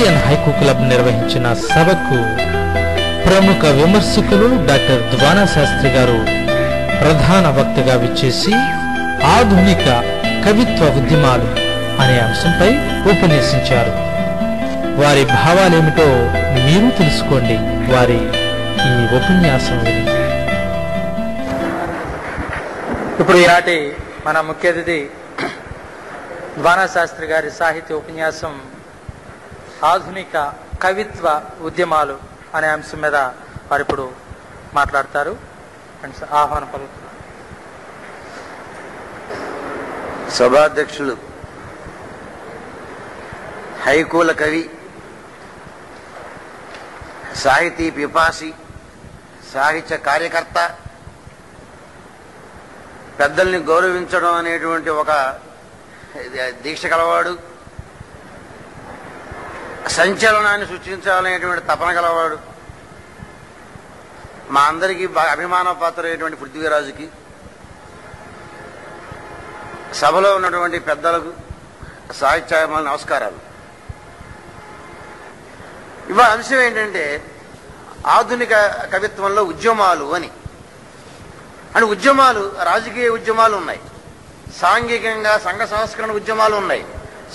Indian haiku club నిర్వహించిన సభకు ప్రముఖ విమర్శకులు డాక్టర్ ధ్వాన శాస్త్రి గారు ప్రధాన వక్తగా విచ్చేసి ఆధునిక కవిత్వ ఉద్యమాలు అనే అంశంపై ఉపన్యసించారు. వారి భావాలేమిటో మీరు తెలుసుకోండి. వారి ఈ ఉపన్యాసం విని ఇప్పుడు ఈనాటి మన ముఖ్య అతిథి ధ్వాన శాస్త్రి గారి సాహిత్య ఉపన్యాసం ఆధునిక కవిత్వ ఉద్యమాలు అనే అంశం మీద వారు ఇప్పుడు మాట్లాడతారు. ఆహ్వానం పలుకుతున్నారు. సభాధ్యక్షులు, హైకూల కవి, సాహితీ పిపాసి, సాహిత్య కార్యకర్త, పెద్దల్ని గౌరవించడం అనేటువంటి ఒక దీక్ష కలవాడు, సంచలనాన్ని సృష్టించాలనేటువంటి తపన గలవాడు, మా అందరికీ బాగా అభిమాన పాత్రైనటువంటి పృథ్వీరాజుకి, సభలో ఉన్నటువంటి పెద్దలకు, సాహిత్యాభిమానుల నమస్కారాలు. ఇవాళ అంశం ఏంటంటే ఆధునిక కవిత్వంలో ఉద్యమాలు అని. అంటే ఉద్యమాలు, రాజకీయ ఉద్యమాలు ఉన్నాయి, సాంఘికంగా సంఘ సంస్కరణ ఉద్యమాలు ఉన్నాయి,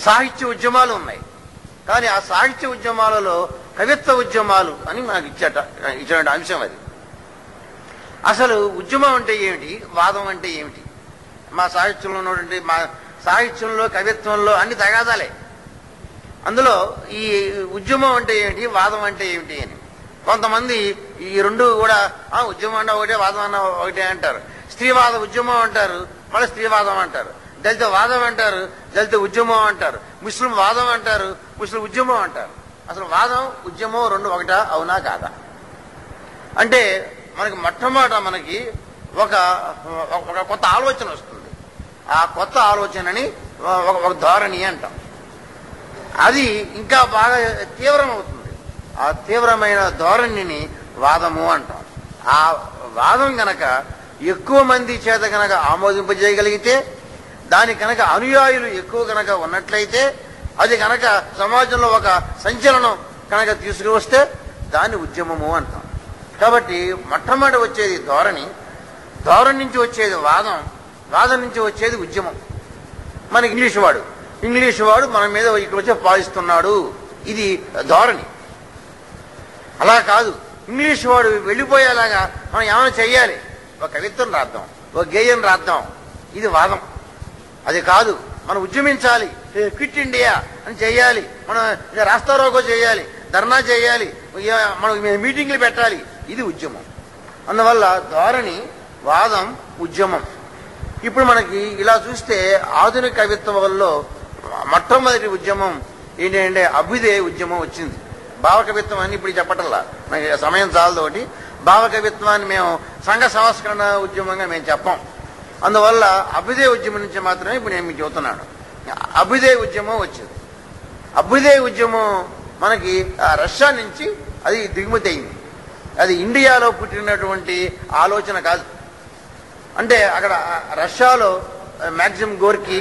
సాహిత్య ఉద్యమాలు ఉన్నాయి. కానీ ఆ సాహిత్య ఉద్యమాలలో కవిత్వ ఉద్యమాలు అని మనకు ఇచ్చిన అంశం అది. అసలు ఉద్యమం అంటే ఏమిటి, వాదం అంటే ఏమిటి? మా సాహిత్యంలో ఉన్నటువంటి, మా సాహిత్యంలో కవిత్వంలో అన్ని తగాదాలే. అందులో ఈ ఉద్యమం అంటే ఏమిటి, వాదం అంటే ఏమిటి అని కొంతమంది ఈ రెండు కూడా ఉద్యమం అన్న ఒకటే, వాదం అన్న ఒకటే అంటారు. స్త్రీవాద ఉద్యమం అంటారు, మళ్ళీ స్త్రీవాదం అంటారు. దళిత వాదం అంటారు, దళిత ఉద్యమం అంటారు. ముస్లిం వాదం అంటారు, ముస్లిం ఉద్యమం అంటారు. అసలు వాదం ఉద్యమం రెండు ఒకటా, అవునా కాదా? అంటే మనకి మొట్టమొదట మనకి ఒక కొత్త ఆలోచన వస్తుంది. ఆ కొత్త ఆలోచనని ఒక ధోరణి అంటాం. అది ఇంకా బాగా తీవ్రమవుతుంది. ఆ తీవ్రమైన ధోరణిని వాదము అంటాం. ఆ వాదం గనక ఎక్కువ మంది చేత గనక ఆమోదింపజేయగలిగితే, దాని కనుక అనుయాయులు ఎక్కువ కనుక ఉన్నట్లయితే, అది కనుక సమాజంలో ఒక సంచలనం కనుక తీసుకువస్తే దాన్ని ఉద్యమము అంటాం. కాబట్టి మొట్టమొదటి వచ్చేది ధోరణి, ధోరణి నుంచి వచ్చేది వాదం, వాదం నుంచి వచ్చేది ఉద్యమం. మన ఇంగ్లీషు వాడు మన మీద ఇక్కడ వచ్చి పాలిస్తున్నాడు, ఇది ధోరణి. అలా కాదు, ఇంగ్లీషు వాడు వెళ్ళిపోయేలాగా మనం ఏమైనా చెయ్యాలి, ఒక కవిత్వం రాద్దాం, ఒక గేయం రాద్దాం, ఇది వాదం. అది కాదు, మనం ఉద్యమించాలి, క్విట్ ఇండియా అని చెయ్యాలి, మనం రాస్తారోకో చేయాలి, ధర్నా చేయాలి, మనం మీటింగ్లు పెట్టాలి, ఇది ఉద్యమం. అందువల్ల ధోరణి, వాదం, ఉద్యమం. ఇప్పుడు మనకి ఇలా చూస్తే ఆధునిక కవిత్వంలో మొట్టమొదటి ఉద్యమం ఏంటంటే అభ్యుదయ ఉద్యమం వచ్చింది. భావకవిత్వం అని ఇప్పుడు చెప్పటంలా, మనకి సమయం చాలదు. ఒకటి, భావకవిత్వాన్ని మేము సంఘ సంస్కరణ ఉద్యమంగా మేము చెప్పాం. అందువల్ల అభ్యుదయ ఉద్యమం నుంచి మాత్రమే ఇప్పుడు నేను మీకు చెబుతున్నాను. అభ్యుదయ ఉద్యమం వచ్చింది. అభ్యుదయ ఉద్యమం మనకి రష్యా నుంచి అది దిగుమతి అయింది. అది ఇండియాలో పుట్టినటువంటి ఆలోచన కాదు. అంటే అక్కడ రష్యాలో మ్యాక్సిమ్ గోర్కీ,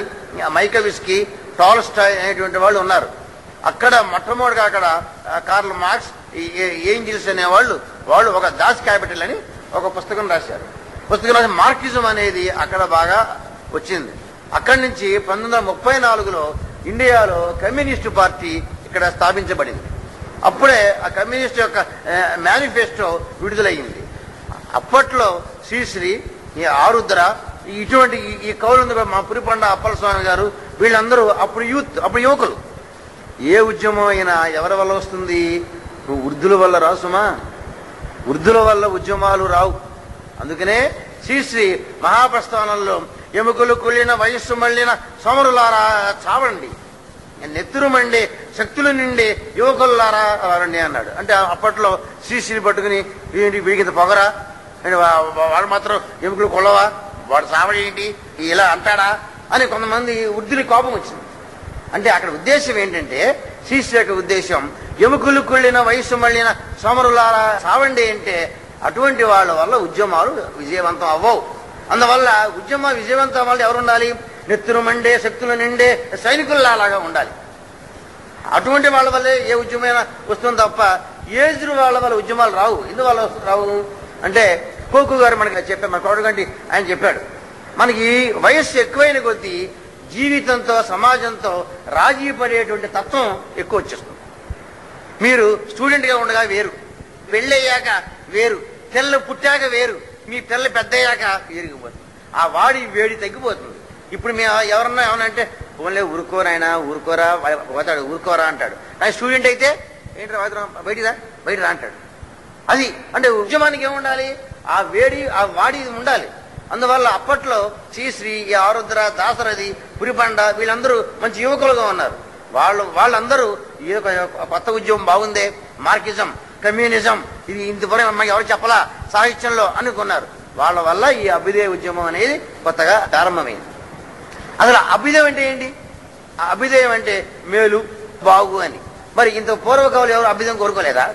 మైకవిస్కీ, టాల్స్టాయ్ అనేటువంటి వాళ్ళు ఉన్నారు. అక్కడ మొట్టమొదటిగా అక్కడ కార్ల్ మార్క్స్, ఏంజిల్స్ అనేవాళ్ళు ఒక దాస్ క్యాపిటల్ అని ఒక పుస్తకం రాశారు. పుస్తకం రాసి మార్క్సిజం అనేది అక్కడ బాగా వచ్చింది. అక్కడి నుంచి 1934లో ఇండియాలో కమ్యూనిస్టు పార్టీ ఇక్కడ స్థాపించబడింది. అప్పుడే ఆ కమ్యూనిస్ట్ యొక్క మేనిఫెస్టో విడుదలయ్యింది. అప్పట్లో శ్రీశ్రీ, ఆరుద్ర, ఇటువంటి ఈ కవులు, మా పురిపండ అప్పలస్వామి గారు, వీళ్ళందరూ అప్పుడు యువకులు. ఏ ఉద్యమం అయినా ఎవరి వల్ల వస్తుంది? వృద్ధుల వల్ల రాసుమా? వృద్ధుల వల్ల ఉద్యమాలు రావు. అందుకనే శ్రీశ్రీ మహాప్రస్థానంలో ఎముకలు కుళ్ళిన, వయస్సు మళ్ళిన సోమరులారా చావండి, నెత్తురు మండే శక్తులు నిండే యువకులారా వారండి అన్నాడు. అంటే అప్పట్లో శ్రీశ్రీ పట్టుకుని వీడికి పొగరా, వాడు మాత్రం ఎముకలు కొల్లవా, వాడు చావడి ఏంటి, ఇలా అంటాడా అని కొంతమంది వృద్ధుని కోపం వచ్చింది. అంటే అక్కడ ఉద్దేశం ఏంటంటే, శ్రీశ్రీ యొక్క ఉద్దేశం ఎముకలు కుళ్ళిన, వయస్సు మళ్ళిన సోమరులారా చావండి అంటే అటువంటి వాళ్ళ వల్ల ఉద్యమాలు విజయవంతం అవ్వవు. అందువల్ల ఉద్యమ విజయవంతం వాళ్ళు ఎవరు ఉండాలి? నెత్తురు మండే శక్తులు నిండే సైనికుల్లాగా ఉండాలి. అటువంటి వాళ్ళ వల్లే ఏ ఉద్యమైనా వస్తుంది తప్ప ఏజ్డ్ వాళ్ళ వల్ల ఉద్యమాలు రావు. ఎందువల్ల రావు అంటే కోకు గారు మనకి చెప్పారు, మన కోటగంటి ఆయన చెప్పాడు, మనకి వయస్సు ఎక్కువైన కొద్దీ జీవితంతో సమాజంతో రాజీ పడేటువంటి తత్వం ఎక్కువ వచ్చేస్తుంది. మీరు స్టూడెంట్గా ఉండగా వేరు, పెళ్ళయ్యాక వేరు, పిల్లలు పుట్టాక వేరు, మీ పిల్లలు పెద్దయ్యాక వేరుకుపోతుంది. ఆ వాడి వేడి తగ్గిపోతుంది. ఇప్పుడు మేము ఎవరన్నా ఏమనంటే ఓన్లే ఊరుకోరాయనా, ఊరుకోరా పోతాడు, ఊరుకోరా అంటాడు. కానీ స్టూడెంట్ అయితే ఏంటి బయటిరా అంటాడు. అది అంటే ఉద్యమానికి ఏముండాలి, ఆ వేడి ఆ వాడి ఉండాలి. అందువల్ల అప్పట్లో శ్రీశ్రీ, ఈ ఆరుద్ర, దాసరథి, పురిబండ వీళ్ళందరూ మంచి యువకులుగా ఉన్నారు. వాళ్ళందరూ ఈ కొత్త ఉద్యమం బాగుందే, మార్కిజం, కమ్యూనిజం, ఇది ఇంతవరకు అమ్మాయి ఎవరు చెప్పలా సాహిత్యంలో అనుకున్నారు. వాళ్ళ వల్ల ఈ అభ్యుదయ ఉద్యమం అనేది కొత్తగా ప్రారంభమైంది. అసలు అభ్యుదయం అంటే ఏంటి? అభ్యుదయం అంటే మేలు, బాగు అని. మరి ఇంత పూర్వకవులు ఎవరు అభ్యుదయం కోరుకోలేదా?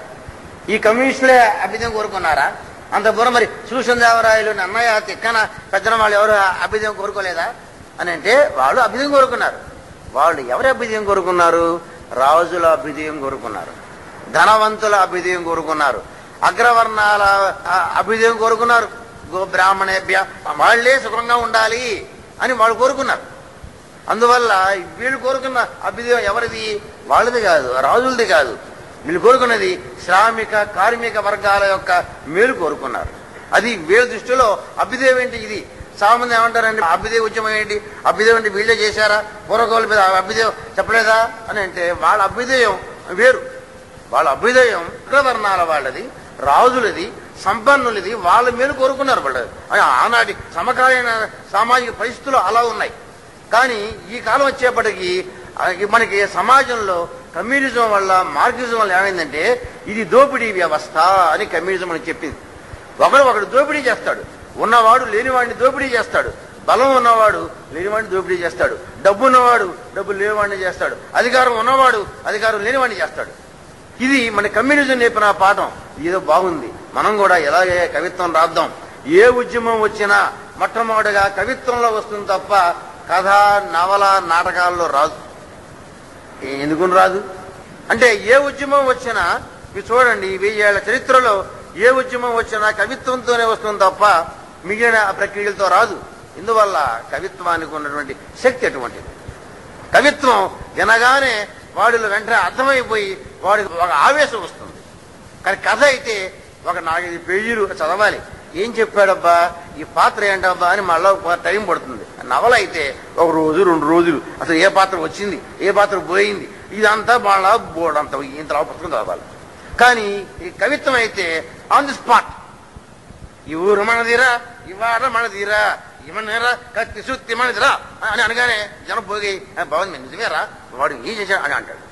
ఈ కమ్యూనిస్టులే అభ్యుదయం కోరుకున్నారా? అంత పూర్వం మరి సూర్యచంద్రరాయలు, అన్నయ్య, తిక్కన, పెద్దన వాళ్ళు ఎవరు అభ్యుదయం కోరుకోలేదా అని అంటే వాళ్ళు అభ్యుదయం కోరుకున్నారు. వాళ్ళు ఎవరి అభ్యుదయం కోరుకున్నారు? రాజుల అభ్యుదయం కోరుకున్నారు, ధనవంతుల అభ్యుదయం కోరుకున్నారు, అగ్రవర్ణాల అభ్యుదయం కోరుకున్నారు. బ్రాహ్మణేభ్య వాళ్లే సుఖంగా ఉండాలి అని వాళ్ళు కోరుకున్నారు. అందువల్ల వీళ్ళు కోరుకున్న అభ్యుదయం ఎవరిది? వాళ్ళది కాదు, రాజులది కాదు. వీళ్ళు కోరుకున్నది శ్రామిక కార్మిక వర్గాల యొక్క మేలు కోరుకున్నారు. అది వీళ్ళ దృష్టిలో అభ్యుదయం ఏంటి? ఇది చాలా మంది ఏమంటారండి, అభ్యుదయ ఉద్యమం ఏంటి, అభ్యుదయం అంటే వీళ్ళే చేశారా, పూర్వకవుల మీద అభ్యుదయం చెప్పలేదా అని అంటే వాళ్ళ అభ్యుదయం వేరు. వాళ్ళ అభ్యుదయం అగ్రవర్ణాల వాళ్ళది, రాజులది, సంపన్నులది, వాళ్ళ మేలు కోరుకున్నారు వాళ్ళు. ఆనాటి సమకాలీన సామాజిక పరిస్థితులు అలా ఉన్నాయి. కానీ ఈ కాలం వచ్చేప్పటికీ మనకి సమాజంలో కమ్యూనిజం వల్ల, మార్క్సిజం వల్ల ఏమైందంటే ఇది దోపిడీ వ్యవస్థ అని కమ్యూనిజం అని చెప్పింది. ఒకడు దోపిడీ చేస్తాడు, ఉన్నవాడు లేనివాడిని దోపిడీ చేస్తాడు, బలం ఉన్నవాడు లేనివాడిని దోపిడీ చేస్తాడు, డబ్బు ఉన్నవాడు డబ్బు లేనివాడిని చేస్తాడు, అధికారం ఉన్నవాడు అధికారం లేనివాడిని చేస్తాడు. ఇది మన కమ్యూనిజం నేర్పిన పాఠం. ఏదో బాగుంది, మనం కూడా ఎలాగే కవిత్వం రాద్దాం. ఏ ఉద్యమం వచ్చినా మొట్టమొదటిగా కవిత్వంలో వస్తుంది తప్ప కథ, నవల, నాటకాల్లో రాదు. ఎందుకు రాదు అంటే ఏ ఉద్యమం వచ్చినా మీరు చూడండి, 1000 ఏళ్ల చరిత్రలో ఏ ఉద్యమం వచ్చినా కవిత్వంతోనే వస్తుంది తప్ప మిగిలిన ప్రక్రియలతో రాదు. ఇందువల్ల కవిత్వానికి ఉన్నటువంటి శక్తి అటువంటిది. కవిత్వం వినగానే వాడిలో వెంటనే అర్థమైపోయి వాడికి ఒక ఆవేశం వస్తుంది. కానీ కథ అయితే ఒక 4-5 పేజీలు చదవాలి, ఏం చెప్పాడబ్బా, ఈ పాత్ర ఏంటబ్బా అని మళ్ళీ టైం పడుతుంది. నవల అయితే 1 రోజు 2 రోజులు అసలు ఏ పాత్ర వచ్చింది, ఏ పాత్ర పోయింది, ఇదంతా వాళ్ళ బోర్డు అంత ఇంత పుస్తకం చదవాలి. కానీ ఈ కవిత్వం అయితే ఆన్ ది స్పాట్, ఈ ఊరు మనదిరా, ఇవాడ మనదిరా, ఇవన్నరా, కత్తి సుత్తి మనదిరా అని అనగానే జనం పోగి బాగుంది, నిజమేరా, వాడు ఏం చేశాడు అని అంటాడు.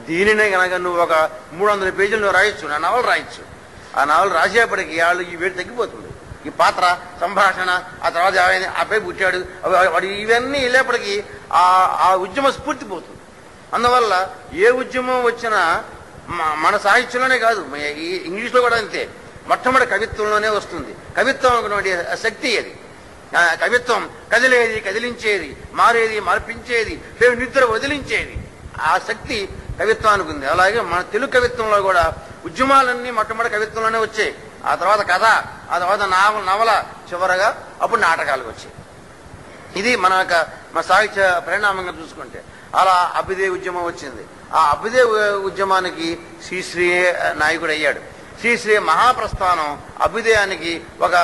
దీనినే కనుక నువ్వు ఒక 300 పేజీలు నువ్వు రాయొచ్చు, నా నవల రాయొచ్చు. ఆ నవల రాసేపటికి వాళ్ళు ఈ వేడి తగ్గిపోతుంది. ఈ పాత్ర, సంభాషణ, ఆ తర్వాత అబ్బాయి పుట్టాడు, వాడు ఇవన్నీ వెళ్ళేప్పటికీ ఆ ఉద్యమ స్ఫూర్తి పోతుంది. అందువల్ల ఏ ఉద్యమం వచ్చినా మన సాహిత్యంలోనే కాదు, ఇంగ్లీష్లో కూడా అంతే, మొట్టమొదటి కవిత్వంలోనే వస్తుంది. కవిత్వం ఉన్నటువంటి శక్తి అది. కవిత్వం కదిలేది, కదిలించేది, మారేది, మార్పించేది, నిద్ర వదిలించేది. ఆ శక్తి కవిత్వానికి ఉంది. అలాగే మన తెలుగు కవిత్వంలో కూడా ఉద్యమాలన్నీ మొట్టమొదటి కవిత్వంలోనే వచ్చాయి. ఆ తర్వాత కథ, ఆ తర్వాత నవల, చివరగా అప్పుడు నాటకాలకు వచ్చాయి. ఇది మన సాహిత్య పరిణామంగా చూసుకుంటే అలా అభ్యుదయ ఉద్యమం వచ్చింది. ఆ అభ్యుదయ ఉద్యమానికి శ్రీశ్రీ నాయకుడు అయ్యాడు. శ్రీశ్రీ మహాప్రస్థానం అభ్యుదయానికి ఒక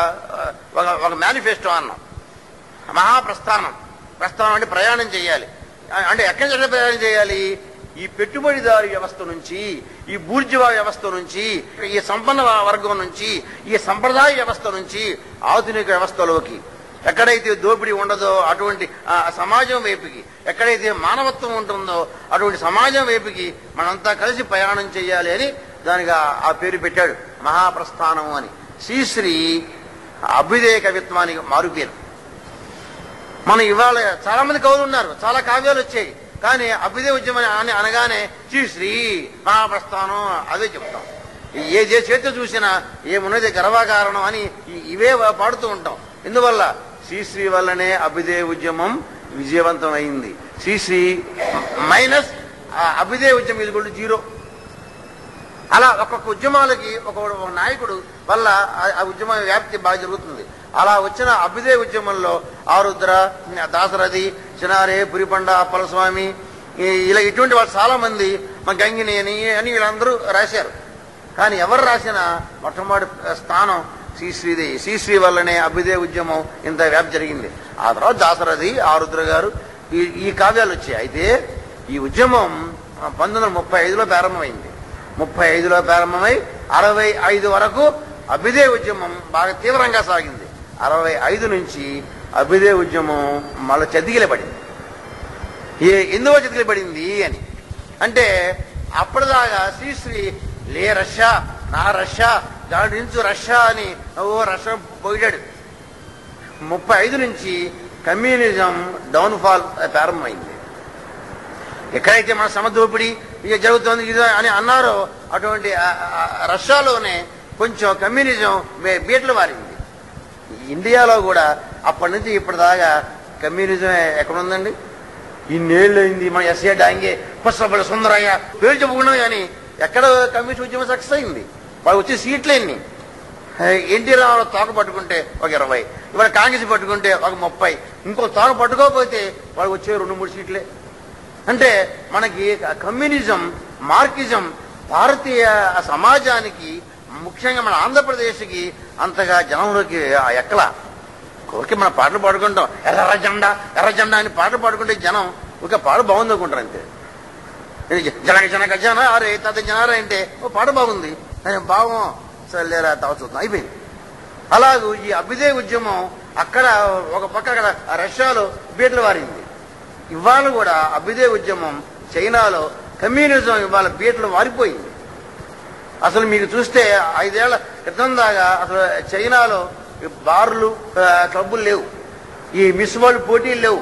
మేనిఫెస్టో అన్నాం. మహాప్రస్థానం, ప్రస్థానం అంటే ప్రయాణం చేయాలి. అంటే ఎక్కడి నుంచి ప్రయాణం చేయాలి? ఈ పెట్టుబడిదారు వ్యవస్థ నుంచి, ఈ బూర్జువా వ్యవస్థ నుంచి, ఈ సంపన్న వర్గం నుంచి, ఈ సంప్రదాయ వ్యవస్థ నుంచి ఆధునిక వ్యవస్థలోకి. ఎక్కడైతే దోపిడీ ఉండదో అటువంటి సమాజం వైపుకి, ఎక్కడైతే మానవత్వం ఉంటుందో అటువంటి సమాజం వైపుకి మనంతా కలిసి ప్రయాణం చేయాలి అని దానికి ఆ పేరు పెట్టాడు, మహాప్రస్థానం అని. శ్రీశ్రీ అభ్యుదయ కవిత్వానికి మారుపేరు. మనం ఇవాళ చాలా మంది కవులు ఉన్నారు, చాలా కావ్యాలు వచ్చాయి, కానీ అభ్యుదయ ఉద్యమం అని అనగానే శ్రీశ్రీ, మహాప్రస్థానం అదే చెప్తాం. ఏ చేతితో చూసినా ఏమున్నది గర్వకారణం అని ఇవే పాడుతూ ఉంటాం. ఇందువల్ల శ్రీశ్రీ వల్లనే అభ్యుదయ ఉద్యమం విజయవంతం అయింది. శ్రీశ్రీ మైనస్ అభ్యుదయ ఉద్యమం ఇది 0. అలా ఒక్కొక్క ఉద్యమాలకి ఒక నాయకుడు వల్ల ఆ ఉద్యమ వ్యాప్తి బాగా జరుగుతుంది. అలా వచ్చిన అభ్యుదయ ఉద్యమంలో ఆరుద్ర, దాశరథి, చినారే, పురిపండ, అప్పలస్వామి ఇలా ఇటువంటి వాళ్ళు చాలా మంది, మా గంగిని అని వీళ్ళందరూ రాశారు. కానీ ఎవరు రాసినా మొట్టమొదటి స్థానం శ్రీశ్రీ వల్లనే అభ్యుదయ ఉద్యమం ఇంత వ్యాప్తి జరిగింది. ఆ తర్వాత దాశరథి, ఆరుద్ర గారు ఈ కావ్యాలు వచ్చాయి. అయితే ఈ ఉద్యమం 1935లో ప్రారంభమైంది. 35లో ప్రారంభమై 65 వరకు అభ్యుదయ ఉద్యమం బాగా తీవ్రంగా సాగింది. 65 నుంచి అభ్యుదయ ఉద్యమం మళ్ళీ చతికిలబడింది. ఎందువో చతికిలబడింది అని అంటే అప్పటిదాకా శ్రీశ్రీ లే రష్యా, నా రష్యా, దాని నుంచి రష్యా అని రష్యా పోయాడు. 35 నుంచి కమ్యూనిజం డౌన్ఫాల్ ప్రారంభమైంది. ఎక్కడైతే మన సమదోపిడి జరుగుతుంది అని అన్నారో అటువంటి రష్యాలోనే కొంచెం కమ్యూనిజం బీటలు మారింది. ఇండియాలో కూడా అప్పటి నుంచి ఇప్పటిదాకా కమ్యూనిజం ఎక్కడుందండి? ఇన్నేళ్ళు అయింది. మన ఎస్ఏ డాంగే, పుష్పబల సుందరయ్య పేరు చెప్పుకున్నాం కానీ ఎక్కడ కమ్యూనిస్ట్ ఉద్యమం సక్సెస్ అయింది? వాళ్ళు వచ్చే సీట్లు ఎన్ని? ఎన్టీ రామారావు తోక పట్టుకుంటే ఒక 20, ఇవాళ కాంగ్రెస్ పట్టుకుంటే ఒక 30, ఇంకో తోక పట్టుకోకపోతే వాళ్ళు వచ్చే 2-3 సీట్లే. అంటే మనకి కమ్యూనిజం, మార్కిజం భారతీయ సమాజానికి, ముఖ్యంగా మన ఆంధ్రప్రదేశ్కి అంతగా జనంలోకి ఎక్కల. ఓకే, మన పాటలు పాడుకుంటాం, ఎర్ర జెండా ఎర్ర జెండా అని పాటలు పాడుకుంటే జనం ఒక పాట బాగుంది అనుకుంటారు అంతే. జనక జనక జన అరే తాత జనారా అంటే ఓ పాట బాగుంది, భావం సరేరా తావ చూద్దాం, అయిపోయింది. అలాగూ ఈ అభ్యుదయ ఉద్యమం అక్కడ ఒక పక్క అక్కడ రష్యాలో బీటలు వారింది. ఇవాళ కూడా అభ్యుదయ ఉద్యమం చైనాలో, కమ్యూనిజం ఇవాళ బీటలు వారిపోయింది. అసలు మీకు చూస్తే 5 ఏళ్ల క్రితం దాకా అసలు చైనాలో బార్లు, క్లబ్బులు లేవు, ఈ మిస్ వరల్డ్ పోటీలు లేవు.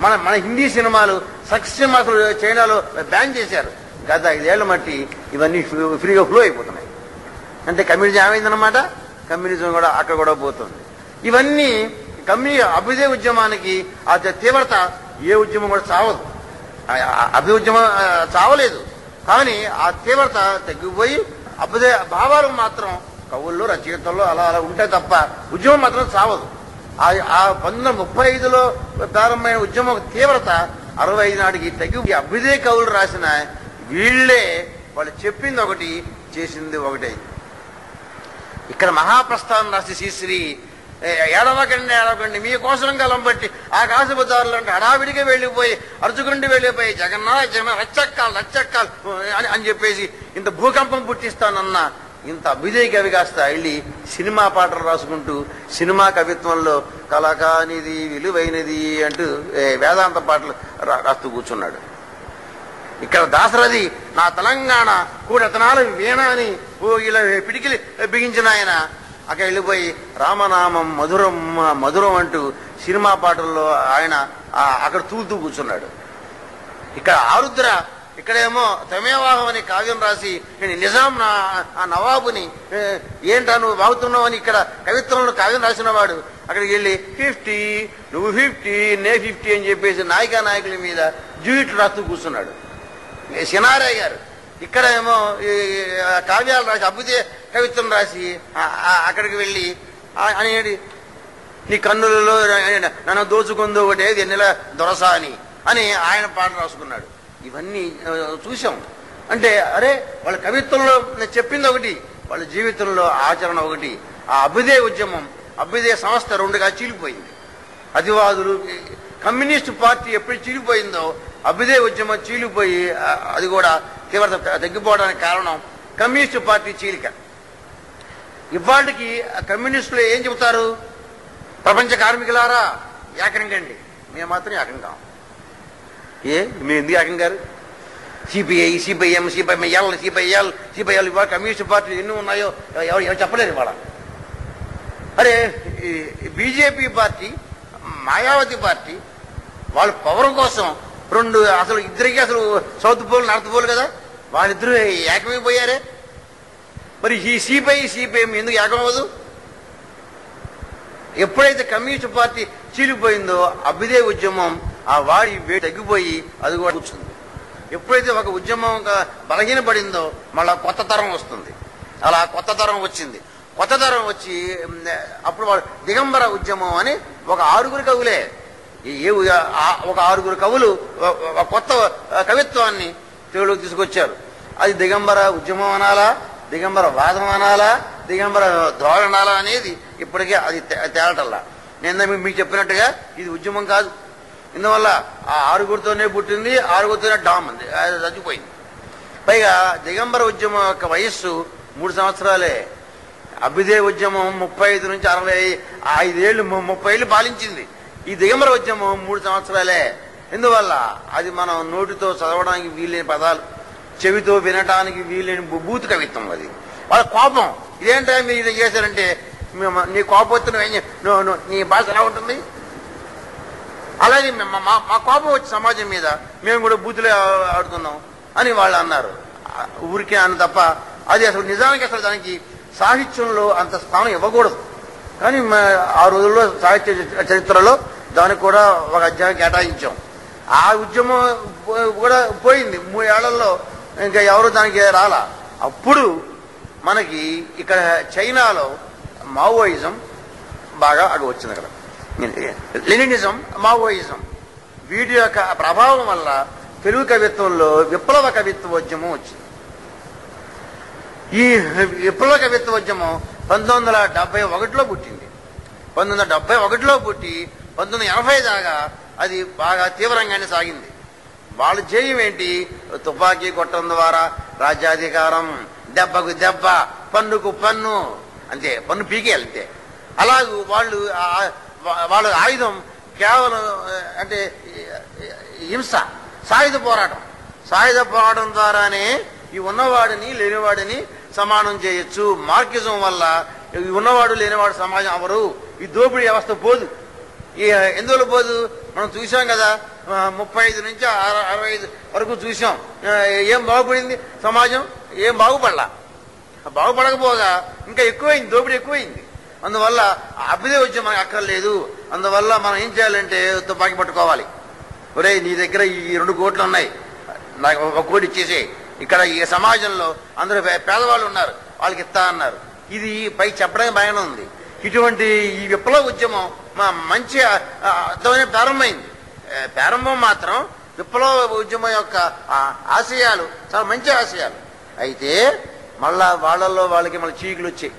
మన హిందీ సినిమాలు, సక్సెస్ సినిమా అసలు చైనాలో బ్యాన్ చేశారు. గత 5 ఏళ్ల మట్టి ఇవన్నీ ఫ్రీగా ఫ్లో అయిపోతున్నాయి. అంటే కమ్యూనిజం ఏమైందన్నమాట, కమ్యూనిజం కూడా అక్కడ కూడా పోతుంది. ఇవన్నీ అభ్యుదయ ఉద్యమానికి ఆ తీవ్రత ఏ ఉద్యమం కూడా చావదు. అభ్యుదయ ఉద్యమం చావలేదు, కానీ ఆ తీవ్రత తగ్గిపోయి అభ్యుదయ భావాలు మాత్రం కవుల్లో, రచయితల్లో అలా అలా ఉంటాయి తప్ప ఉద్యమం మాత్రం చావదు. ఆ 1935లో ప్రారంభమైన ఉద్యమం తీవ్రత 65 నాటికి తగ్గి అభ్యుదయ కవులు రాసిన వీళ్లే వాళ్ళు చెప్పింది ఒకటి, చేసింది ఒకటి. ఇక్కడ మహాప్రస్థానం రాసి శ్రీశ్రీ ఏడవకండి మీకోసం గలం బట్టి ఆకాశబుద్ధారులు అంటే హడావిడిగా వెళ్ళిపోయి, అరుచుకుంటూ వెళ్ళిపోయి జగన్నాథ రచ్చక్కాలు అని చెప్పేసి ఇంత భూకంపం పుట్టిస్తానన్న ఇంత అభ్యుదయ కవి కాస్త వెళ్ళి సినిమా పాటలు రాసుకుంటూ సినిమా కవిత్వంలో కళాకానిది విలువైనది అంటూ వేదాంత పాటలు రాస్తూ కూర్చున్నాడు. ఇక్కడ దాశరథి నా తెలంగాణ కూడతనాల వీణ అని ఇలా పిడికిలి బిగించిన ఆయన అక్కడ వెళ్ళిపోయి రామనామం మధురం మధురం అంటూ సినిమా పాటల్లో ఆయన అక్కడ తూలుతూ కూర్చున్నాడు. ఇక్కడ ఆరుద్ర ఇక్కడేమో తమేవాహం అని కావ్యం రాసి నేను నిజాం నవాబుని ఏంటా నువ్వు వాగుతున్నావు అని ఇక్కడ కవిత్వంలో కావ్యం రాసిన వాడు అక్కడికి వెళ్ళి 50 నువ్వు 50 నే 50 అని చెప్పేసి నాయకుల మీద డ్యూయిట్లు రాస్తూ కూర్చున్నాడు. సినారయ్య గారు ఇక్కడేమో కావ్యాలు రాసి అభ్యుదయ కవిత్వం రాసి అక్కడికి వెళ్ళి అనేది నీ కన్నులలో నన్ను దోచుకుందో ఒకటే ఎన్నెల దొరసా అని ఆయన పాట రాసుకున్నాడు. ఇవన్నీ చూసాం. అంటే అరే వాళ్ళ కవిత్వంలో నేను చెప్పింది ఒకటి, వాళ్ళ జీవితంలో ఆచరణ ఒకటి. ఆ అభ్యుదయ ఉద్యమం, అభ్యుదయ సంస్థ 2గా చీలిపోయింది. అతివాదులు, కమ్యూనిస్టు పార్టీ ఎప్పుడు చీలిపోయిందో అభ్యుదయ ఉద్యమం చీలిపోయి అది కూడా తీవ్రత తగ్గిపోవడానికి కారణం కమ్యూనిస్టు పార్టీ చీలిక. ఇవాళకి కమ్యూనిస్టులు ఏం చెబుతారు? ప్రపంచ కార్మికులారా ఏకంగండి, మేము మాత్రం ఏకం కాం. మేము ఎందుకు ఏకం గారు? సిపిఐ, సిపిఎం, సిపిఐఎల్ ఇవాళ కమ్యూనిస్ట్ పార్టీలు ఎన్ని ఉన్నాయో ఎవరు చెప్పలేరు ఇవాళ. అరే బీజేపీ పార్టీ, మాయావతి పార్టీ వాళ్ళ పవర్ కోసం అసలు ఇద్దరికి అసలు సౌత్ పోల్ నార్త్ పోల్ కదా, వాళ్ళిద్దరూ ఏకమైపోయారే. మరి ఈ సిపిఐఎం ఎందుకు ఏకమవ్వదు? ఎప్పుడైతే కమ్యూనిస్ట్ పార్టీ చీలిపోయిందో అభ్యుదయ ఉద్యమం ఆ వాడి తగ్గిపోయి అది కూడా కూర్చుంది. ఎప్పుడైతే ఒక ఉద్యమం బలహీనపడిందో మళ్ళా కొత్త తరం వస్తుంది. అలా కొత్త తరం వచ్చింది. కొత్త తరం వచ్చి అప్పుడు వాళ్ళు దిగంబర ఉద్యమం అని ఒక 6 కవులే, ఒక 6 కవులు కొత్త కవిత్వాన్ని తెలుగులోకి తీసుకొచ్చారు. అది దిగంబర ఉద్యమం అనాలా, దిగంబర వాదం అనాలా, దిగంబర ధోరణాలా అనేది ఇప్పటికే అది తేలటల్లా. నేను మీకు చెప్పినట్టుగా ఇది ఉద్యమం కాదు. ఇందువల్ల ఆ 6తోనే పుట్టింది, 6తోనే డామ్ ఉంది, అది చచ్చిపోయింది. పైగా దిగంబర ఉద్యమం యొక్క వయస్సు 3 సంవత్సరాలే. అభ్యుదయ ఉద్యమం 35 నుంచి 65 ఏళ్ళు 30 ఏళ్ళు పాలించింది. ఈ దిగంబర ఉద్యమం 3 సంవత్సరాలే. ఎందువల్ల అది మనం నోటితో చదవడానికి వీలైన పదాలు, చెవితో వినటానికి వీలైన బూతు కవిత్వం. అది వాళ్ళ కోపం. ఇదేంటో మీరు ఇది చేశారంటే నీ కోపం వచ్చిన నీ భాష ఎలా ఉంటుంది? అలాగే మా కోపం వచ్చి సమాజం మీద మేము కూడా బూతులే ఆడుతున్నాం అని వాళ్ళు అన్నారు. ఊరికే అని తప్ప అది అసలు నిజానికి అసలు దానికి సాహిత్యంలో అంత స్థానం ఇవ్వకూడదు. కానీ ఆ రోజుల్లో సాహిత్య చరిత్రలో దానికి కూడా ఒక అధ్యాయం కేటాయించాం. ఆ ఉద్యమం కూడా పోయింది 3 ఏళ్లలో, ఇంకా ఎవరు దానికి రాలా. అప్పుడు మనకి ఇక్కడ చైనాలో మావోయిజం బాగా అక్కడ వచ్చింది. అక్కడ లెనినిజం, మావోయిజం వీటి యొక్క ప్రభావం వల్ల తెలుగు కవిత్వంలో విప్లవ కవిత్వోద్యమం వచ్చింది. ఈ విప్లవ కవిత్వోద్యమం 1971లో పుట్టింది. 1971లో పుట్టి 1980 దాకా అది బాగా తీవ్రంగానే సాగింది. వాళ్ళ జయం ఏంటి? తుపాకీ కొట్టడం ద్వారా రాజ్యాధికారం, దెబ్బకు దెబ్బ, పన్నుకు పన్ను, అంతే, పన్ను పీకేయాలి అంతే. అలాగూ వాళ్ళ ఆయుధం కేవలం అంటే హింస, సాయుధ పోరాటం. సాయుధ పోరాటం ద్వారానే ఈ ఉన్నవాడిని లేనివాడిని సమానం చేయొచ్చు. మార్కిజం వల్ల ఈ ఉన్నవాడు లేనివాడు సమాజం అవరు, ఈ దోపిడీ వ్యవస్థ పోదు. ఎందువల్ల పోదు? మనం చూసాం కదా, 35 నుంచి 65 వరకు చూసాం. ఏం బాగుపడింది సమాజం? ఏం బాగుపడలా. బాగుపడకపోగా ఇంకా ఎక్కువైంది, దోపిడీ ఎక్కువైంది. అందువల్ల అభ్యుదయ ఉద్యమం మనకు అక్కర్లేదు. అందువల్ల మనం ఏం చేయాలంటే తుపాకీ పట్టుకోవాలి. ఒరే నీ దగ్గర ఈ 2 కోట్లు ఉన్నాయి, నాకు 1 కోటి ఇచ్చేసే. ఇక్కడ ఈ సమాజంలో అందరూ పేదవాళ్ళు ఉన్నారు, వాళ్ళకి ఇస్తా అన్నారు. ఇది పై చెప్పడానికి బాగానే ఉంది. ఇటువంటి ఈ విప్లవ ఉద్యమం మంచి అర్థమైన ప్రారంభమైంది. ప్రారంభం మాత్రం విప్లవ ఉద్యమం యొక్క ఆశయాలు చాలా మంచి ఆశయాలు. అయితే మళ్ళా వాళ్ళకి మళ్ళీ చీకులు వచ్చాయి.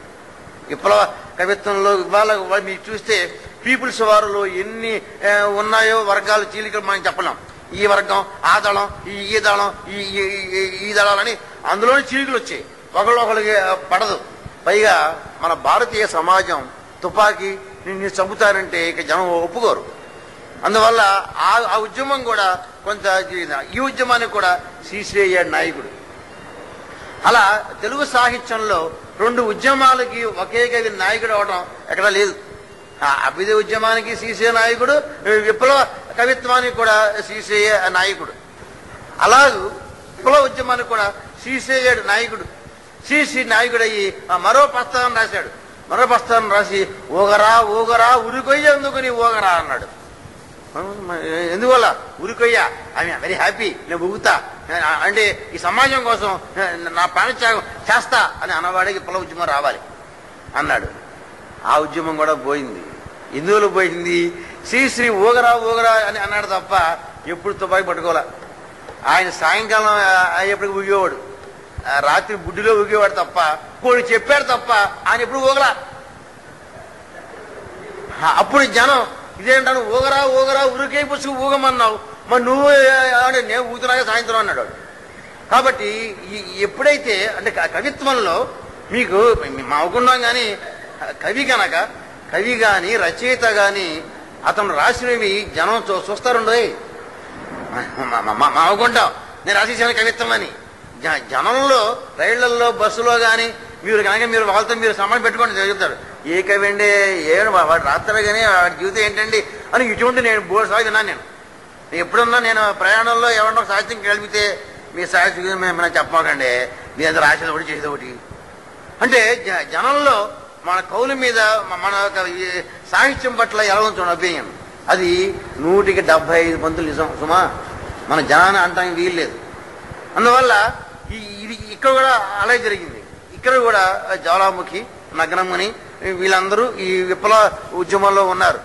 విప్లవ కవిత్వంలో ఇవాళ మీకు చూస్తే పీపుల్స్ వారిలో ఎన్ని ఉన్నాయో వర్గాలు, చీలికలు మనం చెప్పలేం. ఈ వర్గం, ఆ దళం, ఈ దళం, ఈ దళాలని అందులోనే చీలికలు వచ్చాయి. ఒకళ్ళొకరికి పడదు. పైగా మన భారతీయ సమాజం తుపాకీ నిన్ను చంపుతారంటే ఇక జనం ఒప్పుకోరు. అందువల్ల ఆ ఉద్యమం కూడా కొంత ఈ ఉద్యమానికి కూడా శ్రీశ్రీ నాయకుడు. అలా తెలుగు సాహిత్యంలో 2 ఉద్యమాలకి ఒకే కవి నాయకుడు అవడం ఎక్కడా లేదు. అభ్యుదయ ఉద్యమానికి శ్రీశ్రీ నాయకుడు, విప్లవ కవిత్వానికి కూడా శ్రీశ్రీ నాయకుడు. అలాగూ విప్లవ ఉద్యమానికి కూడా శ్రీశ్రీ నాయకుడు. శ్రీశ్రీ నాయకుడయ్యి మరో ప్రస్తావన రాశాడు. మరో ప్రస్తావన రాసి ఊగరా ఊగరా ఉరికొయ్యేందుకు నీ ఊగరా అన్నాడు. ఎందువల్ల? ఉరికొయ్య, ఐ వెరీ హ్యాపీ, నేను ఊగుతా అంటే ఈ సమాజం కోసం నా ప్రాణత్యాగం చేస్తా అని అన్నవాడికి విప్లవ ఉద్యమం రావాలి అన్నాడు. ఆ ఉద్యమం కూడా పోయింది. ఎందువల్ల పోయింది? శ్రీశ్రీ ఊగరా ఊగరా అని అన్నాడు తప్ప ఎప్పుడు తుపాకీ పట్టుకోలే. ఆయన సాయంకాలం అయ్యేప్పటికి ఊగేవాడు, రాత్రి బుడ్డిలో ఊగేవాడు తప్ప, కొన్ని చెప్పాడు తప్ప ఆయన ఎప్పుడు ఊగలా. అప్పుడు జనం ఇదేంటాను ఊగరా ఊగరా ఉరికై పుసుకు ఊగమన్నావు, మరి నువ్వు నేను ఊగుతున్నాగా సాయంత్రం అన్నాడు. కాబట్టి ఎప్పుడైతే అంటే కవిత్వంలో మీకు మాకున్నాం కానీ కవి కానీ రచయిత కానీ అతను రాసినవి జనం చూస్తారుండే. మావుకుంటాం నేను రాసేసాను కవిత్వం అని. జనంలో రైళ్లలో బస్సులో కానీ మీరు వాళ్ళతో మీరు సమానం పెట్టుకొని చదువుతారు. ఏ కవి అండి, వాడు రాస్తాడు కానీ వాడి జీవితం ఏంటండి అని ఇటువంటి నేను బోర్డు సాగి విన్నాను. నేను ఎప్పుడున్నా నేను ప్రయాణంలో ఎవరన్నా సాహిత్యం కలిపితే మీ సాహిత్యం మేము చెప్పమాకండి, మీ అంతా రాసేది ఒకటి చేసేది ఒకటి అంటే జనంలో మన కవుల మీద మన సాహిత్యం పట్ల ఎలా ఉంచున్న ఒపీనియన్ అది 175 నిజం సుమా. మన జనాన్ని అంటానికి వీల్లేదు. అందువల్ల ఇది ఇక్కడ కూడా అలాగే జరిగింది. ఇక్కడ కూడా జ్వాలాముఖి, నగ్నముని వీళ్ళందరూ ఈ విప్లవ ఉద్యమంలో ఉన్నారు.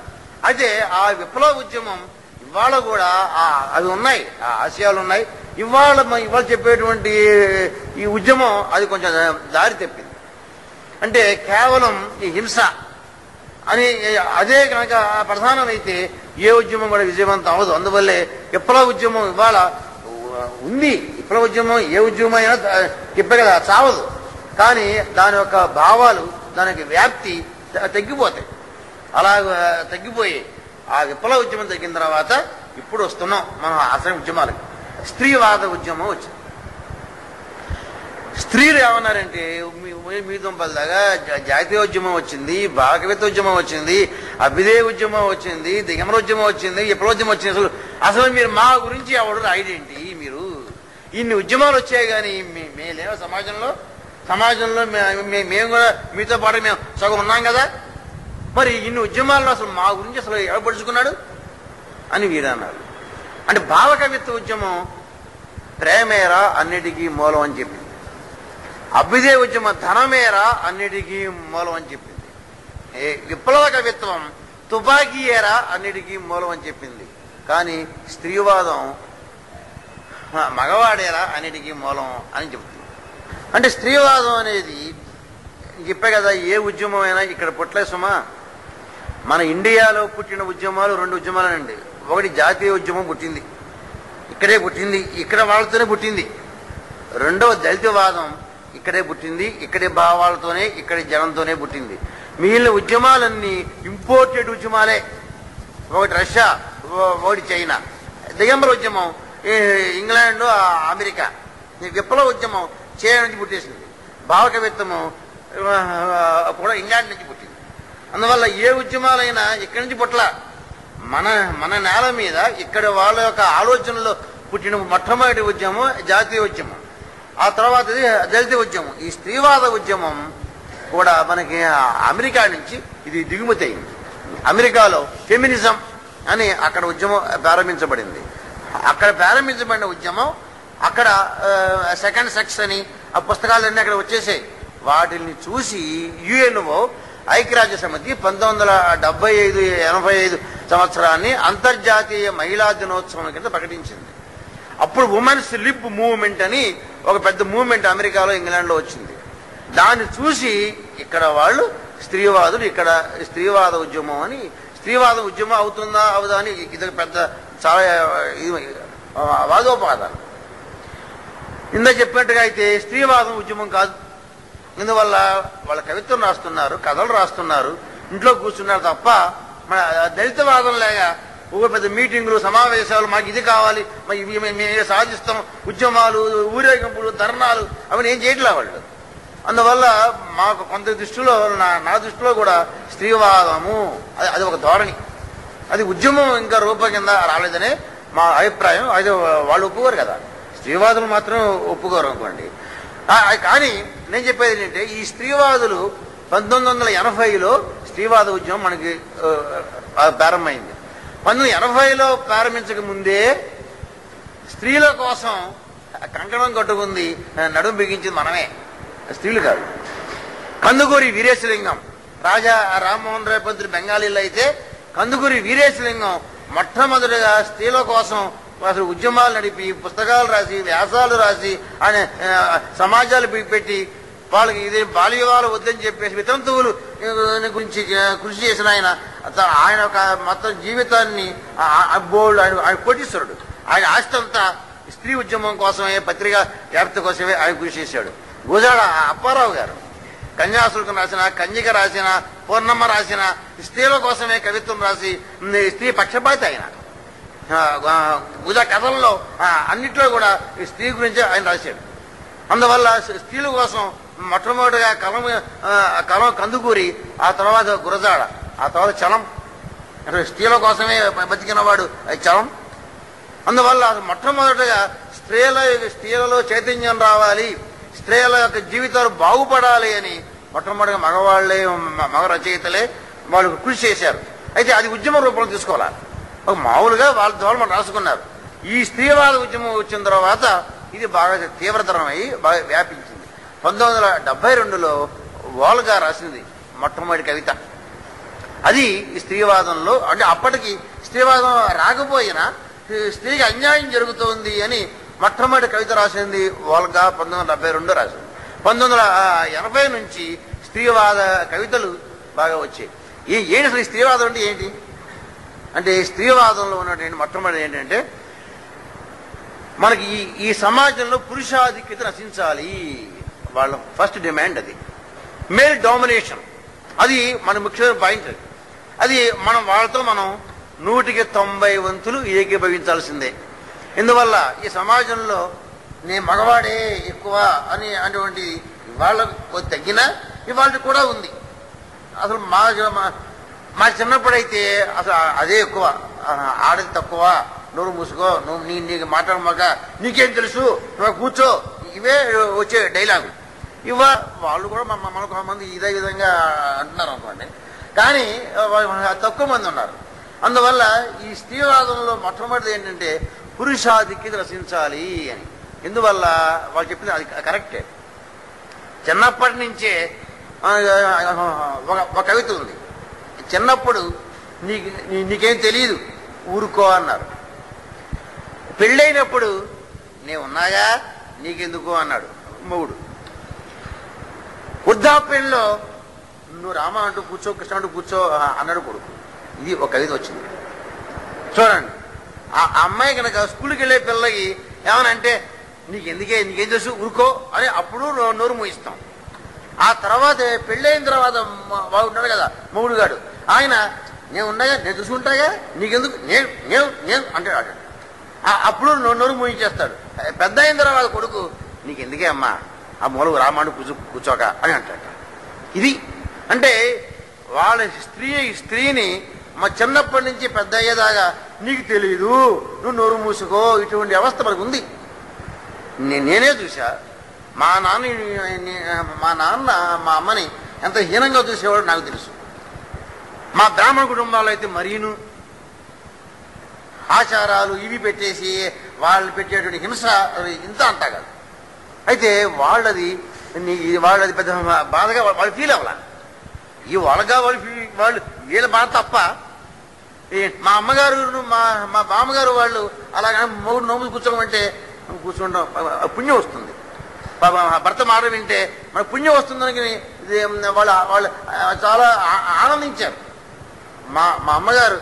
అయితే ఆ విప్లవ ఉద్యమం ఇవాళ కూడా అవి ఉన్నాయి, ఆ ఆశయాలు ఉన్నాయి. ఇవాళ చెప్పేటువంటి ఈ ఉద్యమం అది కొంచెం దారి తప్పింది. అంటే కేవలం ఈ హింస అని అదే కనుక ప్రధానమైతే ఏ ఉద్యమం కూడా విజయవంతం అవ్వదు. అందువల్లే విప్లవ ఉద్యమం ఇవాళ ఉంది. విప్లవ ఉద్యమం ఏ ఉద్యమం అయినా చెప్పే కదా చావదు, కానీ దాని యొక్క భావాలు, దానికి వ్యాప్తి తగ్గిపోతాయి. అలా తగ్గిపోయి ఆ విప్లవ ఉద్యమం తగ్గిన తర్వాత ఇప్పుడు వస్తున్నాం మనం అసలు ఉద్యమాలకి. స్త్రీవాద ఉద్యమం వచ్చింది. స్త్రీలు ఏమన్నారంటే మీ దుంపలదాగా జాతీయోద్యమం వచ్చింది, భాగవత ఉద్యమం వచ్చింది, అభ్యుదయ ఉద్యమం వచ్చింది, దిగమర ఉద్యమం వచ్చింది, విప్లవోద్యమం వచ్చింది. అసలు మీరు మా గురించి ఎవడు రాయడేంటి? మీరు ఇన్ని ఉద్యమాలు వచ్చాయి కానీ మేలేమో సమాజంలో మేము కూడా మీతో పాటు మేము సగం ఉన్నాం కదా, మరి ఇన్ని ఉద్యమాల్లో అసలు మా గురించి అసలు ఎవపడుచుకున్నాడు అని వీరు అన్నారు. అంటే భావకవిత్వ ఉద్యమం ప్రేమేరా అన్నిటికీ మూలం అని చెప్పింది. అభ్యుదయ ఉద్యమం ధనమేరా అన్నిటికీ మూలం అని చెప్పింది. విప్లవ కవిత్వం తుపాకీయేరా అన్నిటికీ మూలం అని చెప్పింది. కానీ స్త్రీవాదం మగవాడేరా అన్నిటికీ మూలం అని చెప్తుంది. అంటే స్త్రీవాదం అనేది చెప్పే కదా, ఏ ఉద్యమం అయినా ఇక్కడ పుట్టలే సుమా. మన ఇండియాలో పుట్టిన ఉద్యమాలు 2 ఉద్యమాలండి. ఒకటి జాతీయ ఉద్యమం పుట్టింది, ఇక్కడే పుట్టింది, ఇక్కడ వాళ్ళతోనే పుట్టింది. రెండవ దళితవాదం ఇక్కడే పుట్టింది, ఇక్కడే భావాలతోనే, ఇక్కడి జనంతోనే పుట్టింది. మిగిలిన ఉద్యమాలన్నీ ఇంపోర్టెడ్ ఉద్యమాలే. ఒకటి రష్యా, ఒకటి చైనా. దిగంబర ఉద్యమం ఇంగ్లాండ్, అమెరికా. విప్లవ ఉద్యమం చైనా నుంచి పుట్టేసింది. భావకవిత్వము కూడా ఇంగ్లాండ్ నుంచి పుట్టింది. అందువల్ల ఏ ఉద్యమాలైనా ఇక్కడి నుంచి పుట్టల. మన నేల మీద ఇక్కడ వాళ్ళ యొక్క ఆలోచనలో పుట్టిన మొట్టమొదటి ఉద్యమం జాతీయ ఉద్యమం. ఆ తర్వాత దళిత ఉద్యమం. ఈ స్త్రీవాద ఉద్యమం కూడా మనకి అమెరికా నుంచి ఇది దిగుమతి అయింది. అమెరికాలో ఫెమినిజం అని అక్కడ ఉద్యమం ప్రారంభించబడింది. అక్కడ ప్రారంభించబడిన ఉద్యమం అక్కడ సెకండ్ సెక్స్ అని ఆ పుస్తకాలన్నీ అక్కడ వచ్చేసాయి. వాటిని చూసి యుఎన్ఓ ఐక్యరాజ్య సమితి 1975-85 సంవత్సరాన్ని అంతర్జాతీయ మహిళా దినోత్సవం కింద ప్రకటించింది. అప్పుడు ఉమెన్స్ లిబ్ మూవ్మెంట్ అని ఒక పెద్ద మూవ్మెంట్ అమెరికాలో, ఇంగ్లాండ్లో వచ్చింది. దాన్ని చూసి ఇక్కడ వాళ్ళు స్త్రీవాదులు ఇక్కడ స్త్రీవాద ఉద్యమం అని, స్త్రీవాద ఉద్యమం అవుతుందా అవుదా అని ఇది పెద్ద చాలా వాదోపవాదాలు. ఇందా చెప్పినట్టుగా అయితే స్త్రీవాదం ఉద్యమం కాదు. ఇందువల్ల వాళ్ళ కవిత్వం రాస్తున్నారు, కథలు రాస్తున్నారు, ఇంట్లో కూర్చున్నారు తప్ప మన దళితవాదం లేక ఒక పెద్ద మీటింగులు, సమావేశాలు, మాకు ఇది కావాలి, మేము సాధిస్తాం, ఉద్యమాలు, ఊరేగింపులు, ధర్నాలు అవన్నీ ఏం చేయట్లే వాళ్ళు. అందువల్ల మాకు కొంత దృష్టిలో, నా దృష్టిలో కూడా స్త్రీవాదము అది ఒక ధోరణి, అది ఉద్యమం ఇంకా రూపం కింద రాలేదనే మా అభిప్రాయం. అది వాళ్ళు ఒప్పుకోరు కదా, స్త్రీవాదులు మాత్రం ఒప్పుకోరు అనుకోండి. కానీ నేను చెప్పేది ఏంటంటే, ఈ స్త్రీవాదులు 1980లో స్త్రీవాద ఉద్యమం మనకి ప్రారంభమైంది. 1980లో ప్రారంభించక ముందే స్త్రీల కోసం కంకణం కట్టుకుంది, నడుము బిగించింది మనమే, స్త్రీలు కాదు. కందుకూరి వీరేశలింగం, రాజా రామ్మోహన్ రాయ్ పంతులు బెంగాలీలో అయితే కందుకూరి వీరేశలింగం మొట్టమొదటిగా స్త్రీల కోసం అసలు ఉద్యమాలు నడిపి, పుస్తకాలు రాసి, వ్యాసాలు రాసి, ఆయన సమాజాలు పెట్టి వాళ్ళకి ఇది బాల్య వివాహాలు వద్దని చెప్పేసి వితంతువులు గురించి కృషి చేసిన ఆయన ఒక మొత్తం జీవితాన్ని ఆయన కోటీశ్వరుడు. ఆయన ఆస్తి అంతా స్త్రీ ఉద్యమం కోసమే, పత్రికా వ్యాప్తి కోసమే ఆయన కృషి చేశాడు. గుజాడ అప్పారావు గారు కన్యాశుల్కం రాసిన, కన్యక రాసిన, పూర్ణమ్మ రాసిన, స్త్రీల కోసమే కవిత్వం రాసి స్త్రీ పక్షపాతి ఆయన. గుజా కథల్లో అన్నిట్లో కూడా స్త్రీ గురించి ఆయన రాశాడు. అందువల్ల స్త్రీల కోసం మొట్టమొదటిగా కలం కందుకూరి, ఆ తర్వాత గురజాడ, ఆ తర్వాత చలం. స్త్రీల కోసమే బతికినవాడు చలం. అందువల్ల మొట్టమొదటిగా స్త్రీలలో చైతన్యం రావాలి, స్త్రీల యొక్క జీవితాలు బాగుపడాలి అని మొట్టమొదటిగా మగవాళ్లే, మగ రచయితలే వాళ్ళు కృషి చేశారు. అయితే అది ఉద్యమ రూపంలో తీసుకోవాలి. మామూలుగా వాళ్ళ ద్వారా మనం రాసుకున్నారు. ఈ స్త్రీవాద ఉద్యమం వచ్చిన తర్వాత ఇది బాగా తీవ్రతరమై బాగా వ్యాపించింది. 1972లో వోల్గా రాసింది మొట్టమొదటి కవిత. అది స్త్రీవాదంలో, అంటే అప్పటికి స్త్రీవాదం రాకపోయినా స్త్రీకి అన్యాయం జరుగుతోంది అని మొట్టమొదటి కవిత రాసింది వోల్గా. 1972 రాసింది. 1980 నుంచి స్త్రీవాద కవితలు బాగా వచ్చాయి. ఏంటి అసలు ఈ స్త్రీవాదం అంటే ఏంటి అంటే, స్త్రీవాదంలో ఉన్నటువంటి మొట్టమొదటి ఏంటంటే, మనకి ఈ సమాజంలో పురుషాధిక్యత నశించాలి. వాళ్ళ ఫస్ట్ డిమాండ్ అది. మేల్ డామినేషన్, అది మన ముఖ్యమైన పాయింట్. అది వాళ్ళతో మనం 190 వంతులు ఏకీభవించాల్సిందే. ఇందువల్ల ఈ సమాజంలో నేను మగవాడే ఎక్కువ అని అటువంటి ఇవాళ తగ్గినా ఇవాళ కూడా ఉంది. అసలు మా చిన్నప్పుడైతే అసలు అదే ఎక్కువ, ఆడది తక్కువ, నోరు మూసుకో, నువ్వు నీకు మాట్లాడమాక, నీకేం తెలుసు, నువ్వు కూర్చో, ఇవే వచ్చే డైలాగు. వాళ్ళు కూడా మనకు కొంతమంది ఇదే విధంగా అంటున్నారు అనుకోండి, కానీ తక్కువ మంది ఉన్నారు. అందువల్ల ఈ స్త్రీవాదంలో మొట్టమొదటిది ఏంటంటే పురుషాధిక్యత రచించాలి అని. ఎందువల్ల వాళ్ళు చెప్పింది అది కరెక్టే. చిన్నప్పటి నుంచే ఒక కవిత ఉంది, చిన్నప్పుడు నీకేం తెలియదు ఊరుకో అన్నారు. పెళ్ళైనప్పుడు నేను ఉన్నాగా నీకెందుకు అన్నాడు మొగుడు. వృద్ధాప్యంలో నువ్వు రామ అంటూ కూర్చో, కృష్ణ అంటూ కూర్చో అన్నాడు కొడుకు. ఇది ఒక కవిత వచ్చింది. చూడండి, ఆ అమ్మాయి కనుక స్కూల్కి వెళ్ళే పిల్లకి ఏమనంటే నీకేం తెలుసు ఊరుకో అని అప్పుడు నోరు మూయిస్తాం. ఆ తర్వాత పెళ్ళైన తర్వాత వాడు ఉన్నాడు కదా మొగుడు గాడు, ఆయన నేను ఉన్నాగా, నేను చూసుకుంటాగా, నీకెందుకు, నేను అంటాడు. అప్పుడు నోరు మూయించేస్తాడు. పెద్ద అయిన తర్వాత కొడుకు నీకెందుకే అమ్మా ఆ మూలకు రామాడు కూర్చోక అని అంటాడు. ఇది అంటే వాళ్ళ స్త్రీని మా చిన్నప్పటి నుంచి పెద్ద అయ్యేదాకా నీకు తెలీదు, నువ్వు నోరు మూసుకో, ఇటువంటి వ్యవస్థ మనకు ఉంది. నేనే చూసా. మా నాన్న మా అమ్మని ఎంత హీనంగా చూసేవాడు నాకు తెలుసు. మా బ్రాహ్మణ కుటుంబాల్లో అయితే మరీను ఆచారాలు ఇవి పెట్టేసి వాళ్ళు పెట్టేటువంటి హింస ఇంత అంతా కాదు. అయితే వాళ్ళది పెద్ద బాధగా వాళ్ళు ఫీల్ అవ్వాల. ఈ వాళ్ళగా వాళ్ళు వీళ్ళ బాధ తప్ప మా అమ్మగారు మా బామ్మగారు వాళ్ళు అలాగే మూడు నోములు కూర్చోమంటే కూర్చుంటాం, పుణ్యం వస్తుంది. భర్త మాట వింటే మన పుణ్యం వస్తుందని వాళ్ళు చాలా ఆనందించారు. మా అమ్మగారు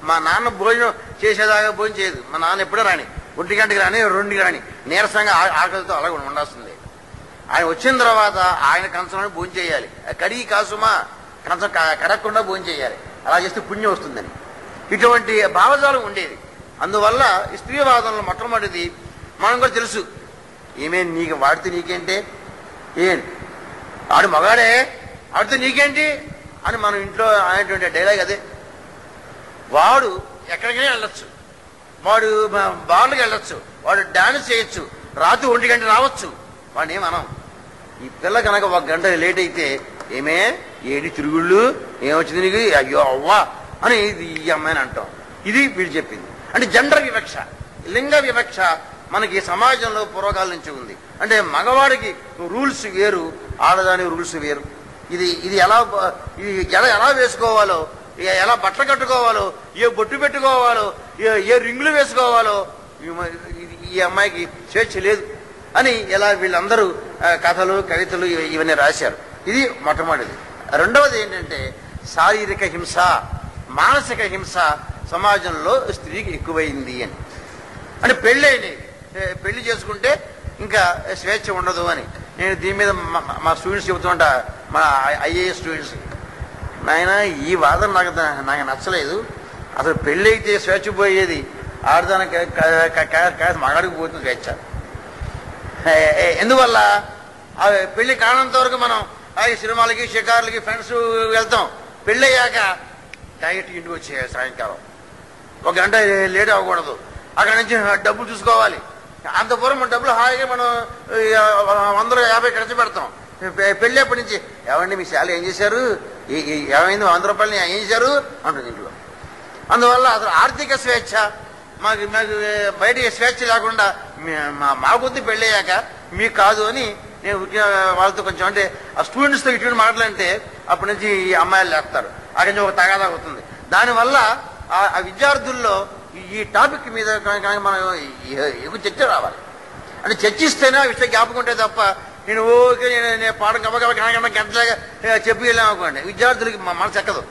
మా నాన్న భోజనం చేసేదాకా భోజనం చేయదు. మా నాన్న ఎప్పుడో రాని 1 గంటకి రాని 2కి రాని నీరసంగా ఆకలితో అలాగే ఉండాల్సిందే. ఆయన వచ్చిన తర్వాత ఆయన కంచంలో భోజనం చేయాలి. కడిగి కాసుమా కంచం కడగకుండా భోజనం చేయాలి. అలా చేస్తే పుణ్యం వస్తుందని ఇటువంటి భావజాలం ఉండేది. అందువల్ల ఈ స్త్రీవాదంలో మొట్టమొదటిది మనం కూడా తెలుసు. నీకు వాడితే నీకేంటే, ఆడు మగాడే ఆడితే నీకేంటి అని మనం ఇంట్లో అనేటువంటి డైలాగ్ అదే. వాడు ఎక్కడికైనా వెళ్ళొచ్చు, వాడు బార్లకు వెళ్ళొచ్చు, వాడు డాన్స్ చేయొచ్చు, రాత్రి 1 గంట రావచ్చు, వాడిని ఏమనం. ఈ పిల్ల కనుక 1 గంట లేట్ అయితే ఏడి తిరుగుళ్ళు ఏమొచ్చింది నీకు, అయ్యో అవ్వా అని ఈ అమ్మాయిని అంటాం. ఇది వీడు చెప్పింది. అంటే జెండర్ వివక్ష, లింగ వివక్ష మనకి సమాజంలో పూర్వకాలం నుంచి ఉంది. అంటే మగవాడికి రూల్స్ వేరు, ఆడదాని రూల్స్ వేరు. ఇది ఎలా వేసుకోవాలో, ఎలా బట్టలు కట్టుకోవాలో, ఏ బొట్టు పెట్టుకోవాలో, ఏ రింగులు వేసుకోవాలో ఈ అమ్మాయికి స్వేచ్ఛ లేదు అని ఇలా వీళ్ళందరూ కథలు కవితలు ఇవన్నీ రాశారు. ఇది మొట్టమొదటిది. రెండవది ఏంటంటే శారీరక హింస, మానసిక హింస సమాజంలో స్త్రీకి ఎక్కువైంది అని. అంటే పెళ్లి చేసుకుంటే ఇంకా స్వేచ్ఛ ఉండదు అని. నేను దీని మీద మా స్టూడెంట్స్ చెబుతుంటా, మా ఐఏఎస్ స్టూడెంట్స్, నాయన ఈ వాదన నాకు నచ్చలేదు. అసలు పెళ్ళి అయితే స్వేచ్ఛ పోయేది, ఆడదానికి మగాడికి పోతుంది స్వేచ్ఛ. ఎందువల్ల పెళ్లి కానంత వరకు మనం సినిమాలకి షికార్లకి ఫ్రెండ్స్ వెళ్తాం. పెళ్ళి అయ్యాక డైరెక్ట్ ఇంటికి వచ్చేయాలి. సాయంకాలం 1 గంట లేట్ అవ్వకూడదు. అక్కడి నుంచి డబ్బులు చూసుకోవాలి. అంత పూర్వం మన డబ్బులు హాయిగా మనం 150 ఖర్చు పెడతాం. పెళ్ళేప్పటి నుంచి ఏమండి మీ శాలరీ ఏం చేశారు, ఏమైంది 100 రూపాయలు ఏం చేశారు అంటుంది ఇంట్లో. అందువల్ల అసలు ఆర్థిక స్వేచ్ఛ మాకు మాకు బయటికి స్వేచ్ఛ లేకుండా మా కొద్ది పెళ్ళయ్యాక మీకు కాదు అని నేను వాళ్ళతో కొంచెం అంటే ఆ స్టూడెంట్స్తో ఇటువంటి మాటలంటే అప్పటి నుంచి ఈ అమ్మాయిలు లేస్తారు అక్కడి నుంచి ఒక తగాదా అవుతుంది. దానివల్ల ఆ విద్యార్థుల్లో ఈ టాపిక్ మీద మనం ఎక్కువ చర్చ రావాలి. అంటే చర్చిస్తేనే ఆ విషయం జ్ఞాపకం ఉంటే తప్ప నేను ఓకే నేను పాఠం గంటలుగా చెప్పి వెళ్ళామనుకోండి విద్యార్థులకి మనసు ఎక్కదు.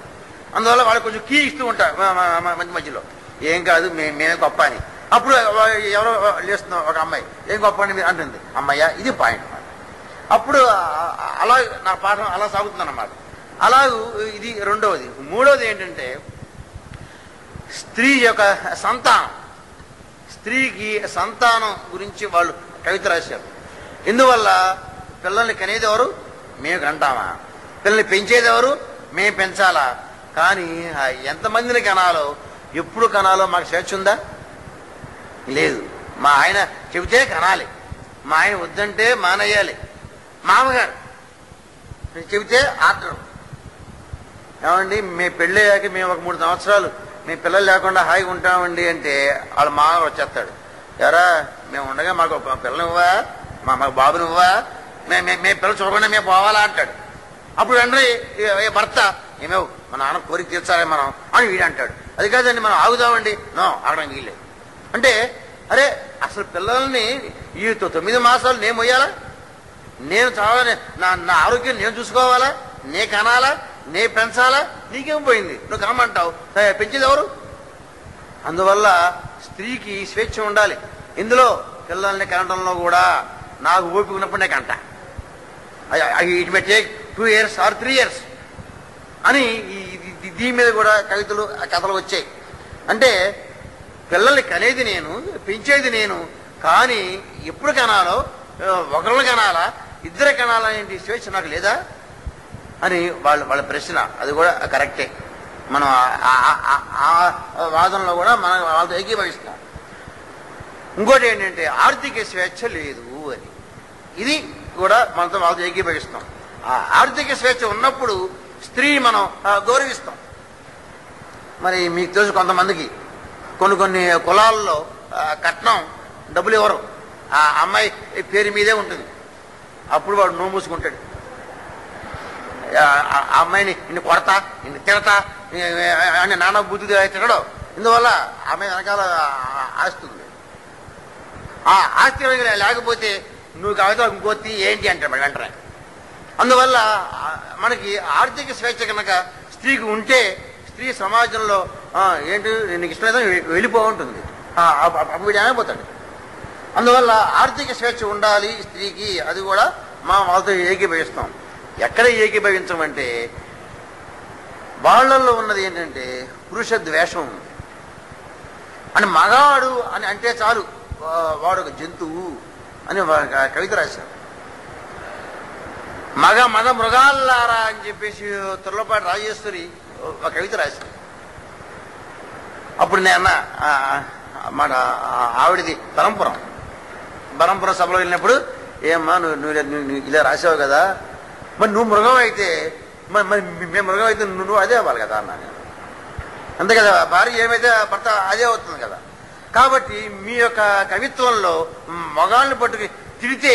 అందువల్ల వాళ్ళు కొంచెం కీ ఇస్తూ ఉంటారు మధ్య మధ్యలో, ఏం కాదు మేమే గొప్ప అని. అప్పుడు ఎవరో లేస్తున్నాం ఒక అమ్మాయి ఏం గొప్ప అని అంటుంది, అమ్మాయ్య ఇది పాయింట్. అప్పుడు అలా నా పాఠం అలా సాగుతుందన్నమాట. అలాగూ ఇది రెండవది. మూడవది ఏంటంటే స్త్రీ యొక్క సంతానం. స్త్రీకి సంతానం గురించి వాళ్ళు కవిత రాశారు. ఇందువల్ల పిల్లల్ని కనేది ఎవరు? మేము కంటామా? పిల్లల్ని పెంచేది ఎవరు? మేము పెంచాలా? కానీ ఎంతమందిని కనాలో ఎప్పుడు కనాలో మాకు స్వేచ్ఛ ఉందా? లేదు. మా ఆయన చెబితే కనాలి, మా ఆయన వద్దంటే మానేయాలి. మామగారు చెబితే ఆర్డర్. ఏమండి మేము పెళ్ళయ్యాక మేము ఒక 3 సంవత్సరాలు మేము పిల్లలు లేకుండా హాయిగా ఉంటామండి అంటే వాళ్ళ మామగారు వచ్చేస్తాడు, ఎరా మేము ఉండగా మాకు పిల్లలు ఇవ్వా, మాకు బాబుని ఇవ్వా, మేము పిల్లలు చూడకుండా మేము పోవాలా అంటాడు. అప్పుడు వెంటనే భర్త ఏమేవు మా నాన్న కోరిక తీర్చాలి మనం అని వీడు అంటాడు. అది కాదండి మనం ఆగుదామండి, నో ఆగడానికి వీల్లేదు అంటే. అరే అసలు పిల్లల్ని ఈ 9 మాసాలు నేను మొయ్యాలా? నేను చాలా నా ఆరోగ్యం నేను చూసుకోవాలా? నే కనాలా? నే పెంచాలా? నీకేం పోయింది, నువ్వు కనమంటావు, పెంచేది ఎవరు? అందువల్ల స్త్రీకి స్వేచ్ఛ ఉండాలి. ఇందులో పిల్లల్ని కనడంలో కూడా నాకు ఓపిక ఉన్నప్పుడు నేను కంట. It may take 2 years or 3 years అని దీని మీద కూడా కవితలు కథలు వచ్చాయి. అంటే పిల్లల్ని కనేది నేను, పెంచేది నేను, కానీ ఎప్పుడు కనాలో, ఒకరిని కనాలా, ఇద్దరు కనాలా ఏంటి స్వేచ్ఛ నాకు లేదా అని వాళ్ళ ప్రశ్న. అది కూడా కరెక్టే. మనం ఆ వాదనలో కూడా మనం వాళ్ళతో ఏకీభవిస్తాం. ఇంకోటి ఏంటంటే ఆర్థిక స్వేచ్ఛ లేదు అని, ఇది కూడా మనతో వాళ్ళతో ఏకీభవిస్తాం. ఆర్థిక స్వేచ్ఛ ఉన్నప్పుడు స్త్రీ మనం గౌరవిస్తాం. మరి మీకు తెలుసు కొంతమందికి కొన్ని కులాల్లో కట్నం డబ్బులు ఇవ్వరు, ఆ అమ్మాయి పేరు మీదే ఉంటుంది. అప్పుడు వాడు నోరు మూసుకుంటాడు. ఆ అమ్మాయిని నిన్ను కొడతా, నిన్ను తిడతా అని నాన్న బుద్ధి తినడు. ఇందువల్ల ఆమె వెనకాల ఆస్తి ఉంది. ఆ ఆస్తి లేకపోతే నువ్వు కాకపోతే ఇంకోతి ఏంటి అంటాడు వెంటనే. అందువల్ల మనకి ఆర్థిక స్వేచ్ఛ కనుక స్త్రీకి ఉంటే స్త్రీ సమాజంలో ఏంటి నీకు ఇష్టమైతే వెళ్ళిపో ఉంటుంది, అప్పుడు ఏమైపోతాడు. అందువల్ల ఆర్థిక స్వేచ్ఛ ఉండాలి స్త్రీకి. అది కూడా మనం వాళ్ళతో ఏకీభవిస్తాం. ఎక్కడ ఏకీభవించమంటే వాళ్ళల్లో ఉన్నది ఏంటంటే పురుష ద్వేషం. అని మగాడు అని అంటే చాలు వాడు ఒక జంతువు అని కవిత రాశారు. మగ మృగాల్లారా అని చెప్పేసి తుర్లపాటి రాజేశ్వరి ఒక కవిత రాశారు. అప్పుడు నేను మన ఆవిడది బరంపురం సభలో వెళ్ళినప్పుడు, ఏమ్మా నువ్వు ఇలా రాసావు కదా, మరి నువ్వు మృగం అయితే మరి మేము మృగం అయితే నువ్వు అదే అవ్వాలి కదా అన్నా నేను. అంతే కదా, భార్య ఏమైతే భర్త అదే అవుతుంది కదా. కాబట్టి మీ యొక్క కవిత్వంలో మగాళ్ళని పట్టుకు తిడితే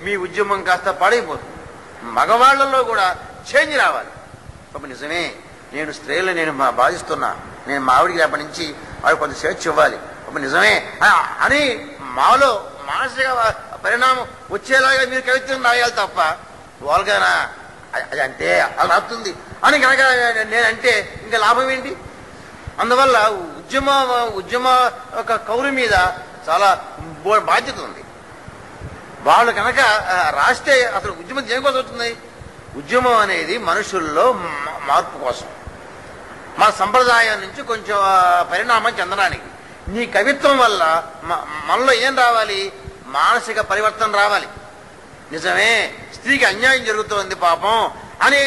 మీ ఉద్యమం కాస్త పాడైపోతుంది. మగవాళ్లలో కూడా చేంజ్ రావాలి. అప్పుడు నిజమే, నేను స్త్రీలు నేను బాధిస్తున్నా, నేను మా ఆవిడికి రేపటి నుంచి వాడు కొంత స్వేచ్ఛ ఇవ్వాలి, అప్పుడు నిజమే అని మాలో మానసిక పరిణామం వచ్చేలాగా మీరు కవిత్వం రాయాలి తప్ప వాళ్ళగానా అది అంటే అలా అవుతుంది అని కనుక నేనంటే ఇంకా లాభం ఏంటి? అందువల్ల ఉద్యమ ఒక కౌరు మీద చాలా బాధ్యత ఉంది. వాళ్ళు కనుక రాస్తే అసలు ఉద్యమం దేనికోసం అవుతుంది? ఉద్యమం అనేది మనుషుల్లో మార్పు కోసం, మన సంప్రదాయం నుంచి కొంచెం పరిణామం చెందడానికి. నీ కవిత్వం వల్ల మనలో ఏం రావాలి? మానసిక పరివర్తన రావాలి. నిజమే, స్త్రీకి అన్యాయం జరుగుతోంది పాపం అని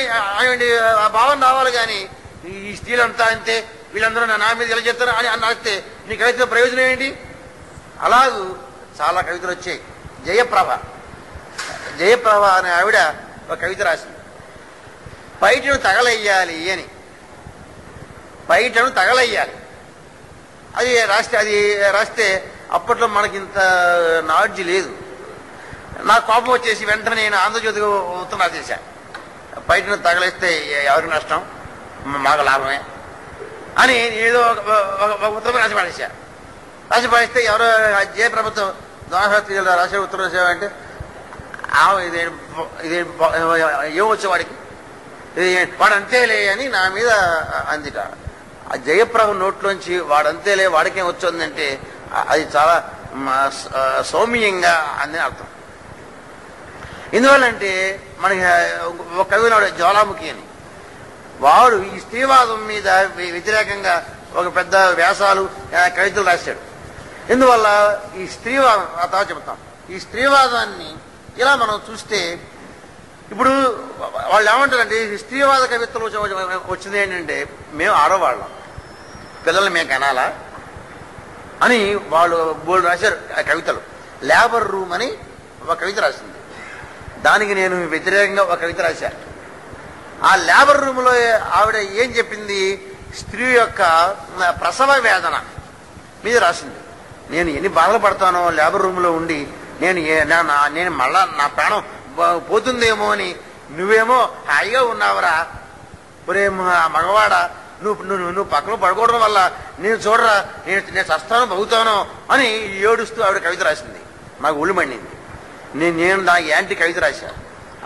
ఆ భావన రావాలి. కానీ ఈ స్త్రీలంతా అంతే, వీళ్ళందరూ నా మీద ఎలా చెప్తారు అని రాస్తే నీ కవిత్వ ప్రయోజనం ఏంటి? అలాగూ చాలా కవితలు వచ్చాయి. జయప్రభ అనే ఆవిడ ఒక కవిత రాసింది, పైటను తగలయ్యాలి అని. పైటను తగలయ్యాలి అది రాస్తే అప్పట్లో మనకి ఇంత నాలెడ్జ్ లేదు. నాకు కోపం వచ్చేసి వెంటనే నేను ఆంధ్రజ్యోతిగా ఉత్తరం రాసేసా. బయట తగలేస్తే ఎవరికి నష్టం, మాకు లాభమే అని ఏదో ఒక ఉత్తరం రాసి పడేసా. రాసి పడేస్తే ఎవరో జే ప్రభుత్వం ద్వారశాస్త్రి రాసే ఉత్తరం రాసేవాడంటే ఇదే ఏమొచ్చే వాడికి, వాడు అంతేలే అని నా మీద అందిట. ఆ జయప్రభ నోట్లోంచి వాడంతేలే వాడికేం వచ్చిందంటే అది చాలా సౌమ్యంగా అని అర్థం. ఎందువల్లంటే మనకి ఒక కవి నాడు జ్వాలాముఖి అని, వాడు ఈ స్త్రీవాదం మీద వ్యతిరేకంగా ఒక పెద్ద వ్యాసాలు కవితలు రాశాడు. ఎందువల్ల ఈ స్త్రీవాదం ఆ తర్వాత చెప్తాం. ఈ స్త్రీవాదాన్ని ఇలా మనం చూస్తే ఇప్పుడు వాళ్ళు ఏమంటారంటే స్త్రీవాద కవిత్వం వచ్చింది ఏంటంటే మేము ఆడవాళ్ళం, పిల్లల్ని మేము కనాలా అని వాళ్ళు బోల్డ్ రాశారు కవితలు. లేబర్ రూమ్ అని ఒక కవిత రాసింది, దానికి నేను వ్యతిరేకంగా ఒక కవిత రాశాను. ఆ లేబర్ రూమ్లో ఆవిడ ఏం చెప్పింది, స్త్రీ యొక్క ప్రసవ వేదన మీద రాసింది. నేను ఎన్ని బాధలు పడతానో లేబర్ రూమ్లో ఉండి, నేను మళ్ళా నా ప్రాణం పోతుందేమో అని, నువ్వేమో హాయిగా ఉన్నావురా ఒరే మగవాడ, నువ్వు పక్కన పడుకోవడం వల్ల నేను చూడరా నేను చస్తానో బహుతానో అని ఏడుస్తూ ఆవిడ కవిత రాసింది. నాకు ఒళ్ళు మండింది. నేను నా యాంటీ కవిత రాశాను.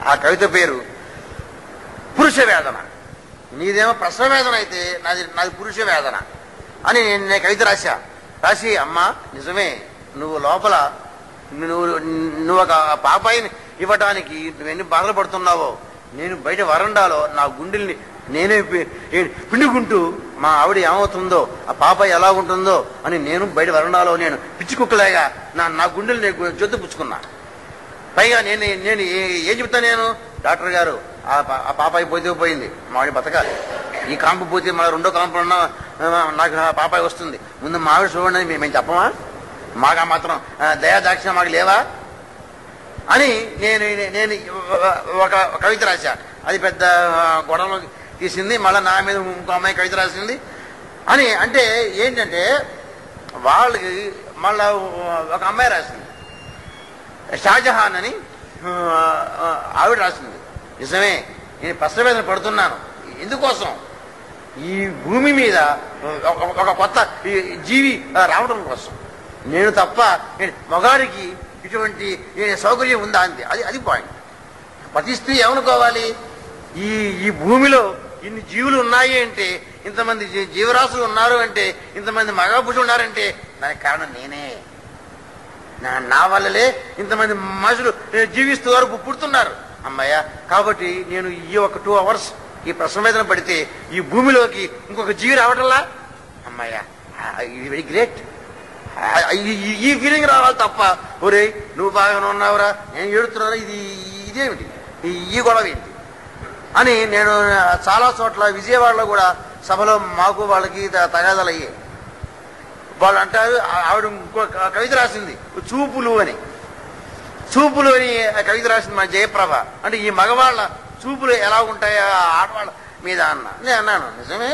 ఆ కవిత పేరు పురుష వేదన. నీదేమో ప్రసవ వేదన అయితే నాది పురుష వేదన అని నేను కవిత రాసి అమ్మా నిజమే, నువ్వు లోపల నువ్వు ఒక పాపాయిని ఇవ్వటానికి నువ్వెన్ని బాధలు పడుతున్నావో, నేను బయట వరండాలో నా గుండెల్ని నేనే పిండుకుంటూ మా ఆవిడ ఏమవుతుందో, ఆ పాప ఎలా ఉంటుందో అని నేను బయట వరండాలో నేను పిచ్చి కుక్కలేగా నా గుండెల్ని జొత్తు పుచ్చుకున్నా. పైగా నేను ఏం చెప్తాను, నేను డాక్టర్ గారు ఆ పాప అయిపోతే పోయింది, మావిడ బతకాలి, ఈ కాంపు పోతే మళ్ళీ రెండో కాంపు ఉన్నా నాకు ఆ పాపాయి వస్తుంది, ముందు మావిడ చూడండి మేము చెప్పమా, మాకు మాత్రం దయాదాక్షిణ మాకు లేవా అని నేను ఒక కవిత రాశా. అది పెద్ద గొడవలో తీసింది. మళ్ళీ నా మీద ఇంకో అమ్మాయి కవిత రాసింది అని. అంటే ఏంటంటే వాళ్ళకి మళ్ళా ఒక అమ్మాయి రాసింది, షాజహాన్ అని ఆవిడ రాసింది. నిజమే, నేను ప్రసవేదన పడుతున్నాను. ఎందుకోసం, ఈ భూమి మీద ఒక కొత్త జీవి రావడం కోసం. నేను తప్ప మగాడికి ఇటువంటి సౌకర్యం ఉందా అంతే. అది పాయింట్. ప్రతి స్త్రీ ఏమనుకోవాలి, ఈ భూమిలో ఇన్ని జీవులు ఉన్నాయి అంటే, ఇంతమంది జీవరాశులు ఉన్నారు అంటే, ఇంతమంది మగపురుషులు ఉన్నారంటే దానికి కారణం నేనే. నా వల్లలే ఇంతమంది మనుషులు జీవిస్తూ వరకు పుడుతున్నారు అమ్మాయ. కాబట్టి నేను ఈ ఒక 2 hours ఈ ప్రసవేదన పడితే ఈ భూమిలోకి ఇంకొక జీవి రావటంలా అమ్మాయ, ఇది వెరీ గ్రేట్. ఈ ఫీలింగ్ రావాలి తప్ప ఒరే నువ్వు బాగానే ఉన్నావురా నేను ఏడుతున్నారా ఇదేమిటి ఈ గొడవ ఏంటి అని. నేను చాలా చోట్ల విజయవాడలో కూడా సభలో మాకు వాళ్ళకి తగాదాలు అయ్యాయి. వాళ్ళు అంటారు, ఆవిడ ఇంకో కవిత రాసింది చూపులు అని కవిత రాసింది మన జయప్రభ. అంటే ఈ మగవాళ్ళ చూపులు ఎలా ఉంటాయా ఆడవాళ్ళ మీద అన్న. నేను అన్నాను, నిజమే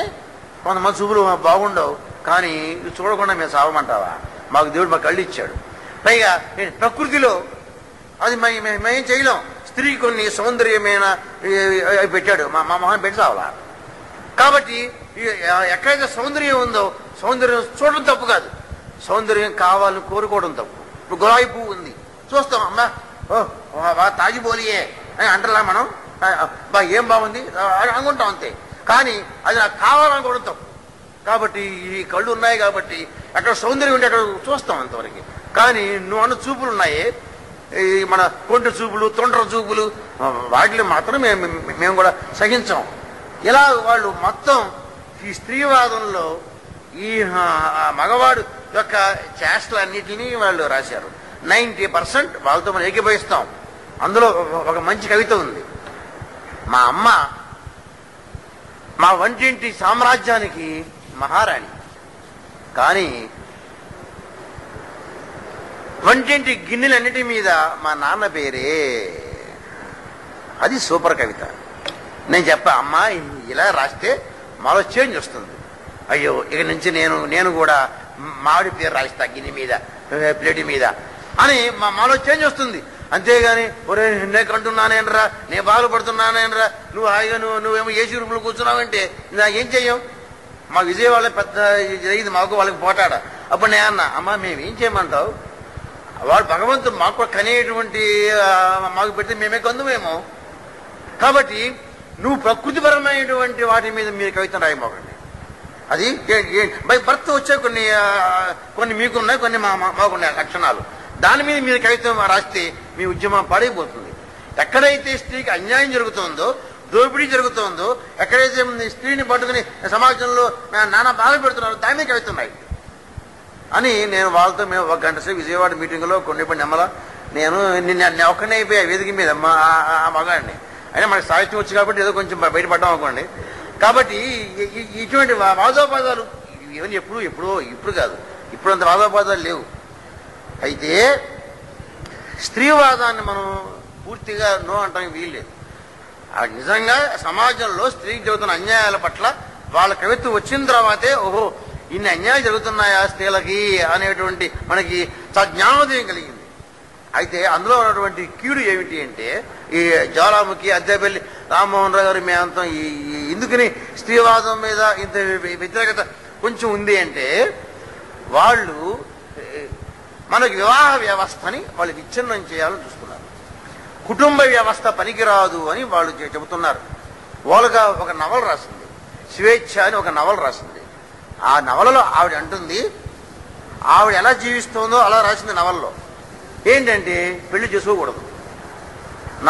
కొంతమంది చూపులు బాగుండవు, కానీ చూడకుండా మేము సావమంటావా, మాకు దేవుడు మా కళ్ళు ఇచ్చాడు. పైగా ప్రకృతిలో అది మేమేం చేయలేం. స్త్రీ కొన్ని సౌందర్యమైన పెట్టాడు, మా మొహం పెట్టి సావాలా. కాబట్టి ఎక్కడైతే సౌందర్యం ఉందో సౌందర్యం చూడడం తప్పు కాదు, సౌందర్యం కావాలని కోరుకోవడం తప్పు. ఇప్పుడు గులాబీ పువ్వు ఉంది, చూస్తాం అమ్మా బాగా తాగిపోలియే అని అంటలా మనం, ఏం బాగుంది అనుకుంటాం అంతే. కానీ అది నాకు కావాలనుకోవడం తప్పు. కాబట్టి ఈ కళ్ళు ఉన్నాయి కాబట్టి అక్కడ సౌందర్యం ఉంటే అక్కడ చూస్తాం అంతవరకు. కానీ నువ్వు అన్న చూపులు ఉన్నాయి, ఈ మన కొంట చూపులు తొండ్ర చూపులు, వాటిని మాత్రం మేము కూడా సహించాం. ఇలా వాళ్ళు మొత్తం ఈ స్త్రీవాదంలో ఈ మగవాడు యొక్క చేష్టలన్నిటినీ వాళ్ళు రాశారు. 90% వాళ్ళతో మనం ఏకీభవిస్తాం. అందులో ఒక మంచి కవిత ఉంది. మా అమ్మ మా వంటింటి సామ్రాజ్యానికి మహారాణి, కానీ వంటింటి గిన్నెలన్నిటి మీద మా నాన్న పేరే. అది సూపర్ కవిత. నేను చెప్పా, అమ్మా ఇలా రాస్తే మాలో చేంజ్ వస్తుంది. అయ్యో ఇక నుంచి నేను కూడా మామిడి పేరు రాయిస్తా గిన్నె మీద, ప్లేట్ మీద అని మాలో చేంజ్ వస్తుంది. అంతేగాని ఒరే నేను కంటున్నానేనరా, నేను బాధపడుతున్నానేనరా, నువ్వు హాయిగా నువ్వేమో ఏసీ రూపులు కూర్చున్నావంటే ఏం చెయ్యం. మా విజయవాడ పెద్ద జరిగింది, మాకు వాళ్ళకి పోటాడ. అప్పుడు నేను అన్నా, అమ్మ మేము ఏం చేయమంటావు, వాడు భగవంతుడు మాకు కనేటువంటి మాకు పెడితే మేమే కందుమేమో, కాబట్టి నువ్వు ప్రకృతిపరమైనటువంటి వాటి మీద మీరు కవిత రాయమోకండి. అది బై బర్త్ వచ్చే కొన్ని మీకున్నాయి, కొన్ని మాకున్నాయి లక్షణాలు. దాని మీద మీరు కవిత్వం రాస్తే మీ ఉద్యమం పాడైపోతుంది. ఎక్కడైతే స్త్రీకి అన్యాయం జరుగుతుందో, దోపిడీ జరుగుతుందో, ఎక్కడైతే స్త్రీని పట్టుకుని సమాజంలో నానా బాధ పెడుతున్నారో దాని మీద కవిత్వం రాయి అని నేను వాళ్ళతో మేము 1 గంట సేపు విజయవాడ మీటింగ్లో కొన్ని నెమ్మల నేను ఒక్కనే అయిపోయా వేదిక మీద మగాడిని. అయినా మనకి సాహిత్యం వచ్చి కాబట్టి ఏదో కొంచెం బయటపడ్డాం అనుకోండి. కాబట్టి ఇటువంటి వాదోపాదాలు ఇవన్నీ ఇప్పుడు కాదు, ఇప్పుడు అంత వాదోపాదాలు లేవు. అయితే స్త్రీవాదాన్ని మనం పూర్తిగా నో అంటానికి వీల్లేదు. నిజంగా సమాజంలో స్త్రీకి జరుగుతున్న అన్యాయాల పట్ల వాళ్ళ కవిత్వం వచ్చిన తర్వాతే ఓహో ఇన్ని అన్యాయాలు జరుగుతున్నాయా స్త్రీలకి అనేటువంటి మనకి జ్ఞానోదయం కలిగింది. అయితే అందులో ఉన్నటువంటి కీడు ఏమిటి అంటే, ఈ జ్వాలాముఖి, అద్దెపల్లి రామ్మోహన్ రావు గారు మేమంతా ఎందుకని స్త్రీవాదం మీద ఇంత వ్యతిరేకత కొంచెం ఉంది అంటే, వాళ్ళు మనకి వివాహ వ్యవస్థని వాళ్ళు విచ్ఛిన్నం చేయాలని చూస్తున్నారు. కుటుంబ వ్యవస్థ పనికిరాదు అని వాళ్ళు చెబుతున్నారు. వాళ్ళగా ఒక నవల రాసింది, స్వేచ్ఛ అని ఒక నవల రాసింది. ఆ నవలలో ఆవిడ అంటుంది, ఆవిడ ఎలా జీవిస్తుందో అలా రాసింది నవలలో. ఏంటంటే పెళ్లి చేసుకోకూడదు,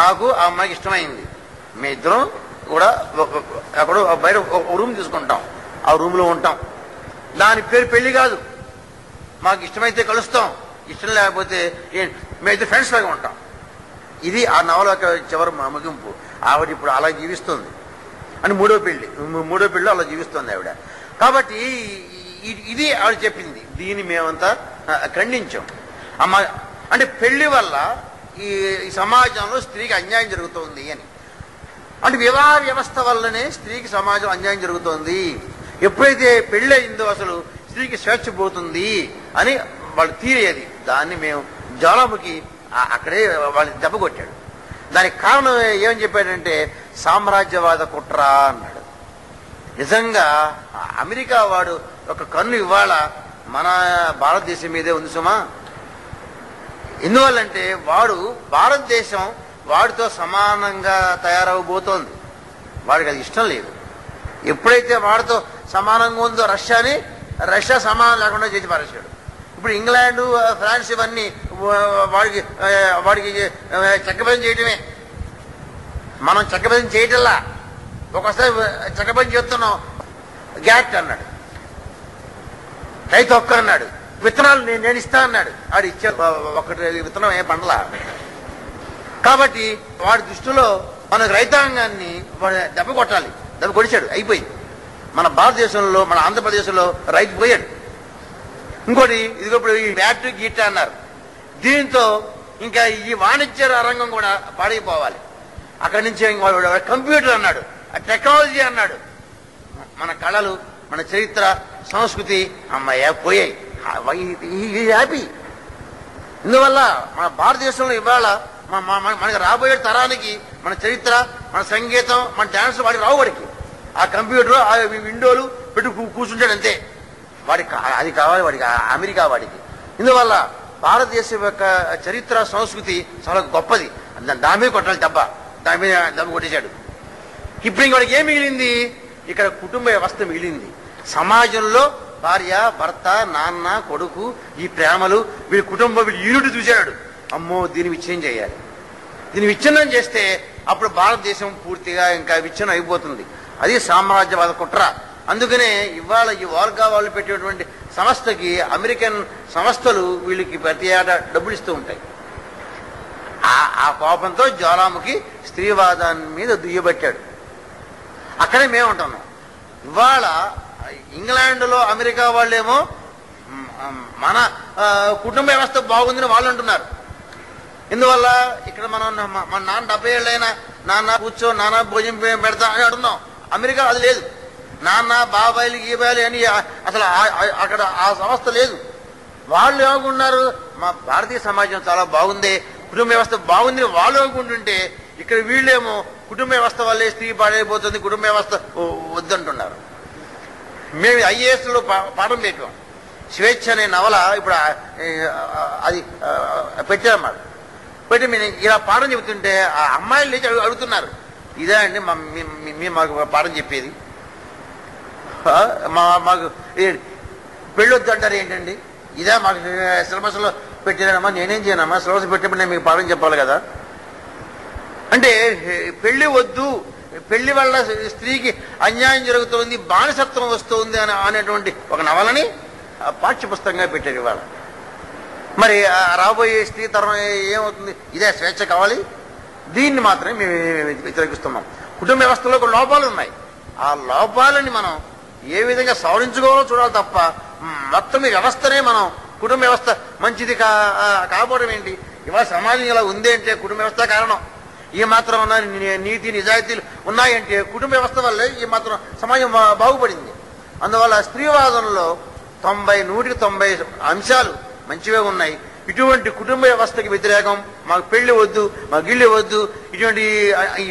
నాకు ఆ అమ్మాయికి ఇష్టమైంది, మీ ఇద్దరం కూడా ఎక్కడో బయట ఒక రూమ్ తీసుకుంటాం, ఆ రూమ్లో ఉంటాం, దాని పేరు పెళ్లి కాదు, మాకు ఇష్టమైతే కలుస్తాం, ఇష్టం లేకపోతే మేమైతే ఫ్రెండ్స్ లాగా ఉంటాం. ఇది ఆ నవల చివరి ముగింపు. ఆవిడ ఇప్పుడు అలా జీవిస్తుంది అని మూడో పెళ్లి అలా జీవిస్తుంది ఆవిడ. కాబట్టి ఇది ఆవిడ చెప్పింది. దీన్ని మేమంతా ఖండించాం. అమ్మ అంటే పెళ్లి వల్ల ఈ సమాజంలో స్త్రీకి అన్యాయం జరుగుతోంది అని. అంటే వివాహ వ్యవస్థ వల్లనే స్త్రీకి సమాజం అన్యాయం జరుగుతోంది. ఎప్పుడైతే పెళ్లి అయిందో అసలు స్త్రీకి స్వేచ్ఛ పోతుంది అని వాళ్ళు తీరేది. దాన్ని మేము జ్వాలాముఖి అక్కడే వాళ్ళని దెబ్బ కొట్టాడు. దానికి కారణం ఏమని చెప్పాడంటే సామ్రాజ్యవాద కుట్ర అన్నాడు. నిజంగా అమెరికా వాడు ఒక కన్ను ఇవాళ మన భారతదేశం మీదే ఉంది సుమా. ఎందువల్లంటే వాడు భారతదేశం వాడితో సమానంగా తయారవబోతోంది, వాడికి అది ఇష్టం లేదు. ఎప్పుడైతే వాడితో సమానంగా ఉందో రష్యా సమానం లేకుండా చేసి పారేశాడు. ఇప్పుడు ఇంగ్లాండ్, ఫ్రాన్స్ ఇవన్నీ వాడికి చక్కబద్ధం చేయటమే. మనం చక్కబద్ధం చేయటల్లా. ఒకసారి చక్కబద్ధం చేస్తున్నాం, గ్యాట్ అన్నాడు, రైతు ఒక్క అన్నాడు, విత్తనాలు నేను ఇస్తా అన్నాడు. వాడు ఇచ్చే ఒకటి విత్తనం ఏ పండలా. కాబట్టి వాడి దృష్టిలో మనకు రైతాంగాన్ని వాడు దెబ్బ కొట్టాలి, దెబ్బ కొడిచాడు, అయిపోయింది. మన భారతదేశంలో, మన ఆంధ్రప్రదేశ్లో రైతు పోయాడు. ఇంకోటి ఇదిగో ఇప్పుడు ఈ బ్యాటరీ గీట అన్నారు, దీంతో ఇంకా ఈ వాణిజ్య రంగం కూడా పాడైపోవాలి. అక్కడి నుంచి కంప్యూటర్ అన్నాడు, టెక్నాలజీ అన్నాడు. మన కళలు, మన చరిత్ర, సంస్కృతి అమ్మాయి పోయాయి. హ్యాపీ. ఇందువల్ల మన భారతదేశంలో ఇవాళ మనకి రాబోయే తరానికి మన చరిత్ర, మన సంగీతం, మన డాన్స్ వాడికి రావు. వాడికి ఆ కంప్యూటర్, ఆ విండోలు పెట్టి కూర్చుంటాడు అంతే. వాడికి అది కావాలి, వాడికి అమెరికా వాడికి. ఇందువల్ల భారతదేశం యొక్క చరిత్ర, సంస్కృతి చాలా గొప్పది. దాని మీద కొట్టాలి దెబ్బ, దాని మీద దెబ్బ కొట్టేశాడు. ఇప్పుడు ఇంక వాడికి ఏం మిగిలింది? ఇక్కడ కుటుంబ వ్యవస్థ మిగిలింది. సమాజంలో భార్య, భర్త, నాన్న, కొడుకు, ఈ ప్రేమలు, వీడి కుటుంబం, వీడి యూనిట్ చూశాడు. అమ్మో దీన్ని విచ్ఛిన్నం చేయాలి. దీన్ని విచ్ఛిన్నం చేస్తే అప్పుడు భారతదేశం పూర్తిగా ఇంకా విచ్ఛిన్నం అయిపోతుంది. అది సామ్రాజ్యవాద కుట్ర. అందుకనే ఇవాళ ఈ వాల్గా వాళ్ళు పెట్టేటువంటి సంస్థకి అమెరికన్ సంస్థలు వీళ్ళకి ప్రతి ఏటా డబ్బులు ఇస్తూ ఉంటాయి. ఆ కోపంతో జ్వాలాముఖి స్త్రీవాదాన్ని మీద దుయ్యబట్టాడు. అక్కడే మేము ఉంటున్నాం. ఇవాళ ఇంగ్లాండ్లో అమెరికా వాళ్ళేమో మన కుటుంబ వ్యవస్థ బాగుందని వాళ్ళు అంటున్నారు. ఇందువల్ల ఇక్కడ మన నాన్న 70 ఏళ్ళైనా నాన్న కూర్చో, నాన్న భోజనం పెడతా అని అంటున్నాం. అమెరికా అది లేదు. నాన్న బాబాయిలు గీబాయిలు అని అసలు అక్కడ ఆ సంస్థ లేదు. వాళ్ళు ఏమనుకున్నారు, మా భారతీయ సమాజం చాలా బాగుంది, కుటుంబ వ్యవస్థ బాగుంది వాళ్ళు అనుకుంటుంటే, ఇక్కడ వీళ్ళేమో కుటుంబ వ్యవస్థ వల్లే స్త్రీ పాడైపోతుంది, కుటుంబ వ్యవస్థ వద్దంటున్నారు. మేము ఐఏఎస్లో పాఠం పెట్టాం. స్వేచ్ఛ అనే నవల ఇప్పుడు అది పెట్టారన్నమాట. పెట్టి మేము ఇలా పాఠం చెబుతుంటే ఆ అమ్మాయిలు లేచి అడుగుతున్నారు, ఇదే అండి మేము మాకు పాఠం చెప్పేది, మాకు పెళ్ళొద్దు అంటారు ఏంటండి, ఇదే మాకు సిలబస్లో పెట్టారమ్మా, నేనేం చేయనమ్మా, సిలబస్ పెట్టినప్పుడు నేను మీకు పాఠం చెప్పాలి కదా. అంటే పెళ్లి వద్దు, పెళ్లి వల్ల స్త్రీకి అన్యాయం జరుగుతుంది, బానిసత్వం వస్తుంది అనేటువంటి ఒక నవలని పాఠ్య పుస్తకంగా పెట్టారు ఇవాళ. మరి రాబోయే స్త్రీ తరం ఏమవుతుంది? ఇదే స్వేచ్ఛ కావాలి, దీన్ని మాత్రమే మేము వ్యతిరేకిస్తున్నాం. కుటుంబ వ్యవస్థలో కొన్ని లోపాలు ఉన్నాయి, ఆ లోపాలని మనం ఏ విధంగా సవరించుకోవాలో చూడాలి తప్ప మొత్తం ఈ వ్యవస్థనే మనం కుటుంబ వ్యవస్థ మంచిది కాకపోవడం ఏంటి? ఇవాళ సమాజం ఇలా ఉంది అంటే కుటుంబ వ్యవస్థ కారణం. ఈ మాత్రం ఉన్న నీతి నిజాయితీలు ఉన్నాయంటే కుటుంబ వ్యవస్థ వల్లే ఈ మాత్రం సమాజం బాగుపడింది. అందువల్ల స్త్రీవాదంలో 90% అంశాలు మంచివే ఉన్నాయి. ఇటువంటి కుటుంబ వ్యవస్థకి వ్యతిరేకం, మాకు పెళ్లి వద్దు, మాకు గిళ్ళి వద్దు, ఇటువంటి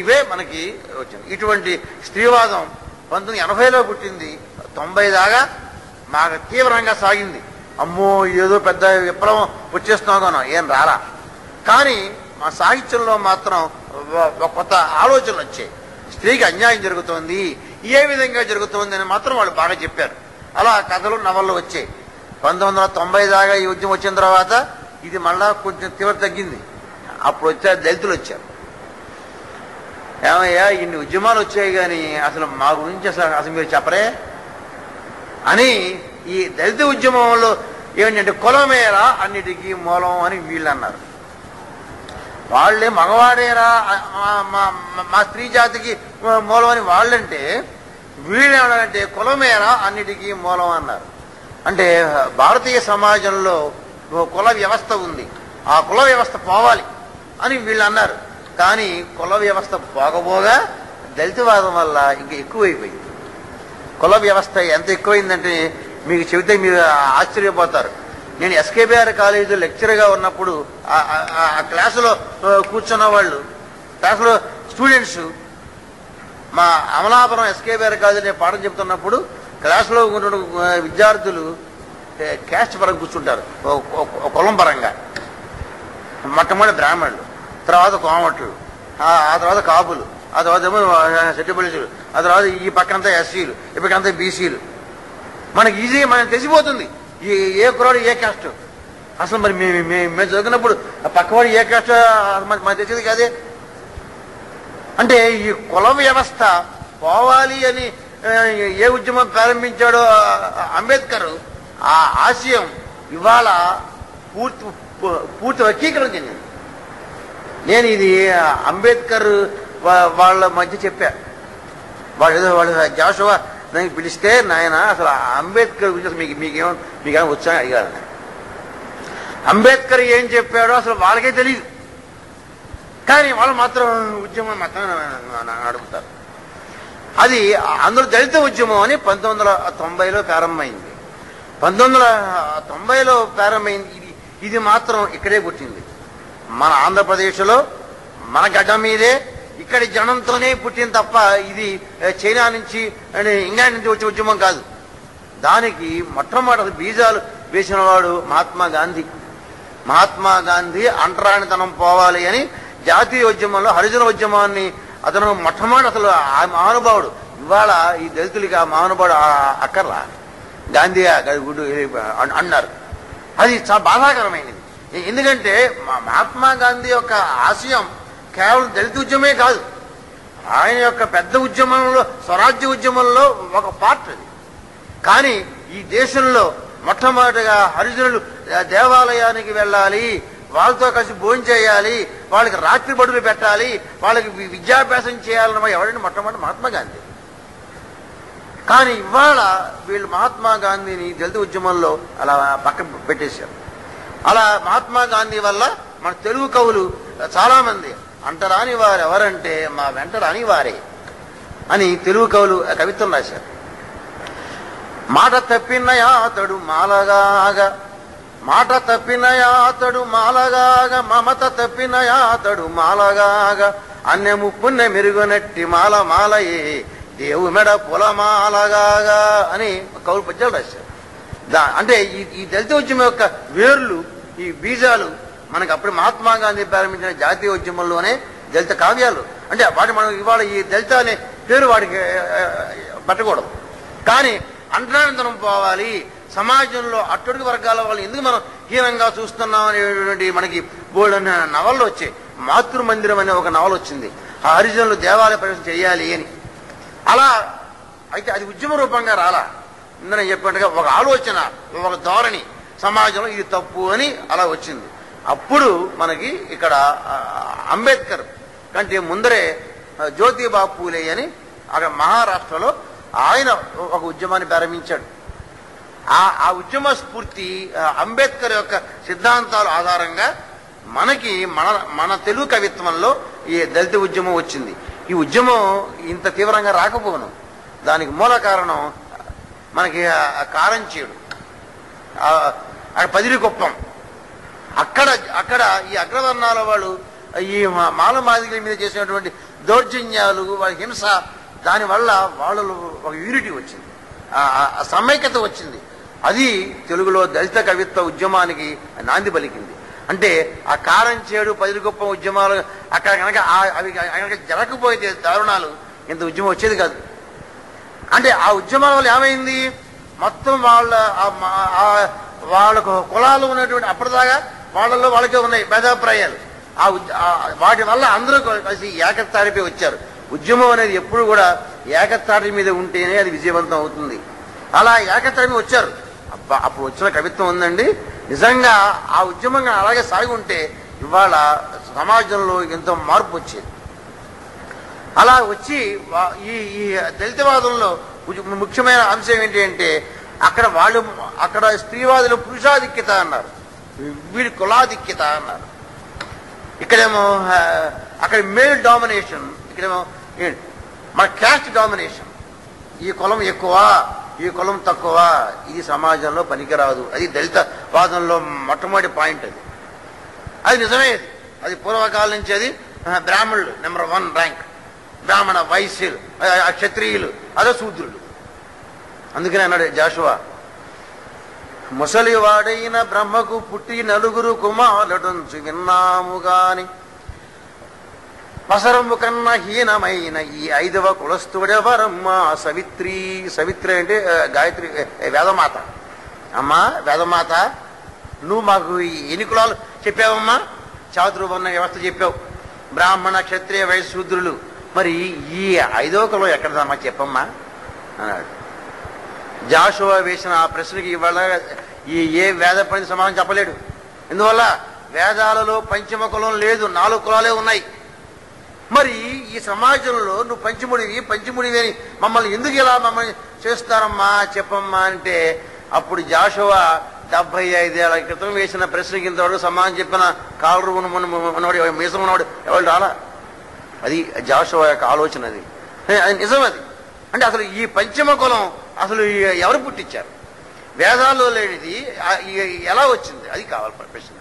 ఇవే మనకి వచ్చింది. ఇటువంటి స్త్రీవాదం 1980లో పుట్టింది, 90 దాకా మాకు తీవ్రంగా సాగింది. అమ్మో ఏదో పెద్ద విప్లవం వచ్చేస్తున్నాం, ఏం రాలా. కానీ మా సాహిత్యంలో మాత్రం కొత్త ఆలోచనలు వచ్చాయి. స్త్రీకి అన్యాయం జరుగుతోంది, ఏ విధంగా జరుగుతోంది అని మాత్రం వాళ్ళు బాగా చెప్పారు. అలా కథలు నవళ్ళు వచ్చాయి. 1990 దాకా ఈ ఉద్యమం వచ్చిన తర్వాత ఇది మళ్ళా కొంచెం తీవ్రత తగ్గింది. అప్పుడు వచ్చారు దళితులు వచ్చారు. ఏమయ్యా ఇన్ని ఉద్యమాలు వచ్చాయి కానీ అసలు మా గురించి అసలు మీరు చెప్పరే అని ఈ దళిత ఉద్యమంలో ఏమిటంటే కులమేరా అన్నిటికీ మూలం అని వీళ్ళు అన్నారు. వాళ్ళే మగవాడేరా మా స్త్రీ జాతికి మూలం అని వాళ్ళంటే, వీళ్ళు ఏమన్నారంటే కులమేరా అన్నిటికీ మూలం అన్నారు. అంటే భారతీయ సమాజంలో కుల వ్యవస్థ ఉంది, ఆ కుల వ్యవస్థ పోవాలి అని వీళ్ళు అన్నారు. కానీ కుల వ్యవస్థ పోగబోగా దళితవాదం వల్ల ఇంకా ఎక్కువైపోయింది. కుల వ్యవస్థ ఎంత ఎక్కువైందంటే మీకు చెబితే మీరు ఆశ్చర్యపోతారు. నేను ఎస్కేబిఆర్ కాలేజీలో లెక్చరర్గా ఉన్నప్పుడు ఆ క్లాసులో కూర్చున్న వాళ్ళు, క్లాసులో స్టూడెంట్స్, మా అమలాపురం ఎస్కేబిఆర్ కాలేజీ నేను పాఠం చెప్తున్నప్పుడు క్లాసులో ఉన్న విద్యార్థులు క్యాస్ట్ పరంగా కూర్చుంటారు, కులం పరంగా. మొట్టమొదటి బ్రాహ్మణులు, తర్వాత కోమట్లు, ఆ తర్వాత కాపులు, ఆ తర్వాత ఏమో సెట్టిబలిసులు, ఆ తర్వాత ఈ పక్కనంతా ఎస్సీలు, ఈ పక్కనంతా బీసీలు. మనకి ఈజీగా మనకు తెలిసిపోతుంది ఏ కురాడు ఏ క్యాస్ట్. అసలు మరి మేము చదువుకున్నప్పుడు పక్కవాడు ఏ క్యాస్ట్ మనకు తెలిసేది కాదే. అంటే ఈ కుల వ్యవస్థ పోవాలి అని ఏ ఉద్యమం ప్రారంభించాడో అంబేద్కర్, ఆ ఆశయం ఇవాళ పూర్తి వక్రీకరణ చెందింది. నేను ఇది అంబేద్కర్ వాళ్ళ మధ్య చెప్పా. వాళ్ళు జాషువా నాకు పిలిస్తే, నాయన అసలు అంబేద్కర్ గురించి మీకేమో వచ్చా అడిగారు. అంబేద్కర్ ఏం చెప్పాడో అసలు వాళ్ళకే తెలియదు, కానీ వాళ్ళు మాత్రం ఉద్యమం మాత్రం అడుగుతారు. అది అందరూ దళిత ఉద్యమం అని 1990లో ప్రారంభమైంది. 1990లో ప్రారంభమైంది. ఇది మాత్రం ఇక్కడే పుట్టింది, మన ఆంధ్రప్రదేశ్లో, మన గడ్డ మీదే, ఇక్కడి జనంతోనే పుట్టింది తప్ప ఇది చైనా నుంచి ఇంగ్లాండ్ నుంచి వచ్చే ఉద్యమం కాదు. దానికి మొట్టమొదటి బీజాలు వేసిన వాడు మహాత్మా గాంధీ. మహాత్మా గాంధీ అంటరానితనం పోవాలి అని జాతీయ ఉద్యమంలో హరిజన ఉద్యమాన్ని అతను మొట్టమొదటి అసలు ఆ మహానుభావుడు. ఇవాళ ఈ దళితులకి ఆ మహానుభావుడు అక్కర్లా, గాంధీ గుడ్డు అన్నారు. అది చాలా బాధాకరమైనది. ఎందుకంటే మహాత్మా గాంధీ యొక్క ఆశయం కేవలం దళిత ఉద్యమే కాదు, ఆయన యొక్క పెద్ద ఉద్యమంలో, స్వరాజ్య ఉద్యమంలో ఒక పార్ట్ అది. కానీ ఈ దేశంలో మొట్టమొదటిగా హరిజనులు దేవాలయానికి వెళ్ళాలి, వాళ్ళతో కలిసి భోజనం చేయాలి, వాళ్ళకి రాత్రి బడులు పెట్టాలి, వాళ్ళకి విద్యాభ్యాసం చేయాలన్న ఎవరండి? మొట్టమొదటి మహాత్మా గాంధీ. కానీ ఇవాళ వీళ్ళు మహాత్మా గాంధీని దళిత ఉద్యమంలో అలా పక్కన పెట్టేశారు. అలా మహాత్మా గాంధీ వల్ల మన తెలుగు కవులు చాలామంది అంటరాని వారు ఎవరంటే మా వెంట రాని వారే అని తెలుగు కవులు కవిత్వం రాశారు. మాట తప్పినయాతడు మాలగాగా, మాట తప్పినయాతడు మాలగాగా, మమత తప్పినయాతడు మాలగాగా, అన్యము పుణ్య మెరుగునట్టి మాల మాలయే దేవు మెడ పొలమాలగాగా అని కవులు పద్యాలు రాశారు. అంటే ఈ దళిత ఉద్యమం యొక్క వేర్లు, ఈ బీజాలు మనకు అప్పుడు మహాత్మా గాంధీ ప్రారంభించిన జాతీయ ఉద్యమంలోనే దళిత కావ్యాలు. అంటే వాటి మనం ఇవాళ ఈ దళిత అనే పేరు వాడికి పట్టకూడదు. కానీ అంటరానితనం పోవాలి, సమాజంలో అట్టడుగు వర్గాల వాళ్ళు ఎందుకు మనం హీనంగా చూస్తున్నాం అనేటువంటి మనకి బోల్డ్ అనే నవళ్ళు వచ్చాయి. మాతృమందిరం అనే ఒక నవల వచ్చింది, ఆ హరిజనులు దేవాలయ ప్రవేశం చేయాలి అని. అలా అయితే అది ఉద్యమ రూపంగా రాలా. ఇందులో చెప్పినట్టుగా ఒక ఆలోచన, ఒక ధోరణి సమాజంలో ఇది తప్పు అని అలా వచ్చింది. అప్పుడు మనకి ఇక్కడ అంబేద్కర్ కంటే ముందరే జ్యోతిబా పూలే అని అక్కడ మహారాష్ట్రలో ఆయన ఒక ఉద్యమాన్ని ప్రారంభించాడు. ఆ ఉద్యమ స్ఫూర్తి అంబేద్కర్ యొక్క సిద్ధాంతాల ఆధారంగా మనకి మన తెలుగు కవిత్వంలో ఈ దళిత ఉద్యమం వచ్చింది. ఈ ఉద్యమం ఇంత తీవ్రంగా రాకపోను, దానికి మూల కారణం మనకి కారంచేడు, పదిరికొప్పం. అక్కడ ఈ అగ్రవర్ణాల వాళ్ళు ఈ మాలమాదిగల మీద చేసినటువంటి దౌర్జన్యాలు, వాళ్ళ హింస, దానివల్ల వాళ్ళలో ఒక యూనిటీ వచ్చింది, సమైక్యత వచ్చింది. అది తెలుగులో దళిత కవిత్వ ఉద్యమానికి నాంది పలికింది. అంటే ఆ కారంచేడు పదిరికొప్పం ఉద్యమాలు అక్కడ కనుక అవి కనుక జరగకపోతే దారుణాలు ఇంత ఉద్యమం వచ్చేది కాదు. అంటే ఆ ఉద్యమాల వల్ల ఏమైంది, మొత్తం వాళ్ళకు కులాలు ఉన్నటువంటి అప్పటిదాకా వాళ్ళకే ఉన్నాయి భేదాభిప్రాయాలు. వాటి వల్ల అందరూ కలిసి ఏకతాటిపై వచ్చారు. ఉద్యమం అనేది ఎప్పుడు కూడా ఏకతాటి మీద ఉంటేనే అది విజయవంతం అవుతుంది. అలా ఏకతాటి వచ్చారు. అప్పుడు వచ్చిన కవిత్వం ఉందండి. నిజంగా ఆ ఉద్యమంగా అలాగే సాగి ఉంటే ఇవాళ సమాజంలో ఎంతో మార్పు వచ్చేది. అలా వచ్చి ఈ దళితవాదంలో ముఖ్యమైన అంశం ఏంటి అంటే అక్కడ స్త్రీవాదులు పురుషాధిక్యత అన్నారు, వీడి కులాధిక్యత అన్నారు. ఇక్కడేమో అక్కడ మేల్ డామినేషన్, ఇక్కడేమో మన క్యాస్ట్ డామినేషన్. ఈ కులం ఎక్కువ, ఈ కులం తక్కువ, ఇది సమాజంలో పనికిరాదు. అది దళిత వాదంలో మొట్టమొదటి పాయింట్. అది నిజమే. అది పూర్వకాలం నుంచి అది బ్రాహ్మణులు నెంబర్ 1 ర్యాంక్, బ్రాహ్మణ వైశ్యులు, క్షత్రియులు, అదే శూద్రులు. అందుకనే అన్నాడు జాషువా, ముసలివాడైన బ్రహ్మకు పుట్టి నలుగురు కుమారుడుంచు విన్నాము గాని పసరము కన్నా హీనమైన ఈ 5వ కులస్తుడెవరమ్మా సవిత్రి. సవిత్రి అంటే గాయత్రి, వేదమాత. అమ్మా వేదమాత, నువ్వు మాకు ఎన్ని కులాలు చెప్పావమ్మా? చాతుర్వర్ణ వ్యవస్థ చెప్పావు, బ్రాహ్మణ క్షత్రియ వైశ్య శూద్రులు. మరి ఈ 5వ కులం ఎక్కడదమ్మా చెప్పమ్మా అన్నాడు. జాషువా వేసిన ఆ ప్రశ్నకి ఇవాళ ఏ వేద పండిత సమాధానం చెప్పలేడు. ఎందువల్ల వేదాలలో పంచమ కులం లేదు, 4 కులాలే ఉన్నాయి. మరి ఈ సమాజంలో నువ్వు పంచముడివి అని మమ్మల్ని ఎందుకు ఇలా మమ్మల్ని చేస్తారమ్మా చెప్పమ్మా అంటే అప్పుడు జాషువా 75 ఏళ్ల క్రితం వేసిన ప్రశ్నకి ఇంతవరకు సమాధానం చెప్పిన కాలరు ఉన్నవాడు, మీసం ఉన్నవాడు ఎవరు రాలా. అది జాషువా యొక్క ఆలోచన. అది నిజం. అది అంటే అసలు ఈ పంచమ కులం అసలు ఎవరు పుట్టించారు? వేదాల్లో లేనిది ఎలా వచ్చింది? అది కావాలి ప్రశ్న.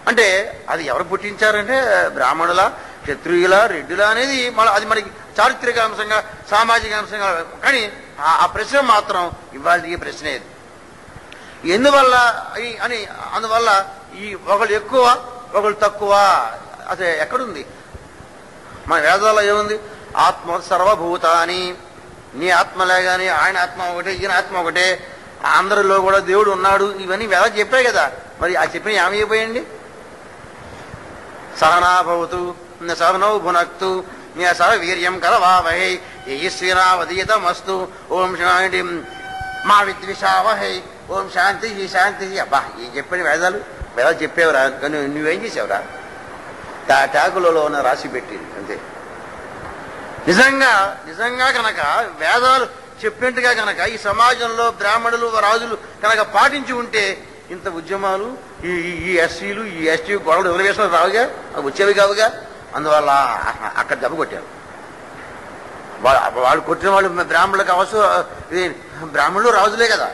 అంటే అది ఎవరు పుట్టించారంటే బ్రాహ్మణుల, క్షత్రియుల, రెడ్డిల అనేది అది మనకి చారిత్రక అంశంగా, సామాజిక అంశంగా. కానీ ఆ ప్రశ్న మాత్రం ఇవాళ ఈ ప్రశ్నే. ఎందువల్ల అని, అందువల్ల ఈ ఒకళ్ళు ఎక్కువ ఒకళ్ళు తక్కువ అదే ఎక్కడుంది? మన వేదాల్లో ఏముంది? ఆత్మ సర్వభూతాని, నీ ఆత్మలే కానీ ఆయన ఆత్మ ఒకటే, ఈయన ఆత్మ ఒకటే, అందరిలో కూడా దేవుడు ఉన్నాడు. ఇవన్నీ వేదాలు చెప్పాయి కదా. మరి ఆ చెప్పిన ఏమైపోయండి? సహనాభవతు సహనౌ భునక్తు సహ వీర్యం కరవావహై ఈశ్వరావధీతమస్తు ఓం శాంతి మా విద్విషావహై ఓం శాంతి శాంతి. అబ్బా ఏం చెప్పాను వేదాలు చెప్పేవరా? కానీ నువ్వేం చేసావురా? టాకులలో ఉన్న రాసి పెట్టి అంతే. నిజంగా కనుక వేదాలు చెప్పినట్టుగా కనుక ఈ సమాజంలో బ్రాహ్మణులు, రాజులు కనుక పాటించి ఉంటే ఇంత ఉద్యమాలు, ఈ ఎస్సీలు, ఈ ఎస్టీ గొడవలు రిజర్వేషన్లు రావుగా, వచ్చేవి కావుగా. అందువల్ల అక్కడ దెబ్బ కొట్టారు. వాళ్ళు కొట్టిన వాళ్ళు బ్రాహ్మణులకు బ్రాహ్మణులు రాజులే కదా.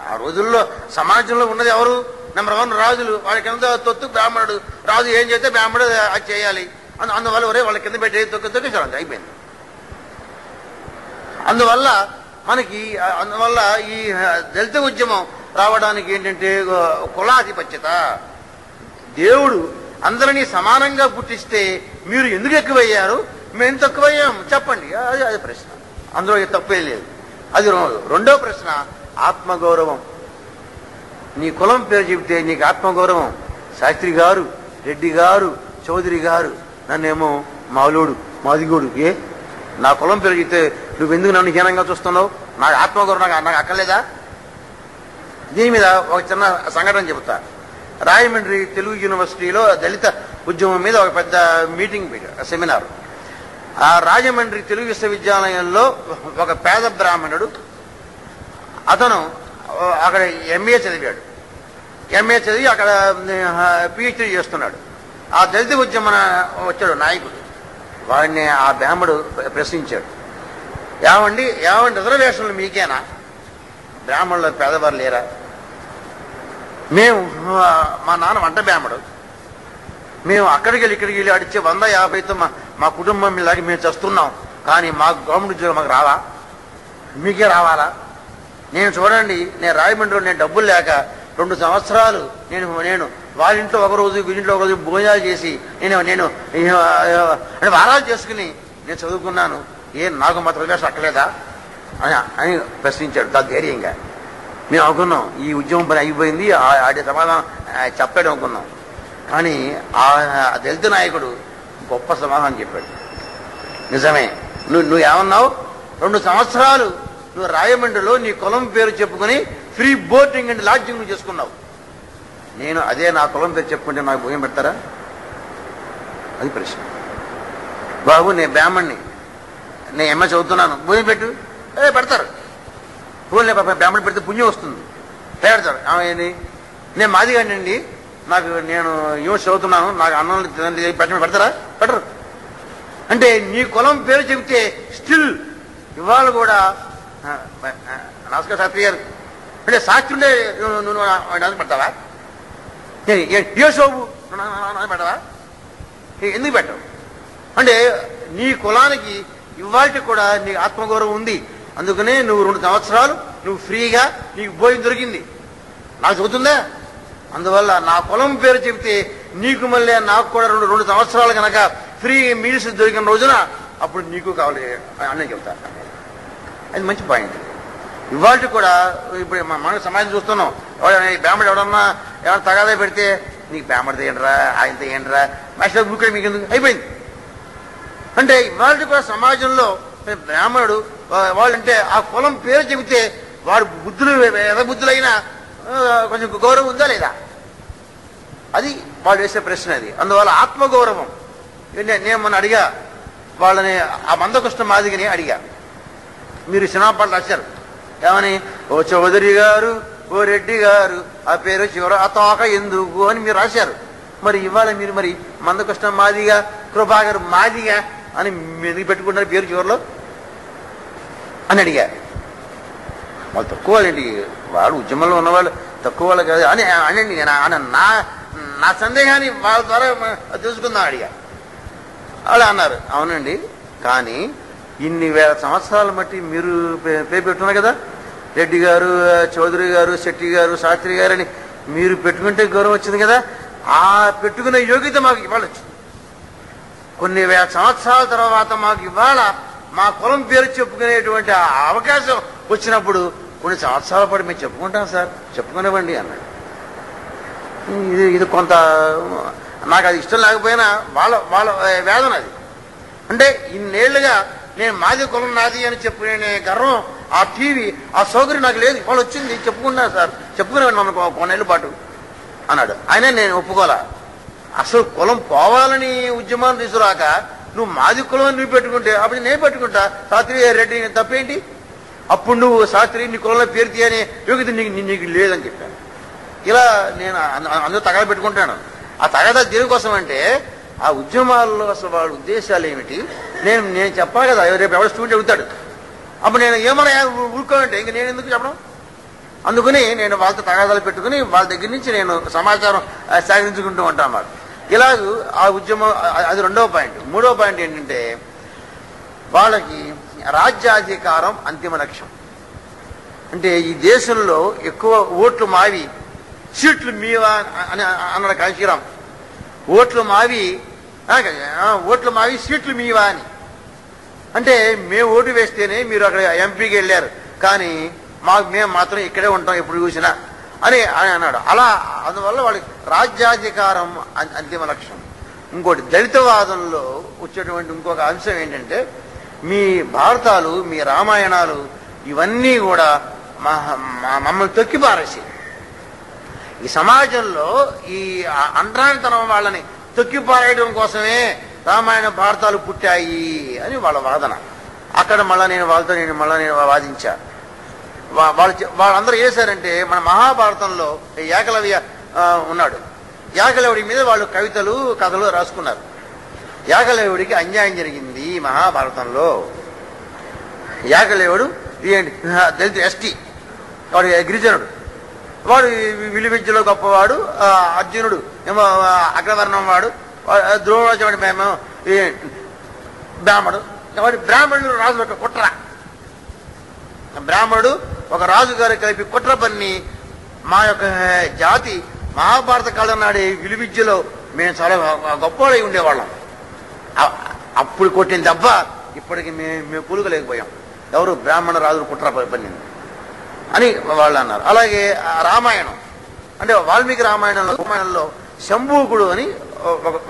ఆ రోజుల్లో సమాజంలో ఉన్నది ఎవరు? నెంబర్ 1 రాజులు. వాళ్ళ కింద తొత్తు బ్రాహ్మణుడు. రాజు ఏం చేస్తే బ్రాహ్మణుడు అది చేయాలి. అందువల్ల ఒరే వాళ్ళ కింద పెట్టి తొక్కించాలి, అయిపోయింది. అందువల్ల ఈ దళిత ఉద్యమం రావడానికి ఏంటంటే కులాధిపత్యత. దేవుడు అందరినీ సమానంగా పుట్టిస్తే మీరు ఎందుకు ఎక్కువయ్యారు, మేము తక్కువయ్యాం చెప్పండి, అది ప్రశ్న. అందులో తప్పే లేదు. అది రెండో ప్రశ్న ఆత్మగౌరవం. నీ కులం పేరు చెబితే నీకు ఆత్మగౌరవం. శాస్త్రి గారు, రెడ్డి గారు, చౌదరి గారు, నన్నేమో మావులోడు, మాదిగోడు. నా కులం పేరు చెబితే నువ్వెందుకు నన్ను హీనంగా చూస్తున్నావు? నాకు ఆత్మగౌరవం నాకు అక్కర్లేదా? దీని మీద ఒక చిన్న సంఘటన చెబుతా. రాయమండ్రి తెలుగు యూనివర్సిటీలో దళిత ఉద్యమం మీద ఒక పెద్ద మీటింగ్ సెమినార్. ఆ రాజమండ్రి తెలుగు విశ్వవిద్యాలయంలో ఒక పేద బ్రాహ్మణుడు, అతను అక్కడ ఎంఏ చదివాడు. ఎంఏ చదివి అక్కడ పిహెచ్డీ చేస్తున్నాడు. ఆ దళిత ఉద్యమం వచ్చాడు నాయకుడు. వాడిని ఆ బ్రాహ్మడు ప్రశ్నించాడు, ఏమండి రిజర్వేషన్లు మీకేనా? బ్రాహ్మణులు పేదవారు లేరా? మేము మా నాన్న వంట బ్రాహ్మడు, మేము అక్కడికి వెళ్ళి అడిచే 150తో మా కుటుంబం ఇలాగే మేము చేస్తున్నాం. కానీ మాకు గవర్నమెంట్ ఉద్యోగం మాకు రావా? మీకే రావాలా? నేను చూడండి, నేను రాయమండ్రిలో నేను డబ్బులు లేక 2 సంవత్సరాలు నేను వాళ్ళింట్లో ఒకరోజు వీళ్ళింట్లో ఒకరోజు భోజనాలు చేసి నేను వారాలు చేసుకుని నేను చదువుకున్నాను. నాకు మాత్రం రిజర్వేషన్ అక్కర్లేదా అని ప్రశ్నించాడు చాలా ధైర్యంగా. మేము అనుకున్నాం ఈ ఉద్యమం పని అయిపోయింది, ఆడే సమాధానం చెప్పాడు అనుకున్నాం. కానీ ఆ దళిత నాయకుడు గొప్ప సమాధానం చెప్పాడు. నిజమే, నువ్వు ఏమన్నావు? 2 సంవత్సరాలు నువ్వు రాయమండ్రిలో నీ కులం పేరు చెప్పుకొని ఫ్రీ బోటింగ్ అండ్ లాడ్జింగ్ నువ్వు చేసుకున్నావు. నేను అదే నా కులం పేరు చెప్పుకుంటే నాకు భోజనం పెడతారా? అది ప్రశ్న. బాబు నేను బ్రాహ్మణ్ణి, నేను ఎంఏ చదువుతున్నాను, భోజనం పెట్టు. పెడతారు. భోజనం బ్రాహ్మణ్ పెడితే పుణ్యం వస్తుంది, పెడతారు. ఏంటి, నేను మాదిగానండి, నేను యూనివర్సిటీ చదువుతున్నాను, నాకు అన్నం పెట్టమని పెడతారా? పెట్టరు. అంటే నీ కులం పేరు చెబితే స్టిల్ ఇవాళ కూడా నమస్కారం శాస్త్రి గారు అంటే శాస్త్రి ఉండే నువ్వు పెడతావా? ఏ శోభు పెట్టవా? ఎందుకు పెట్టవు? అంటే నీ కులానికి ఇవాళకి కూడా నీకు ఆత్మగౌరవం ఉంది. అందుకనే నువ్వు 2 సంవత్సరాలు నువ్వు ఫ్రీగా నీకు భోజనం దొరికింది. నాకు చదువుతుందా? అందువల్ల నా కులం పేరు చెబితే నీకు మళ్ళీ నాకు కూడా 2 సంవత్సరాలు కనుక ఫ్రీ మీల్స్ దొరికిన రోజున అప్పుడు నీకు కావాలి అని చెప్తా. అది మంచి పాయింట్. ఇవాళ కూడా ఇప్పుడు మన సమాజం చూస్తున్నాం, బ్రాహ్మణుడు ఎవడన్నా తగాదా పెడితే నీకు బ్రాహ్మణుడు ఏంట్రా, ఆయనతో ఏంట్రా, మాస్టర్ బుక్ మీకు ఎందుకు అయిపోయింది. అంటే ఇవాళ కూడా సమాజంలో బ్రాహ్మణుడు వాళ్ళంటే ఆ కులం పేరు చెబితే వాడు బుద్ధులు ఎదబుద్ధులైనా కొంచెం గౌరవం ఉందా లేదా? అది వాళ్ళు వేసే ప్రశ్న. అది అందువల్ల ఆత్మగౌరవం. నేను మొన్న అడిగా వాళ్ళని, ఆ మందకృష్ణ మాదిగని అడిగా, మీరు సినిమాపాటలు రాశారు ఏమని, ఓ చౌదరి గారు, ఓ రెడ్డి గారు, ఆ పేరు చివర ఆ తోక ఎందుకు అని మీరు రాశారు. మరి ఇవాళ మీరు మరి మందకృష్ణ మాదిగ, కృపాకర్ మాదిగ అని ఎందుకు పెట్టుకుంటారు పేరు చివరిలో అని అడిగారు. వాళ్ళు తక్కువ వాళ్ళండి, వాడు ఉద్యమంలో ఉన్నవాళ్ళు తక్కువ వాళ్ళు కాదు అని అనండి. నేను నా సందేహాన్ని వాళ్ళ ద్వారా తెలుసుకుందాం అడిగా. వాళ్ళు అన్నారు, అవునండి, కానీ ఇన్ని వేల సంవత్సరాలు బట్టి మీరు పేరు పెట్టున్నారు కదా, రెడ్డి గారు, చౌదరి గారు, శెట్టి గారు, శాస్త్రి గారు అని మీరు పెట్టుకుంటే గౌరవం వచ్చింది కదా, ఆ పెట్టుకునే యోగ్యత మాకు ఇవాళ వచ్చింది. కొన్ని వేల సంవత్సరాల తర్వాత మాకు ఇవాళ మా కులం పేరు చెప్పుకునేటువంటి అవకాశం వచ్చినప్పుడు కొన్ని సంవత్సరాల పాటు మేము చెప్పుకుంటాం సార్, చెప్పుకునేవ్వండి అన్నాడు. ఇది కొంత నాకు అది ఇష్టం లేకపోయినా వాళ్ళ వేదన అది. అంటే ఇన్నేళ్లుగా నేను మాది కులం నాది అని చెప్పుకునే గర్వం, ఆ టీవీ, ఆ సౌకర్యం నాకు లేదు. వాళ్ళు వచ్చింది చెప్పుకున్నాను సార్, చెప్పుకునేవాడిని మనం కొన్నేళ్ల పాటు అన్నాడు. అయినా నేను ఒప్పుకోలే. అసలు కులం పోవాలని ఉద్యమాన్ని తీసుకురాక నువ్వు మాది కులం నువ్వు పెట్టుకుంటే అప్పుడు నేను పెట్టుకుంటా శాస్త్రి రెడ్డి, తప్పేంటి? అప్పుడు నువ్వు శాస్త్రి నీ కులంలో పేరు తీయని యోగ్యత నీకు లేదని చెప్పాను. ఇలా నేను అందరూ తగద పెట్టుకుంటాను. ఆ తగద దేనికోసం అంటే ఆ ఉద్యమాల్లో అసలు వాళ్ళ ఉద్దేశాలు ఏమిటి నేను చెప్పాలి కదా. రేపు ఎవరు స్టూడెంట్ అడుగుతాడు, అప్పుడు నేను ఏమన్నా ఊరుకోనంటే ఇంక నేను ఎందుకు చెప్పడం. అందుకని నేను వాళ్ళతో తగాదాలు పెట్టుకుని వాళ్ళ దగ్గర నుంచి నేను సమాచారం సేకరించుకుంటూ ఉంటాను అన్నమాట. ఇలాగ ఆ ఉద్యమం అది రెండవ పాయింట్. మూడవ పాయింట్ ఏంటంటే వాళ్ళకి రాజ్యాధికారం అంతిమ లక్ష్యం. అంటే ఈ దేశంలో ఎక్కువ ఓట్లు మావి సీట్లు మీవా అని అన్నాడు కాశీరాం. ఓట్లు మావి సీట్లు మీవా అని. అంటే మేము ఓటు వేస్తేనే మీరు అక్కడ ఎంపీకి వెళ్ళారు, కానీ మేము మాత్రం ఇక్కడే ఉంటాం ఎప్పుడు చూసినా అని అన్నాడు. అలా అందువల్ల వాళ్ళకి రాజ్యాధికారం అంతిమ లక్ష్యం. ఇంకోటి దళితవాదంలో వచ్చేటువంటి ఇంకొక అంశం ఏంటంటే మీ భారతాలు, మీ రామాయణాలు ఇవన్నీ కూడా మమ్మల్ని తొక్కిపారేసి ఈ సమాజంలో ఈ అంటరానితనం వాళ్ళని తొక్కిపారేయడం కోసమే రామాయణ భారతాలు పుట్టాయి అని వాళ్ళ వాదన. అక్కడ మళ్ళీ నేను వాదించా. వాళ్ళందరూ చేశారంటే మన మహాభారతంలో ఏకలవ్య ఉన్నాడు. ఏకలవ్యుడి మీద వాళ్ళు కవితలు కథలు రాసుకున్నారు. ఏకలవ్యుడికి అన్యాయం జరిగింది మహాభారతంలో. ఏకలవ్యుడు దళిత ఎస్టీ, వాడు గిరిజనుడు, వాడు విలువిద్యలో గొప్పవాడు. అర్జునుడు ఏమో అగ్రవర్ణం వాడు, ద్రోణాచార్యుడు మేము బ్రాహ్మడు. కాబట్టి బ్రాహ్మణుడు రాజు ఒక కుట్ర, బ్రాహ్మణుడు ఒక రాజుగారు కలిపి కుట్ర పన్ని మా యొక్క జాతి మహాభారత కాలం నాడే విలువిద్యలో మేము చాలా గొప్పవాళ్ళై ఉండేవాళ్ళం. అప్పుడు కొట్టిన దెబ్బ ఇప్పటికి మేము కూలుకోలేకపోయాం. ఎవరు బ్రాహ్మణ రాజులు కుట్ర పన్నింది అని వాళ్ళు అన్నారు. అలాగే రామాయణం అంటే వాల్మీకి రామాయణంలో శంభూకుడు అని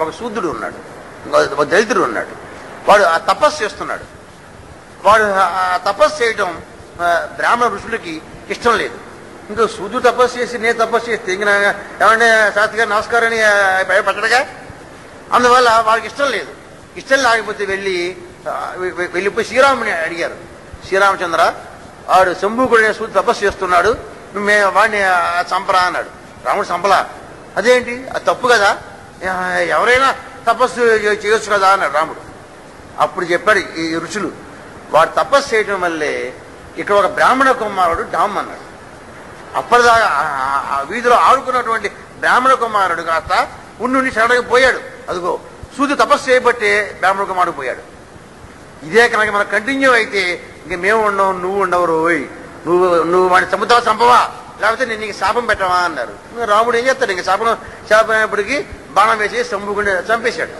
ఒక శూద్రుడు ఉన్నాడు, ఒక దళితుడు ఉన్నాడు. వాడు ఆ తపస్సు చేస్తున్నాడు. వాడు ఆ తపస్సు చేయటం బ్రాహ్మణ ఋషులకి ఇష్టం లేదు. ఇంకా శూద్రుడు తపస్సు చేసి నేను తపస్సు చేస్తే ఇంక ఏమంటే శాస్త్రి గారు నమస్కారం అని భయపడగా, అందువల్ల వాళ్ళకి ఇష్టం లేదు. ఇష్టం లేకపోతే వెళ్ళిపోయి శ్రీరాముని అడిగారు. శ్రీరామచంద్ర, వాడు శంభూకుడు శూద్రుడు తపస్సు చేస్తున్నాడు, వాడిని చంపరా అన్నాడు. రాముడు చంపలా. అదేంటి, అది తప్పు కదా, ఎవరైనా తపస్సు చేయొచ్చు కదా అన్నాడు రాముడు. అప్పుడు చెప్పాడు ఈ ఋషులు, వాడు తపస్సు చేయడం వల్లే ఇక్కడ ఒక బ్రాహ్మణ కుమారుడు డామ్ అన్నాడు. అప్పటిదాకా వీధిలో ఆడుకున్నటువంటి బ్రాహ్మణ కుమారుడు కాస్త ఉండి సడన్గా పోయాడు. అదిగో సూర్యుడు తపస్సు చేయబట్టే బ్రాహ్మణ కుమారుడు పోయాడు. ఇదే కనుక మనకు కంటిన్యూ అయితే ఇంక మేము ఉండవు, నువ్వు ఉండవు రోయ్, నువ్వు వాడిని చంపుతావా చంపవా, లేకపోతే నేను నీకు శాపం పెట్టవా అన్నారు. రాముడు ఏం చేస్తాడు, ఇంక శాపం అయినప్పటికీ బాణం వేసి శంభుకుడిని చంపేశాడు.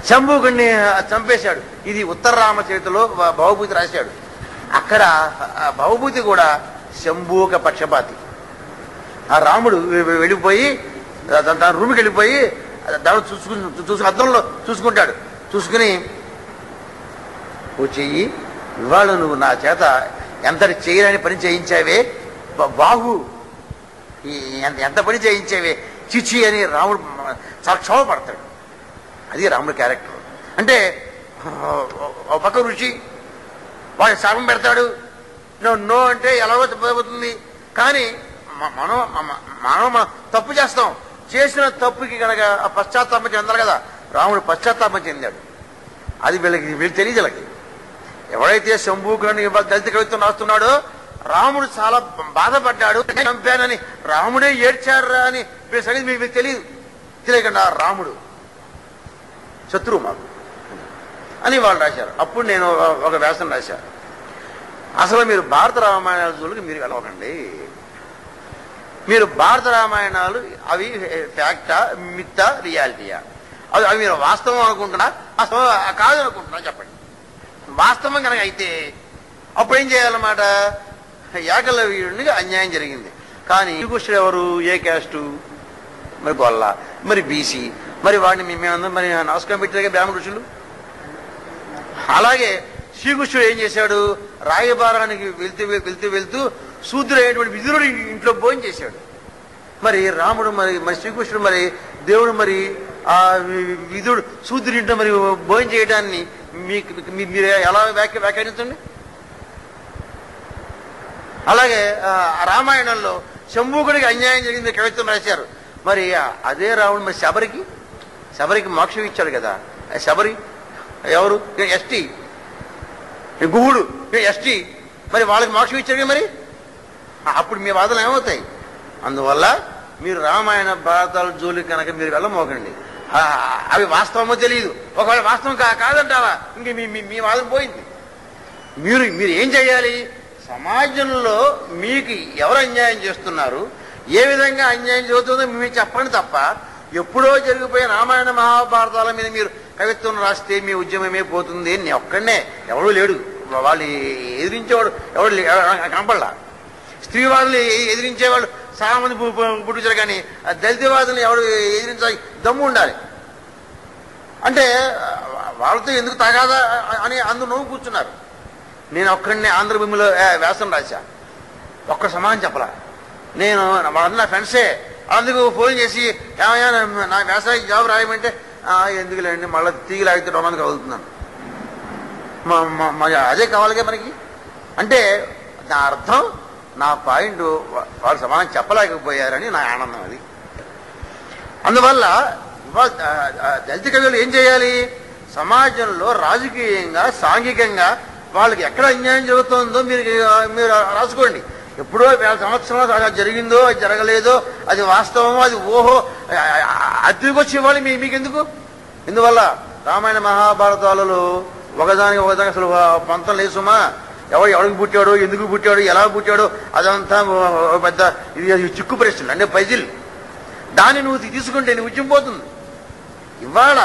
శంభుకుడిని చంపేశాడు. ఇది ఉత్తర రామచరితలో భవభూతి రాశాడు. అక్కడ భవభూతి కూడా శంభూక పక్షపాతి. ఆ రాముడు వెళ్ళిపోయి తన రూమ్కి వెళ్ళిపోయి దాన్ని చూసుకుని అద్దంలో చూసుకుంటాడు. చూసుకుని ఓ చెయ్యి, ఇవాళ నువ్వు నా చేత ఎంతటి చేయలేని పని చేయించావే బాహు, ఎంత పని చేయించావే చిచి అని రాముడు చాలా క్షోభపడతాడు. అది రాముడి క్యారెక్టర్. అంటే ఒక పక్క రుచి వాడు శాపం పెడతాడు, నో అంటే ఎలాగో పోతుంది. కానీ మనం తప్పు చేస్తాం, చేసిన తప్పుకి కనుక పశ్చాత్తాపం చెందాలి కదా. రాముడు పశ్చాత్తాపం చెందాడు. అది వీళ్ళు తెలియదు. వీళ్ళకి ఎవడైతే శంభూకులని దళిత కవిత్వం రాస్తున్నాడో రాముడు చాలా బాధపడ్డాడు, చంపానని రాముడే ఏడ్చారా అని సంగతి మీకు తెలియదు. తెలియకుండా రాముడు శత్రువు మాకు అని వాళ్ళు రాశారు. అప్పుడు నేను ఒక వ్యాసం రాశాను, అసలు మీరు భారత రామాయణాల జోలికి మీరు వెళ్ళవకండి. మీరు భారత రామాయణాలు అవి ఫ్యాక్టా, మిత్తా, రియాలిటీయా, అవి మీరు వాస్తవం అనుకుంటున్నా అసలు కాదు అనుకుంటున్నా చెప్పండి. వాస్తవం కనుక అయితే అప్పుడు ఏం చేయాలన్నమాట, ఏకలవ్యుడికి అన్యాయం జరిగింది. కానీ శ్రీకృష్ణుడు ఎవరు, ఏ క్యాస్టు, మరి గొల్ల, మరి బీసీ, మరి వాడిని మేమందరం మరి నమస్కారం పెట్టాక బ్రాహ్మణ ఋషులు. అలాగే శ్రీకృష్ణుడు ఏం చేశాడు, రాయబారానికి వెళ్తూ శూద్రుడైనటువంటి విదురుడు ఇంట్లో భోజనం చేశాడు. మరి రాముడు మరి శ్రీకృష్ణుడు మరి దేవుడు మరి ఆ విదురుడు శూద్రుడి ఇంట్లో మరి భోజనం చేయడాన్ని మీరు ఎలా వ్యాఖ్యానించండి. అలాగే రామాయణంలో శంభూకుడికి అన్యాయం జరిగింది కవిత్వం రాశారు. మరి అదే రాముడు మరి శబరికి శబరికి మోక్షం ఇచ్చాడు కదా. శబరి ఎవరు? ఎస్టీ. గుహుడు ఎస్టీ, మరి వాళ్ళకి మోక్షం ఇచ్చాడు మరి. అప్పుడు మీ వాదనలు ఏమవుతాయి? అందువల్ల మీరు రామాయణ భారతాల జోలికి కనుక మీరు వెళ్ళమోకండి. అవి వాస్తవమో తెలియదు. ఒకవేళ వాస్తవం కాదంటావా ఇంక మీ వాదన పోయింది. మీరు ఏం చేయాలి? సమాజంలో మీకు ఎవరు అన్యాయం చేస్తున్నారు, ఏ విధంగా అన్యాయం జరుగుతుందో మీరు చెప్పండి తప్ప ఎప్పుడో జరిగిపోయిన రామాయణ మహాభారతాల మీద మీరు కవిత్వం రాస్తే మీ ఉద్యమమే పోతుంది. నేను ఒక్కడనే, ఎవడూ లేడు. వాళ్ళు ఎదిరించేవాడు ఎవడు కనపడలా. స్త్రీవాదులు ఎదిరించేవాళ్ళు చాలా మంది పుట్టించారు, కానీ దళితవాదులు ఎవడు ఎదిరించాలి దమ్ము ఉండాలి. అంటే వాళ్ళతో ఎందుకు తగాదా అని అందరూ నవ్వు కూర్చున్నారు. నేను ఒక్కడిని ఆంధ్రభూమిలో వ్యాసం రాశా, ఒక్క సమాధానం చెప్పలా. నేను వాళ్ళందరూ నా ఫ్రెండ్సే. అందుకు ఫోన్ చేసి ఏమయ్యా నా వ్యాసానికి జాబ్ రాయమంటే ఎందుకులేండి మళ్ళీ తీగి లాగితే డొనానికి వదులుతున్నాను. అదే కావాలిగా మనకి. అంటే నా అర్థం, నా పాయింట్ వాళ్ళు సమాధానం చెప్పలేకపోయారని నా ఆనందం అది. అందువల్ల దళిత కవులు ఏం చేయాలి? సమాజంలో రాజకీయంగా సాంఘికంగా వాళ్ళకి ఎక్కడ అన్యాయం జరుగుతుందో మీరు రాసుకోండి. ఎప్పుడో 1000 సంవత్సరాలు అది జరిగిందో, అది జరగలేదో, అది వాస్తవమో, అది ఓహో అద్దెకొచ్చి ఇవ్వాలి మీకెందుకు? ఇందువల్ల రామాయణ మహాభారతాలలో ఒకదానికి అసలు పంతం లేదు సుమా. ఎవరికి పుట్టాడో, ఎందుకు పుట్టాడో, ఎలా పుట్టాడో అదంతా పెద్ద ఇది చిక్కు ప్రశ్నలు అంటే పజిల్. దాన్ని నువ్వు తీసుకుంటే నీ ఉద్యమం పోతుంది. ఇవాళ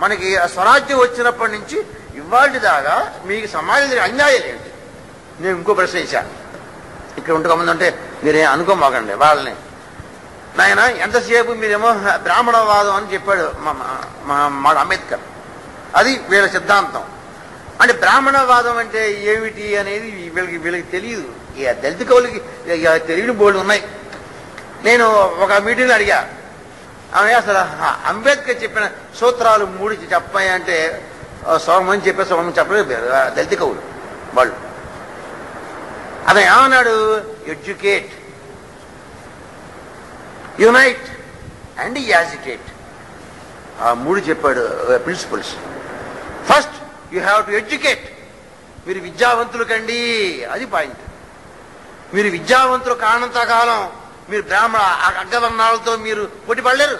మనకి స్వరాజ్యం వచ్చినప్పటి నుంచి ఇవాళ దాకా మీకు సమాజంలో అన్యాయం ఏంటి? నేను ఇంకో ప్రశ్న ఇచ్చాను. ఇక్కడ ఉంటుకోమంది అంటే మీరేం అనుకోమాకండి వాళ్ళని. నాయన ఎంతసేపు మీరేమో బ్రాహ్మణవాదం అని చెప్పాడు మా అంబేద్కర్. అది వీళ్ళ సిద్ధాంతం. అంటే బ్రాహ్మణవాదం అంటే ఏమిటి అనేది వీళ్ళకి తెలియదు. ఇక దళిత కవులకి తెలియని బోర్డు ఉన్నాయి. నేను ఒక మీటింగ్లో అడిగా, అసలు అంబేద్కర్ చెప్పిన సూత్రాలు 3 చెప్పాయి అంటే సోమని చెప్పే సోమని చెప్పలేదు దళిత కవులు వాళ్ళు. అతను ఏమన్నాడు? Educate, unite and agitate. ఆ 3 చెప్పాడు principles. First you have to educate. మీరు విద్యావంతులు కండి, అది పాయింట్. మీరు విద్యావంతులు కానంత కాలం మీరు బ్రాహ్మణ అగ్రవర్ణాలతో మీరు పోటీ పడలేరు.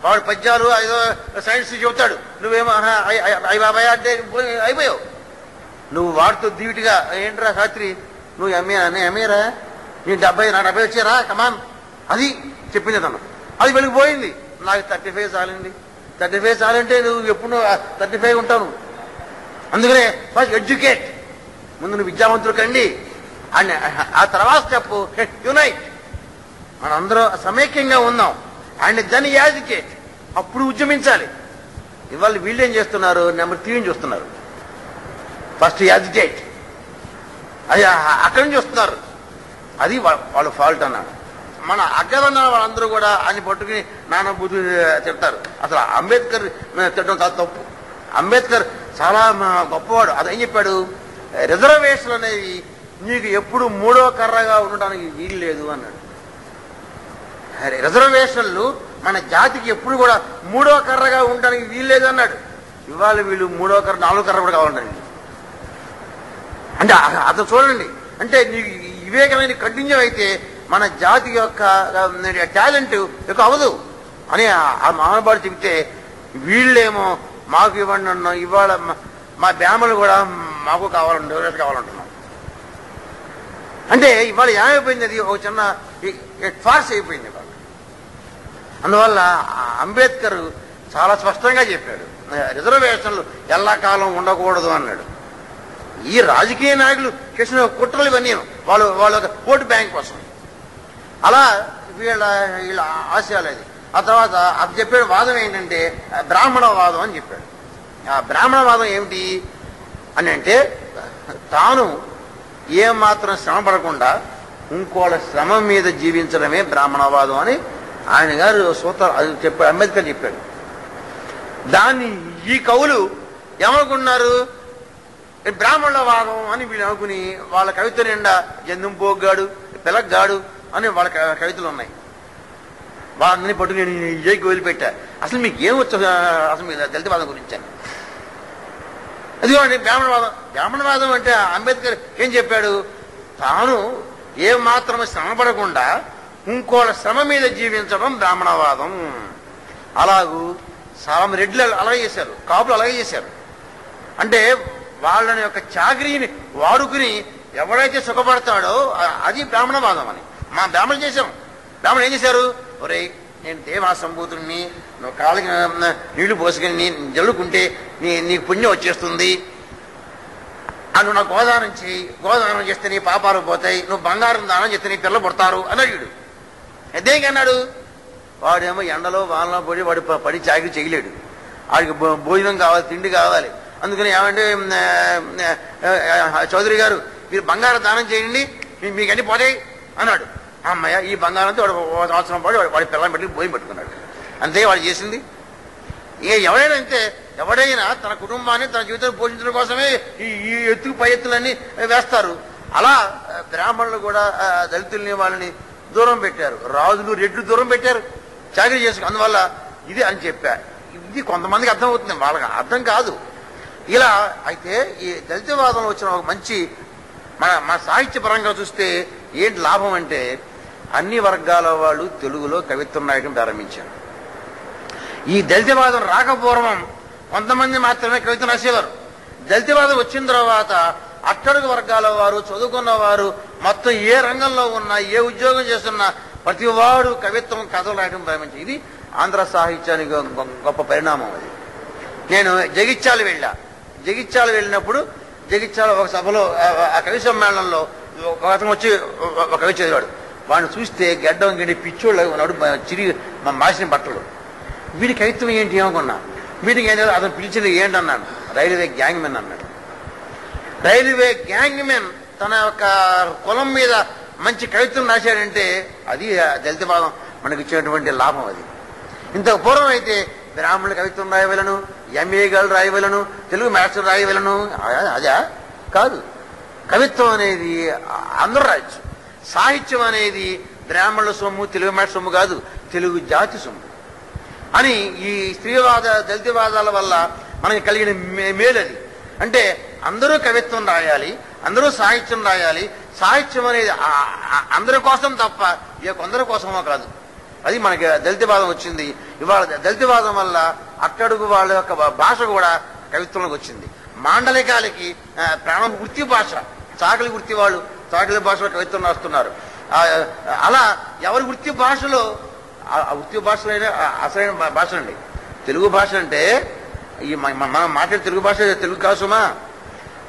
వాడు పద్యాలు ఏదో సైన్స్ చెబుతాడు, నువ్వేమో అయ్యి బాబాయ్ అంటే అయిపోయావు. నువ్వు వాడితో దీవిటిగా ఏంట్రా శాస్త్రి నువ్వు ఎమ్మేరా నీ 70 వచ్చారా కమాన్ అది చెప్పింది తను. అది వెళ్ళిపోయింది. నాకు 35 చాలండి. 35 చాలంటే నువ్వు ఎప్పుడు 35 ఉంటావు. అందుకనే ఫస్ట్ ఎడ్యుకేట్, ముందు నువ్వు విద్యావంతులు కండి అని. ఆ తర్వాత చెప్పు యునైట్, మనందరం సమైక్యంగా ఉందాం. అండ్ దాన్ని యాజిటేట్, అప్పుడు ఉద్యమించాలి. ఇవాళ వీళ్ళు ఏం చేస్తున్నారు? నెంబర్ 3 చూస్తున్నారు. ఫస్ట్ యాజిటేట్, అది అక్కడి నుంచి వస్తున్నారు. అది వాళ్ళ ఫాల్ట్ అన్నాడు. మన అగ్రవర్ణ వాళ్ళందరూ కూడా అని పట్టుకుని నానా బుద్ధి చెప్తారు. అసలు అంబేద్కర్ తిట్టడం చాలా తప్పు. అంబేద్కర్ చాలా గొప్పవాడు. అదేం చెప్పాడు? రిజర్వేషన్లు అనేవి నీకు ఎప్పుడు 3వ కర్రగా ఉండడానికి వీలు లేదు అన్నాడు. రిజర్వేషన్లు మన జాతికి ఎప్పుడు కూడా 3వ కర్రగా ఉండడానికి వీలు లేదు అన్నాడు. ఇవాళ వీళ్ళు 3వ కర్ర 4వ కర్ర కూడా కావాలండి. అంటే అతను చూడండి, అంటే నీకు ఇవే కానీ కంటిన్యూ అయితే మన జాతి యొక్క టాలెంట్ యొక్క అవదు అని ఆ మహానుభావుడు చెబితే వీళ్ళేమో మాకు ఇవ్వండి అన్నాం. ఇవాళ మా బ్యామలు కూడా మాకు కావాలంటున్నాం. అంటే ఇవాళ ఏమైపోయింది? అది ఒక చిన్న ఫార్స్ అయిపోయింది ఇవాళ. అందువల్ల అంబేద్కర్ చాలా స్పష్టంగా చెప్పాడు, రిజర్వేషన్లు ఎల్లకాలం ఉండకూడదు అన్నాడు. ఈ రాజకీయ నాయకులు చేసిన కుట్రలు ఇవన్నీ వాళ్ళ ఓటు బ్యాంక్ కోసం. అలా వీళ్ళ ఆశయాలు అది. ఆ తర్వాత అది చెప్పాడు వాదం ఏంటంటే బ్రాహ్మణవాదం అని చెప్పాడు. ఆ బ్రాహ్మణవాదం ఏమిటి అని అంటే తాను ఏమాత్రం శ్రమ పడకుండా ఇంకోళ్ళ శ్రమ మీద జీవించడమే బ్రాహ్మణవాదం అని ఆయన గారు సూత్రం చెప్పాడు, అంబేద్కర్ చెప్పాడు. దాన్ని ఈ కవులు ఏమనుకున్నారు? బ్రాహ్మణవాదం అని వీళ్ళు అనుకుని వాళ్ళ కవిత నిండా జందుం పోగ్గాడు పిలగ్గాడు అని వాళ్ళ కవితలు ఉన్నాయి. వాళ్ళని పట్టుకుని విజయ్కి వదిలిపెట్టా. అసలు మీకు ఏం వచ్చు అసలు మీ దళితవాదం గురించి అని. అదిగోండి బ్రాహ్మణవాదం అంటే అంబేద్కర్ ఏం చెప్పాడు? తాను ఏమాత్రం శ్రమ పడకుండా ఇంకోళ్ళ శ్రమ మీద జీవించడం బ్రాహ్మణవాదం. అలాగూ చాలా రెడ్లు అలాగే చేశారు, కాపులు అలాగే చేశారు. అంటే వాళ్ళని యొక్క చాకరీని వాడుకుని ఎవడైతే సుఖపడతాడో అది బ్రాహ్మణవాదం అని మా బ్రాహ్మణులు చేశాం. బ్రాహ్మణులు ఏం చేశారు? ఒరే, నేను దేవా సంభూతుడిని, నువ్వు కాళ్ళకి నీళ్లు పోసుకుని నీ జల్లుకుంటే నీకు పుణ్యం వచ్చేస్తుంది, నువ్వు నాకు గోదానం చేయి, గోదానం చేస్తే నీ పాపాలు పోతాయి, నువ్వు బంగారం దానం చేస్తే నీ పిల్లలు పుడతారు అని అడిగాడు. దేనికి అన్నాడు? వాడేమో ఎండలో వానలో వాడు పడి చాకరీ చేయలేడు, వాడికి భోజనం కావాలి, తిండి కావాలి. అందుకని ఏమంటే చౌదరి గారు మీరు బంగారం దానం చేయండి మీకు అన్ని పోతాయి అన్నాడు. అమ్మయ్య, ఈ బంగారంతో వాడు సంవత్సరం పాటు వాడి పిల్లల్ని పెట్టి భోజనం పెట్టుకున్నాడు. అంతే వాడు చేసింది. ఇక ఎవడైనా అంతే, ఎవడైనా తన కుటుంబాన్ని తన జీవితాన్ని పోషించడం కోసమే ఈ ఎత్తుకు పై ఎత్తులన్నీ వేస్తారు. అలా బ్రాహ్మణులు కూడా దళితుల్ని వాళ్ళని దూరం పెట్టారు, రాజులు రెడ్లు దూరం పెట్టారు చాకరీ చేసుకు. అందువల్ల ఇది అని చెప్పారు. ఇది కొంతమందికి అర్థమవుతుంది, వాళ్ళకి అర్థం కాదు. ఇలా అయితే ఈ దళితవాదంలో వచ్చిన ఒక మంచి మన సాహిత్యపరంగా చూస్తే ఏంటి లాభం అంటే అన్ని వర్గాల వాళ్ళు తెలుగులో కవిత్వం రాయడం ప్రారంభించారు. ఈ దళితవాదం రాకపోవడం కొంతమంది మాత్రమే కవిత్వం రాసేవారు. దళితవాదం వచ్చిన తర్వాత అట్టడుగు వర్గాల వారు, చదువుకున్న వారు, మొత్తం ఏ రంగంలో ఉన్నా, ఏ ఉద్యోగం చేస్తున్నా ప్రతి వాడు కవిత్వం, కథలు రాయడం ప్రారంభించారు. ఇది ఆంధ్ర సాహిత్యానికి గొప్ప పరిణామం. అది నేను జగిత్యాల వెళ్ళినప్పుడు జగిత్యాల ఒక సభలో ఆ కవి సమ్మేళనంలో ఒక అతను వచ్చి ఒక కవి చదివాడు. వాడిని చూస్తే గడ్డం గిడ్డి పిచ్చోళ్ళు ఉన్నాడు, చిరిగి మాసిన బట్టలు. వీడి కవిత్వం ఏంటి ఏమనుకున్నా. వీడికి ఏం అతను పిలిచింది ఏంటన్నాను, రైల్వే గ్యాంగ్ మెన్ అన్నాడు. రైల్వే గ్యాంగ్ మెన్ తన యొక్క కులం మీద మంచి కవిత్వం రాశాడంటే అది దళితవాదం మనకి ఇచ్చినటువంటి లాభం. అది ఇంతకు పూర్వం అయితే బ్రాహ్మణుల కవిత్వం రాయవలను, ఎంఏగాలు రాయవలను, తెలుగు మాస్టర్ రాయవలను, అదా కాదు. కవిత్వం అనేది అందరూ రాయొచ్చు. సాహిత్యం అనేది బ్రాహ్మణుల సొమ్ము, తెలుగు మాస్టర్ సొమ్ము కాదు, తెలుగు జాతి సొమ్ము అని ఈ స్త్రీవాద దళితవాదాల వల్ల మనకి కలిగిన మేలది. అంటే అందరూ కవిత్వం రాయాలి, అందరూ సాహిత్యం రాయాలి. సాహిత్యం అనేది అందరి కోసం తప్ప ఏ కొందరి కోసమో కాదు. అది మనకి దళితవాదం వచ్చింది. ఇవాళ దళితవాదం వల్ల అట్టడుగు వాళ్ళ యొక్క భాష కూడా కవిత్వంలోకి వచ్చింది. మాండలికాలకి ప్రాణం వృత్తి భాష, చాకలి వృత్తి వాళ్ళు చాకలి భాషలో కవిత్వం రాస్తున్నారు. అలా ఎవరి వృత్తి భాషలో వృత్తి భాషలైనా అసలైన భాష అండి తెలుగు భాష. అంటే ఈ మనం మాట్లాడే తెలుగు భాష తెలుగు కాసుమా.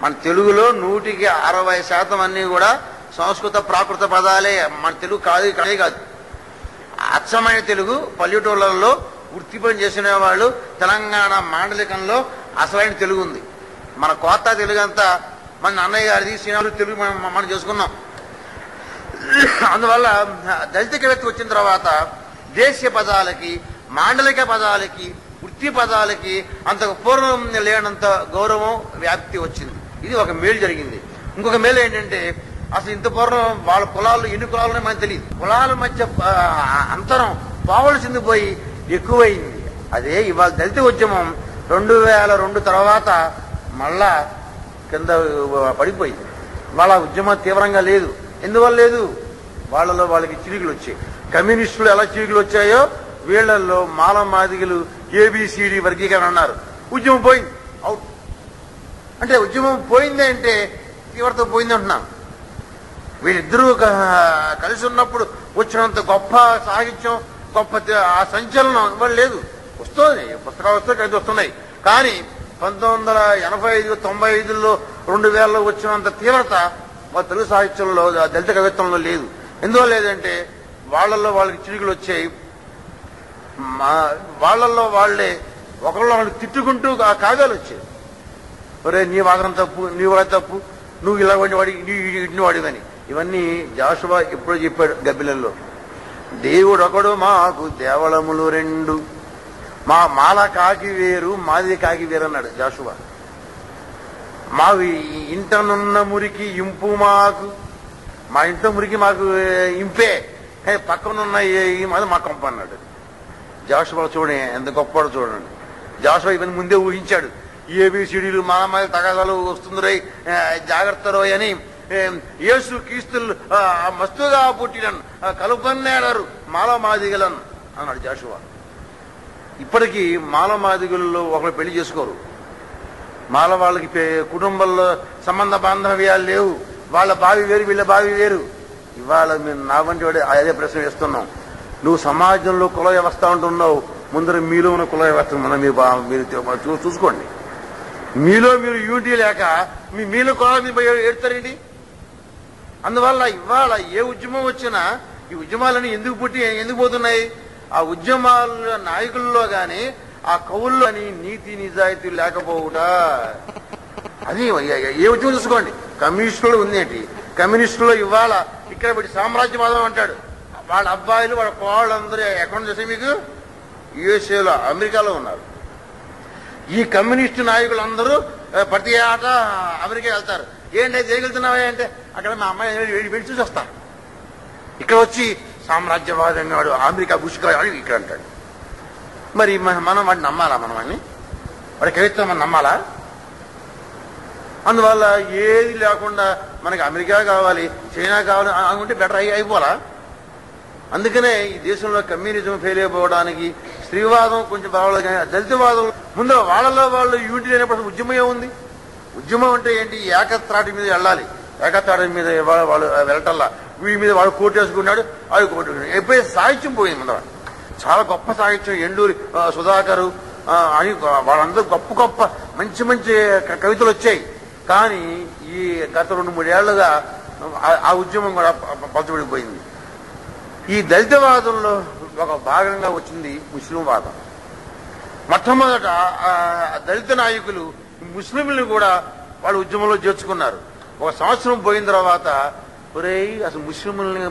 మన తెలుగులో 160% అన్నీ కూడా సంస్కృత ప్రాకృత పదాలే. మన తెలుగు కాదే కాదు. అచ్చమైన తెలుగు పల్లెటూళ్ళల్లో వృత్తి పని చేసిన వాళ్ళు తెలంగాణ మాండలికంలో అసలైన తెలుగు ఉంది. మన కోత తెలుగు అంతా మన అన్నయ్య గారిది, శ్రీనాథు తెలుగు మనం చేసుకున్నాం. అందువల్ల దళిత కవిత్వం వచ్చిన తర్వాత దేశీయ పదాలకి, మాండలిక పదాలకి, వృత్తి పదాలకి అంతకు పూర్వం లేనంత గౌరవం, వ్యాప్తి వచ్చింది. ఇది ఒక మేలు జరిగింది. ఇంకొక మేలు ఏంటంటే అసలు ఇంత పూర్వం వాళ్ళ కులాలు ఎన్ని కులాలు మనకు తెలియదు. కులాల మధ్య అంతరం పోవలసింది పోయి ఎక్కువైంది. అదే ఇవాళ దళిత ఉద్యమం 2002 తర్వాత మళ్ళా కింద పడిపోయింది. వాళ్ళ ఉద్యమం తీవ్రంగా లేదు. ఎందువల్ల లేదు? వాళ్ళలో వాళ్ళకి చిరుగులు వచ్చాయి. కమ్యూనిస్టులు ఎలా చిరుగులు వచ్చాయో వీళ్లలో మాల మాదిగలు ఏబిసిడి వర్గీకరణ అన్నారు. ఉద్యమం పోయింది, అవుట్. అంటే ఉద్యమం పోయిందే అంటే తీవ్రత పోయింది అంటున్నాం. వీళ్ళిద్దరూ కలిసి ఉన్నప్పుడు వచ్చినంత గొప్ప సాహిత్యం, గొప్ప ఆ సంచలనం ఇవాళ లేదు. వస్తుంది, పుస్తకాలు వస్తే కలిసి వస్తున్నాయి. కానీ 1985, 95లో 2000లో వచ్చినంత తీవ్రత మా తెలుగు సాహిత్యంలో, దళిత కవిత్వంలో లేదు. ఎందువల్ల లేదంటే వాళ్ళల్లో వాళ్ళకి చిరుగులు వచ్చాయి. వాళ్ళల్లో వాళ్ళే ఒకళ్ళు వాళ్ళకి తిట్టుకుంటూ ఆ కావ్యాలు వచ్చాయి. ఒరే నీ వాదన తప్పు, నీ వాడి తప్పు, నువ్వు ఇలా వాడి ఇన్ని వాడివని. ఇవన్నీ జాషువా ఎప్పుడో చెప్పాడు గబ్బిలంలో. దేవుడొకడు మాకు దేవళములు 2, మా మాల కాకి వేరు, మాది కాకి వేరు అన్నాడు జాషువా. మావి ఇంటనున్న మురికి ఇంపు మాకు, మా ఇంట్లో మురికి మాకు ఇంపే, పక్కన ఉన్న ఈ మాది మా కొంప అన్నాడు. జాషువా చూడండి ఎంత గొప్పవాడు చూడండి. జాషువా ఇవన్నీ ముందే ఊహించాడు. ఏబిసిడీలు మాలమాల తగాదాలు వస్తుందిరై జాగ్రత్త రోయ్ అని. యేసు క్రీస్తులు మస్తుగా పుట్టినను కలుపన్నాడారు మాలమాదిగలను అన్నాడు జాషువా. ఇప్పటికీ మాలమాదిగుల్లో ఒకరు పెళ్లి చేసుకోరు. మాల వాళ్ళకి కుటుంబంలో సంబంధ బాంధవ్యాలు లేవు. వాళ్ళ బావి వేరు, వీళ్ళ బావి వేరు. ఇవాళ మేము నా వంటి వాడే అదే ప్రశ్న వేస్తున్నాం. నువ్వు సమాజంలో కుల వ్యవస్థ అంటున్నావు, ముందర మీలో ఉన్న కుల వ్యవస్థ మనం మీరు చూసుకోండి. మీలో మీరు యూనిటీ లేక మీలో కులాల మీద ఏడుతారేంటి? అందువల్ల ఇవాళ ఏ ఉద్యమం వచ్చినా ఈ ఉద్యమాలని ఎందుకు పోతున్నాయి? ఆ ఉద్యమాల నాయకుల్లో గాని ఆ కవుల్లో అని నీతి నిజాయితీ లేకపోవుట. అది ఏ ఉద్యమం చూసుకోండి. కమ్యూనిస్టులు ఉందేంటి? కమ్యూనిస్టులో ఇవాళ ఇక్కడ పెట్టి సామ్రాజ్యవాదం అంటాడు. వాళ్ళ అబ్బాయిలు వాళ్ళ కోళ్ళందరూ ఎక్కడ చేస్తే మీకు యుఎస్ఏలో అమెరికాలో ఉన్నారు. ఈ కమ్యూనిస్టు నాయకులందరూ ప్రతి ఆట అమెరికా వెళ్తారు. ఏంటి చేయగలుగుతున్నావా అంటే అక్కడ మా అమ్మాయి వెళ్ళి చూసి వస్తారు. ఇక్కడ వచ్చి సామ్రాజ్యవాదంగా వాడు అమెరికా బుష్గా ఇక్కడ అంటాడు. మరి మనం వాడిని నమ్మాలా? మనం వాడిని వాడి కవిత్వం మనం నమ్మాలా? అందువల్ల ఏది లేకుండా మనకి అమెరికా కావాలి, చైనా కావాలి అనుకుంటే బెటర్ అయిపోలా. అందుకనే ఈ దేశంలో కమ్యూనిజం ఫెయిల్ అయిపోవడానికి స్త్రీవాదం కొంచెం బాగా, దళితవాదం ముందు వాళ్ళలో వాళ్ళు యూనిటీ లేనప్పుడు ఉద్యమం ఏముంది? ఉద్యమం అంటే ఏంటి? ఏకత్రాటి మీద వెళ్ళాలి. ఏకత్రాటి మీద వాళ్ళు వెళ్ళటల్లా వీడి మీద వాడు కోర్టు వేసుకున్నాడు, అది కోర్టు ఎప్పుడైతే సాహిత్యం పోయింది ముందర. చాలా గొప్ప సాహిత్యం ఎండూరి సుధాకరు అని వాళ్ళందరూ గొప్ప గొప్ప మంచి మంచి కవితలు వచ్చాయి. కానీ ఈ గత 2-3 ఏళ్లుగా ఆ ఉద్యమం కూడా పలచబడిపోయింది. ఈ దళితవాదంలో ఒక భాగంగా వచ్చింది ముస్లిం వాదం. మొట్టమొదట దళిత నాయకులు ముస్లింలను కూడా వాళ్ళు ఉద్యమంలో చేర్చుకున్నారు. 1 సంవత్సరం పోయిన తర్వాత ఒరేయ్ అసలు ముస్లింలని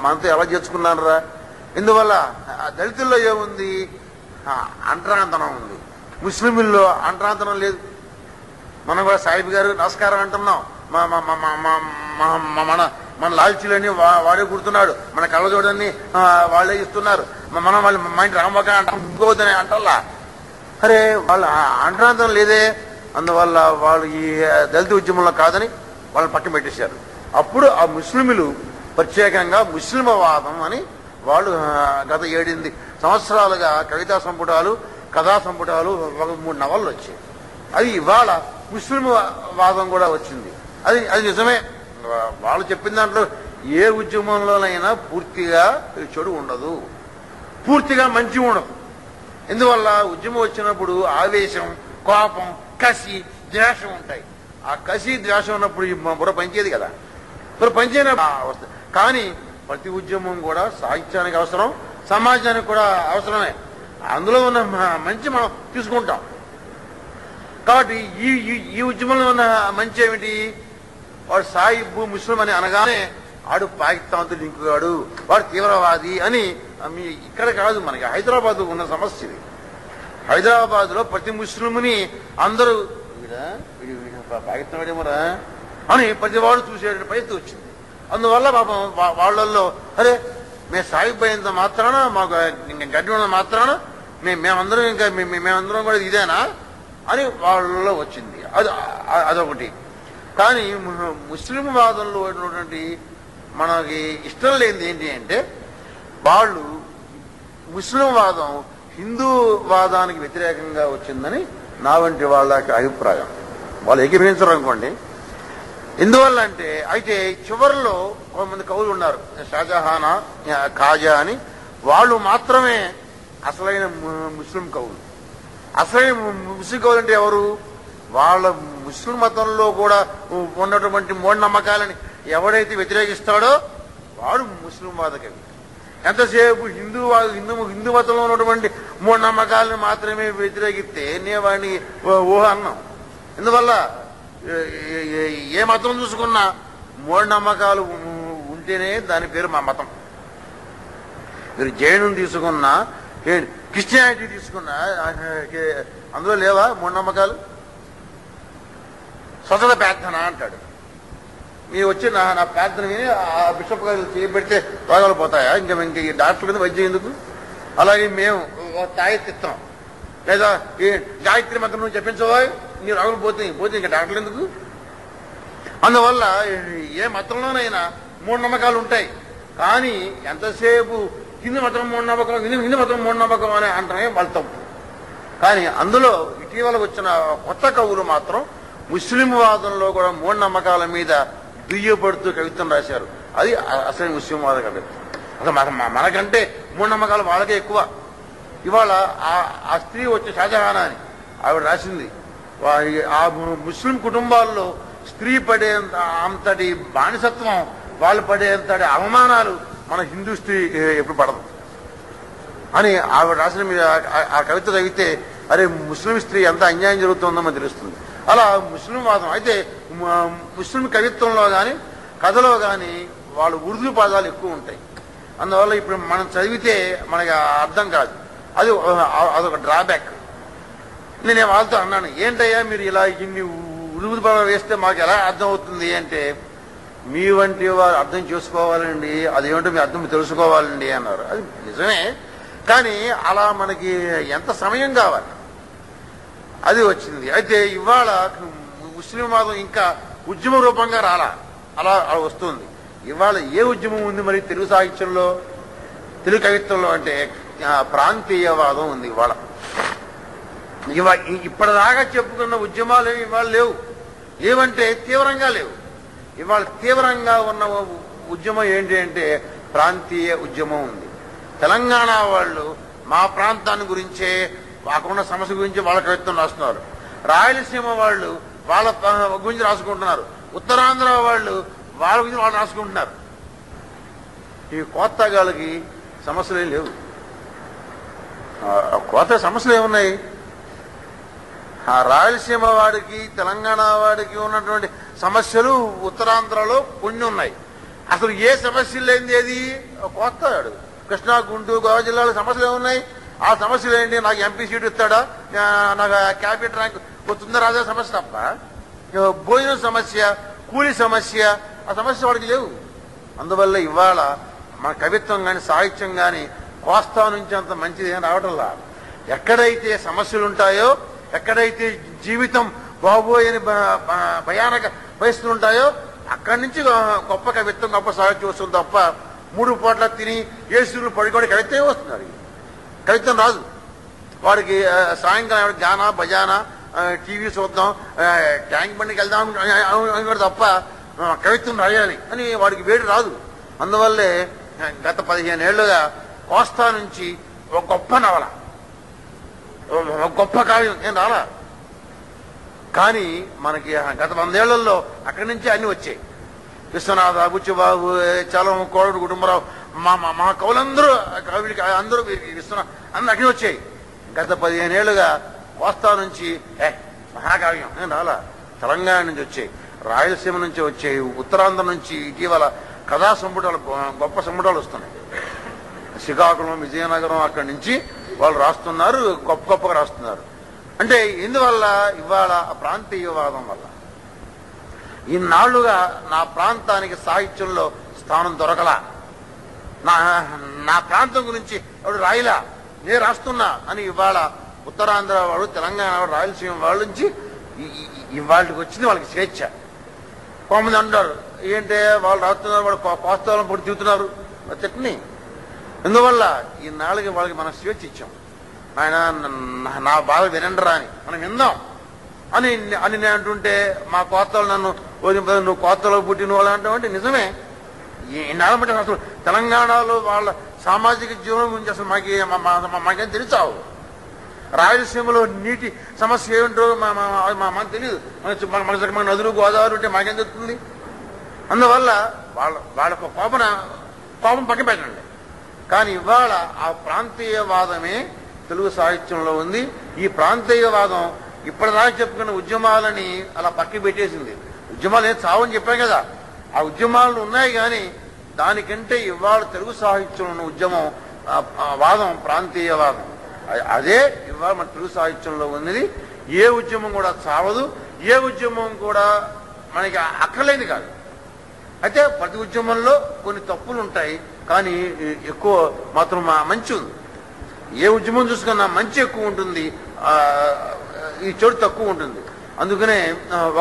మనతో ఎలా చేర్చుకున్నారా? ఎందువల్ల దళితుల్లో ఏముంది? అంటరాంతనం ఉంది. ముస్లింల్లో అంటరాంతనం లేదు. మనం కూడా సాహిబ్ గారు నమస్కారం అంటున్నాం. మన లాల్చీలని వాడే కుడుతున్నాడు, మన కళ్ళజోడని వాళ్ళే ఇస్తున్నారు, మనం వాళ్ళు మా ఇంటి రామక అంటాం, ఇంకోదని అంటల్లా. అరే వాళ్ళ అంటరాంతరం లేదే. అందువల్ల వాళ్ళు ఈ దళిత ఉద్యమంలో కాదని వాళ్ళని పక్కన పెట్టేశారు. అప్పుడు ఆ ముస్లింలు ప్రత్యేకంగా ముస్లింవాదం అని వాళ్ళు గత 7-8 సంవత్సరాలుగా కవితా సంపుటాలు, కథా సంపుటాలు, 1-3 నవళ్ళు వచ్చాయి. అది ఇవాళ ముస్లిం వాదం కూడా వచ్చింది. అది నిజమే. వాళ్ళు చెప్పిన దాంట్లో ఏ ఉద్యమంలోనైనా పూర్తిగా చెడు ఉండదు, పూర్తిగా మంచి ఉండదు. ఎందువల్ల ఉద్యమం వచ్చినప్పుడు ఆవేశం, కోపం, కసి, ద్వేషం ఉంటాయి. ఆ కసి ద్వేషం ఉన్నప్పుడు బుర్ర పనిచేది కదా, బుర్ర పనిచేయన వస్తుంది. కానీ ప్రతి ఉద్యమం కూడా సాహిత్యానికి అవసరం, సమాజానికి కూడా అవసరమే. అందులో ఉన్న మంచి మనం తీసుకుంటాం. కాబట్టి ఈ ఉద్యమంలో ఉన్న మంచి ఏమిటి? వాడు సాయిబు ముస్లిం అని అనగానే వాడు పాకిస్తాన్తో లింకుగాడు, వాడు తీవ్రవాది అని. ఇక్కడ కాదు, మనకి హైదరాబాద్ ఉన్న సమస్య ఇది. హైదరాబాద్ లో ప్రతి ముస్లింని అందరూ పాకిస్తాన్ వాడేమోరా అని ప్రతి వాడు చూసే పరిస్థితి వచ్చింది. అందువల్ల పాపం వాళ్ళల్లో అరే మేము సాయిబ్ అయినంత మాత్రాన, మాకు గడ్డి ఉన్న మాత్రాన మేమందరం కూడా ఇదేనా అని వాళ్ళలో వచ్చింది. అదొకటి. కానీ ముస్లిం వాదంలో ఉన్నటువంటి మనకి ఇష్టం లేనిది ఏంటి అంటే వాళ్ళు ముస్లిం వాదం హిందూ వాదానికి వ్యతిరేకంగా వచ్చిందని నా వంటి వాళ్ళకి అభిప్రాయం. వాళ్ళు ఏకీభవించరు అనుకోండి. ఎందువల్ల అంటే అయితే చివరిలో కొంతమంది కవులు ఉన్నారు, షాజహానా, ఖాజా అని. వాళ్ళు మాత్రమే అసలైన ముస్లిం కవులు. అసలైన ముస్లిం కవులు అంటే ఎవరు? వాళ్ళ ముస్లిం మతంలో కూడా ఉన్నటువంటి మూఢనమ్మకాలని ఎవడైతే వ్యతిరేకిస్తాడో వాడు ముస్లిం వాద కవి. ఎంతసేపు హిందూ మతంలో ఉన్నటువంటి మూఢనమ్మకాలను మాత్రమే వ్యతిరేకిస్తే నేను వాడిని ఊహ అన్నాం. ఎందువల్ల ఏ మతం చూసుకున్నా మూఢనమ్మకాలు ఉంటేనే దాని పేరు మా మతం. మీరు జైనం తీసుకున్నా, క్రిస్టియానిటీ తీసుకున్నా అందులో లేవా మూఢనమ్మకాలు? స్వచ్ఛత ప్రార్థన అంటాడు. మీరు వచ్చి నా ప్రార్థన విని ఆ బిషప్ గారు చేయబెడితే రోగాలు పోతాయా? ఇంక ఈ డాక్టర్ కింద వైద్యం ఎందుకు? అలాగే మేము తాయెత్తిస్తాం, లేదా ఈ గాయత్రి మంత్రం నువ్వు చెప్పించవా, నీ రోగాలు పోతే ఇంకా డాక్టర్లు ఎందుకు? అందువల్ల ఏ మతంలోనైనా మూఢనమ్మకాలు ఉంటాయి. కానీ ఎంతసేపు హిందూ మతం మూఢనమ్మకం, హిందూ మతం మూఢనమ్మకం అని అంటమే వాళ్ళ తప్పు. కానీ అందులో ఇటీవల వచ్చిన కొత్త కవులు మాత్రం ముస్లిం వాదంలో కూడా మూఢనమ్మకాల మీద దుయ్యపడుతూ కవిత్వం రాశారు. అది అసలు ముస్లిం వాద కవిత్వం. అసలు మనకంటే మూఢనమ్మకాలు వాళ్ళకే ఎక్కువ. ఇవాళ ఆ స్త్రీ వచ్చి షాజహానా అని ఆవిడ రాసింది, ఆ ముస్లిం కుటుంబాల్లో స్త్రీ పడే అంతటి బానిసత్వం, వాళ్ళు పడేంతటి అవమానాలు మన హిందూ స్త్రీ ఎప్పుడు పడదు అని ఆవిడ రాసిన మీద ఆ కవిత చదివితే అరే ముస్లిం స్త్రీ ఎంత అన్యాయం జరుగుతుందో మనకు తెలుస్తుంది. అలా ముస్లిం వాదం అయితే ముస్లిం కవిత్వంలో కానీ కథలో కానీ వాళ్ళు ఉర్దూ పదాలు ఎక్కువ ఉంటాయి. అందువల్ల ఇప్పుడు మనం చదివితే మనకి అర్థం కాదు, అదొక డ్రాబ్యాక్. నేను వాళ్ళతో అన్నాను, ఏంటయ్యా మీరు ఇలా ఇన్ని ఉర్దూ పదాలు వేస్తే మాకు ఎలా అర్థం అవుతుంది అంటే, మీ వంటి వారు అర్థం చేసుకోవాలండి, అదేమిటో మీ అర్థం తెలుసుకోవాలండి అన్నారు. అది నిజమే, కానీ అలా మనకి ఎంత సమయం కావాలి, అది వచ్చింది. అయితే ఇవాళ ముస్లిం వాదం ఇంకా ఉద్యమ రూపంగా అలా వస్తుంది. ఇవాళ ఏ ఉద్యమం ఉంది మరి తెలుగు సాహిత్యంలో, తెలుగు కవిత్వంలో అంటే ప్రాంతీయవాదం ఉంది. ఇవాళ ఇప్పటిదాకా చెప్పుకున్న ఉద్యమాలు ఇవాళ లేవంటే తీవ్రంగా లేవు. ఇవాళ తీవ్రంగా ఉన్న ఉద్యమం ఏంటి అంటే ప్రాంతీయ ఉద్యమం ఉంది. తెలంగాణ వాళ్ళు మా ప్రాంతాన్ని గురించే, అక్కడున్న సమస్య గురించి వాళ్ళ కవిత్వం రాస్తున్నారు. రాయలసీమ వాళ్ళు వాళ్ళ గురించి రాసుకుంటున్నారు. ఉత్తరాంధ్ర వాళ్ళు వాళ్ళ గురించి వాళ్ళు రాసుకుంటున్నారు. ఈ కోత్తగాళ్ళకి సమస్యలు ఏం లేవు. కోత సమస్యలు ఏమున్నాయి? ఆ రాయలసీమ వాడికి తెలంగాణ వాడికి ఉన్నటువంటి సమస్యలు ఉత్తరాంధ్రలో కొన్ని ఉన్నాయి. అసలు ఏ సమస్యలు లేనిది ఏది? కోస్తాడు. కృష్ణా, గుంటూరు, గోవా జిల్లాలో సమస్యలు ఏమున్నాయి? ఆ సమస్యలు ఏంటి? నాకు ఎంపీ సీటు ఇస్తాడా, నాకు క్యాబినెట్ ర్యాంక్ వస్తుందా రాజా సమస్య తప్ప భోజనం సమస్య, కూలి సమస్య, ఆ సమస్య వాడికి లేవు. అందువల్ల ఇవాళ మన కవిత్వం కానీ సాహిత్యం కానీ కోస్తా నుంచి అంత మంచిది ఏం రావటంలా. ఎక్కడైతే సమస్యలు ఉంటాయో, ఎక్కడైతే జీవితం బాబోయని భయానక పరిస్థితులు ఉంటాయో అక్కడి నుంచి గొప్ప కవిత్వం, గొప్ప సాహిత్యం వస్తుంది తప్ప 3 పూట్ల తిని ఏసులు పడుకోవడం కవిత్వం వస్తున్నారు. కవిత్వం రాదు వాడికి. సాయంకాలం గానా బజానా, టీవీ చూద్దాం, ట్యాంక్ బండికి వెళ్దాం అని తప్ప కవిత్వం రాయాలి అని వాడికి వేడి రాదు. అందువల్లే గత 15 ఏళ్లుగా కోస్తా నుంచి ఒక గొప్ప నవల, ఒక గొప్ప కావ్యం ఏం రాలా. కానీ మనకి గత 100 ఏళ్లలో అక్కడి నుంచి అన్ని వచ్చాయి. విశ్వనాథ, బుచ్చిబాబు, చలం, కోడడు, కుటుంబరావు, మా కవులందరూ కవులకి అందరూ విశ్వనాథ్ అందరూ అక్కడి వచ్చాయి. గత 15 ఏళ్లుగా కోస్తా నుంచి మహాకావ్యం ఏం రాలా. తెలంగాణ నుంచి వచ్చాయి, రాయలసీమ నుంచి వచ్చాయి, ఉత్తరాంధ్ర నుంచి ఇటీవల కథా సంపుటాలు, గొప్ప సంపుటాలు వస్తున్నాయి. శ్రీకాకుళం, విజయనగరం అక్కడి నుంచి వాళ్ళు రాస్తున్నారు, గొప్పగా రాస్తున్నారు. అంటే ఇందువల్ల ఇవాళ ప్రాంతీయవాదం వల్ల ఇన్నాళ్లుగా నా ప్రాంతానికి సాహిత్యంలో స్థానం దొరకలా, నా ప్రాంతం గురించి ఎవడు రాయిలా, నేను రాస్తున్నా అని ఇవాళ ఉత్తరాంధ్ర వాడు, తెలంగాణ వాడు, రాయలసీమ వాళ్ళ నుంచి ఇవాళకి వచ్చింది వాళ్ళకి స్వేచ్ఛ. కొంతమంది అంటారు ఏంటంటే వాళ్ళు రాస్తున్నారు, వాడు కోస్తాలను పొడి తిరుగుతున్నారు, చెట్ని. అందువల్ల ఈనాళ్ళకి వాళ్ళకి మనం స్వేచ్ఛ ఇచ్చాం. ఆయన నా బాధ వినండరా అని మనం విందాం అని నేను అంటుంటే మా కోత్తలు నన్ను నువ్వు కోత్తలో పుట్టిన వాళ్ళు అంటామంటే నిజమే. ఈనాళ్ళ బట్టి అసలు తెలంగాణలో వాళ్ళ సామాజిక జీవనం గురించి అసలు మాకేం తెలుసావు. రాయలసీమలో నీటి సమస్య ఏమిటో మనకు తెలియదు. మన నదులు, గోదావరి ఉంటే మాకేం తెలుస్తుంది. అందువల్ల వాళ్ళ కోపం పక్కన పెట్టండి. కానీ ఇవాళ ఆ ప్రాంతీయవాదమే తెలుగు సాహిత్యంలో ఉంది. ఈ ప్రాంతీయవాదం ఇప్పటిదాకా చెప్పుకున్న ఉద్యమాలని అలా పక్కకి పెట్టేసింది. ఉద్యమాలు ఏం చావని చెప్పాం కదా, ఆ ఉద్యమాలు ఉన్నాయి. కానీ దానికంటే ఇవాళ తెలుగు సాహిత్యంలో ఉన్న ఉద్యమం వాదం ప్రాంతీయవాదం. అదే ఇవాళ మన తెలుగు సాహిత్యంలో ఉన్నది. ఏ ఉద్యమం కూడా చావదు, ఏ ఉద్యమం కూడా మనకి అక్కర్లేని కాదు. అయితే ప్రతి ఉద్యమంలో కొన్ని తప్పులు ఉంటాయి, కానీ ఎక్కువ మాత్రం మంచి ఉంది. ఏ ఉద్యమం చూసుకున్నా మంచి ఎక్కువ ఉంటుంది, ఈ చెడు తక్కువ ఉంటుంది. అందుకనే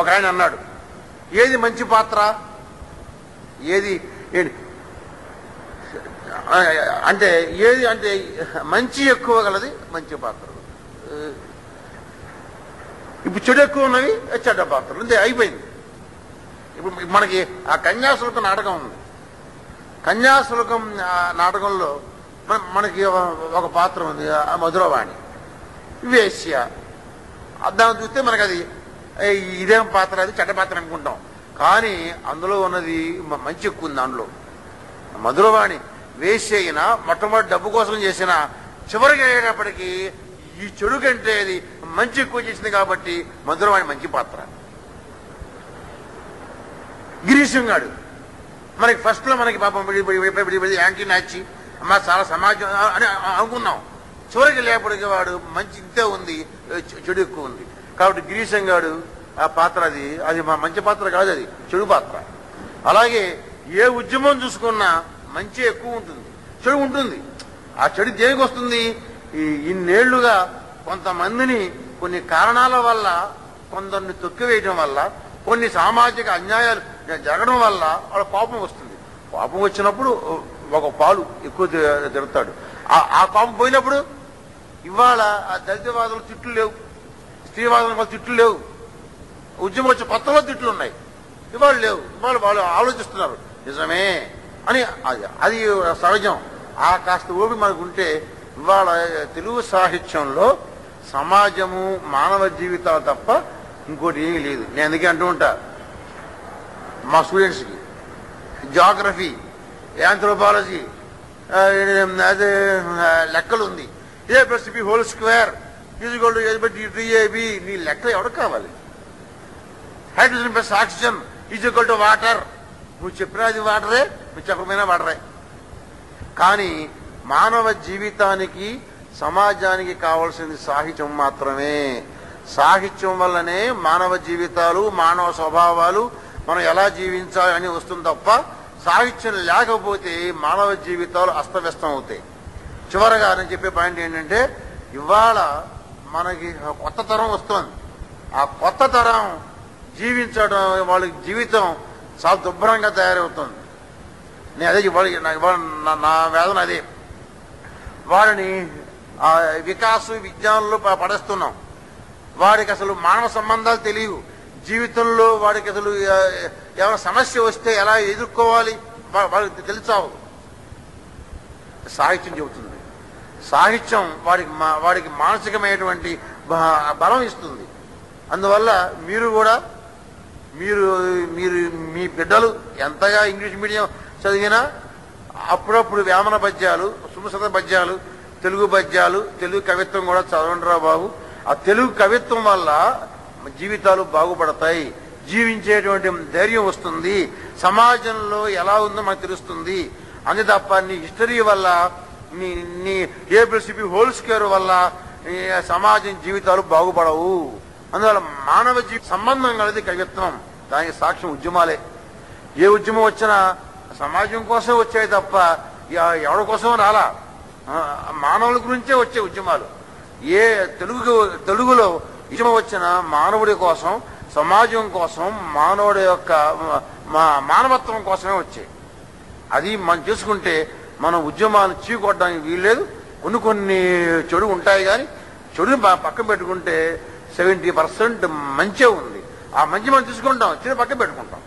ఒక ఆయన అన్నాడు, ఏది మంచి పాత్ర, ఏది అంటే ఏది అంటే మంచి ఎక్కువ గలది మంచి పాత్రలు, ఇప్పుడు చెడు ఎక్కువ ఉన్నవి చెడ్డ పాత్రలు, అంతే అయిపోయింది. ఇప్పుడు మనకి ఆ కన్యాశుల్కం నాటకం ఉంది. కన్యాశుల్కం నాటకంలో మనకి ఒక పాత్ర ఉంది, మధురవాణి వేశ్య. దాన్ని చూస్తే మనకు అది ఇదేం పాత్ర, అది చెడ్డ పాత్ర అనుకుంటాం. కానీ అందులో ఉన్నది మంచి ఎక్కువ ఉంది. దాంట్లో మధురవాణి వేశ్య అయినా మొట్టమొదటి డబ్బు కోసం చేసిన, చివరికి అయ్యేటప్పటికీ ఈ చెడు కంటే అది మంచి ఎక్కువ చేసింది కాబట్టి మధురవాణి మంచి పాత్ర. గిరీశం గాడు మనకి ఫస్ట్ లో మనకి పాపం యాంటీ నాచి అమ్మ చాలా సమాజం అని అనుకున్నాం. చివరికి లేపటికి వాడు మంచి ఇంతే ఉంది, చెడు ఎక్కువ ఉంది. కాబట్టి గిరీశం గాడు ఆ పాత్ర అది మంచి పాత్ర కాదు, అది చెడు పాత్ర. అలాగే ఏ ఉద్యమం చూసుకున్నా మంచి ఎక్కువ ఉంటుంది, చెడు ఉంటుంది. ఆ చెడు దేనికి వస్తుంది? ఇన్నేళ్లుగా కొంతమందిని కొన్ని కారణాల వల్ల, కొందరిని తొక్కివేయడం వల్ల, కొన్ని సామాజిక అన్యాయాలు జరగడం వల్ల వాళ్ళ కోపం వస్తుంది. కోపం వచ్చినప్పుడు ఒక పాలు ఎక్కువ తిడతాడు. ఆ కోపం పోయినప్పుడు ఇవాళ ఆ దళితవాదులు తిట్లు లేవు, స్త్రీవాదుల తిట్లు లేవు. ఉద్యమం వచ్చే కొత్తలో తిట్లు ఉన్నాయి, ఇవాళ లేవు. ఇవాళ వాళ్ళు ఆలోచిస్తున్నారు నిజమే అని. అది సహజం. ఆ కాస్త ఓపిక మనకు ఉంటే ఇవాళ తెలుగు సాహిత్యంలో సమాజము, మానవ జీవితాలు తప్ప ఇంకోటి ఏమీ లేదు. నేను అందుకే అంటూ ఉంటా మా స్టూడెంట్స్కి, జాగ్రఫీ, యాంథ్రోపాలజీ, అదే లెక్కలు ఉంది. A plus B whole square is equal to AB. నీ లెక్కలు ఎవరికి కావాలి? Hydrogen plus oxygen is equal to water. నువ్వు చెప్పినా అది వాటరే, నువ్వు చెప్పకపోయినా వాటరే. కానీ మానవ జీవితానికి, సమాజానికి కావాల్సింది సాహిత్యం మాత్రమే. సాహిత్యం వల్లనే మానవ జీవితాలు, మానవ స్వభావాలు, మనం ఎలా జీవించాలి అని వస్తుంది తప్ప సాహిత్యం లేకపోతే మానవ జీవితాలు అస్తవ్యస్తం అవుతాయి. చివరగా నేను చెప్పే పాయింట్ ఏంటంటే, ఇవాళ మనకి కొత్త తరం వస్తుంది. ఆ కొత్త తరం జీవించడం, వాళ్ళ జీవితం చాలా దుర్భరంగా తయారవుతుంది. నేను అదే ఇవాళ నా వేదన అదే. వాడిని వికాసు విజ్ఞానంలో పడేస్తున్నాం. వాడికి అసలు మానవ సంబంధాలు తెలియవు. జీవితంలో వాడికి అసలు ఏమైనా సమస్య వస్తే ఎలా ఎదుర్కోవాలి వాడికి తెలుసావు. సాహిత్యం చెబుతుంది. సాహిత్యం వాడికి మానసికమైనటువంటి బలం ఇస్తుంది. అందువల్ల మీరు కూడా మీరు మీ బిడ్డలు ఎంతగా ఇంగ్లీష్ మీడియం చదివినా అప్పుడప్పుడు వేమన పద్యాలు, సుమసత పద్యాలు, తెలుగు పద్యాలు, తెలుగు కవిత్వం కూడా చదవండి రా బాబు. ఆ తెలుగు కవిత్వం వల్ల జీవితాలు బాగుపడతాయి, జీవించేటువంటి ధైర్యం వస్తుంది, సమాజంలో ఎలా ఉందో మనకు తెలుస్తుంది. అంతే తప్ప నీ హిస్టరీ వల్ల, నీ ఏబిసిబి హోల్ స్క్వేర్ వల్ల సమాజం జీవితాలు బాగుపడవు. అందువల్ల మానవ సంబంధం కలిగి కవిత్వం, దానికి సాక్ష్యం ఉద్యమాలే. ఏ ఉద్యమం వచ్చినా సమాజం కోసం వచ్చాయి తప్ప ఎవరి కోసం రాలా. మానవుల గురించే వచ్చే ఉద్యమాలు. ఏ తెలుగులో ఉద్యమం వచ్చినా మానవుడి కోసం, సమాజం కోసం, మానవుడి యొక్క మానవత్వం కోసమే వచ్చాయి. అది మనం చేసుకుంటే మనం ఉద్యమాలు చీకొట్టడానికి వీల్లేదు. కొన్ని చెడు ఉంటాయి, కానీ చెడుని పక్కన పెట్టుకుంటే 70% మంచే ఉంది. ఆ మంచి మనం తీసుకుంటాం, చెడు పక్కన పెట్టుకుంటాం.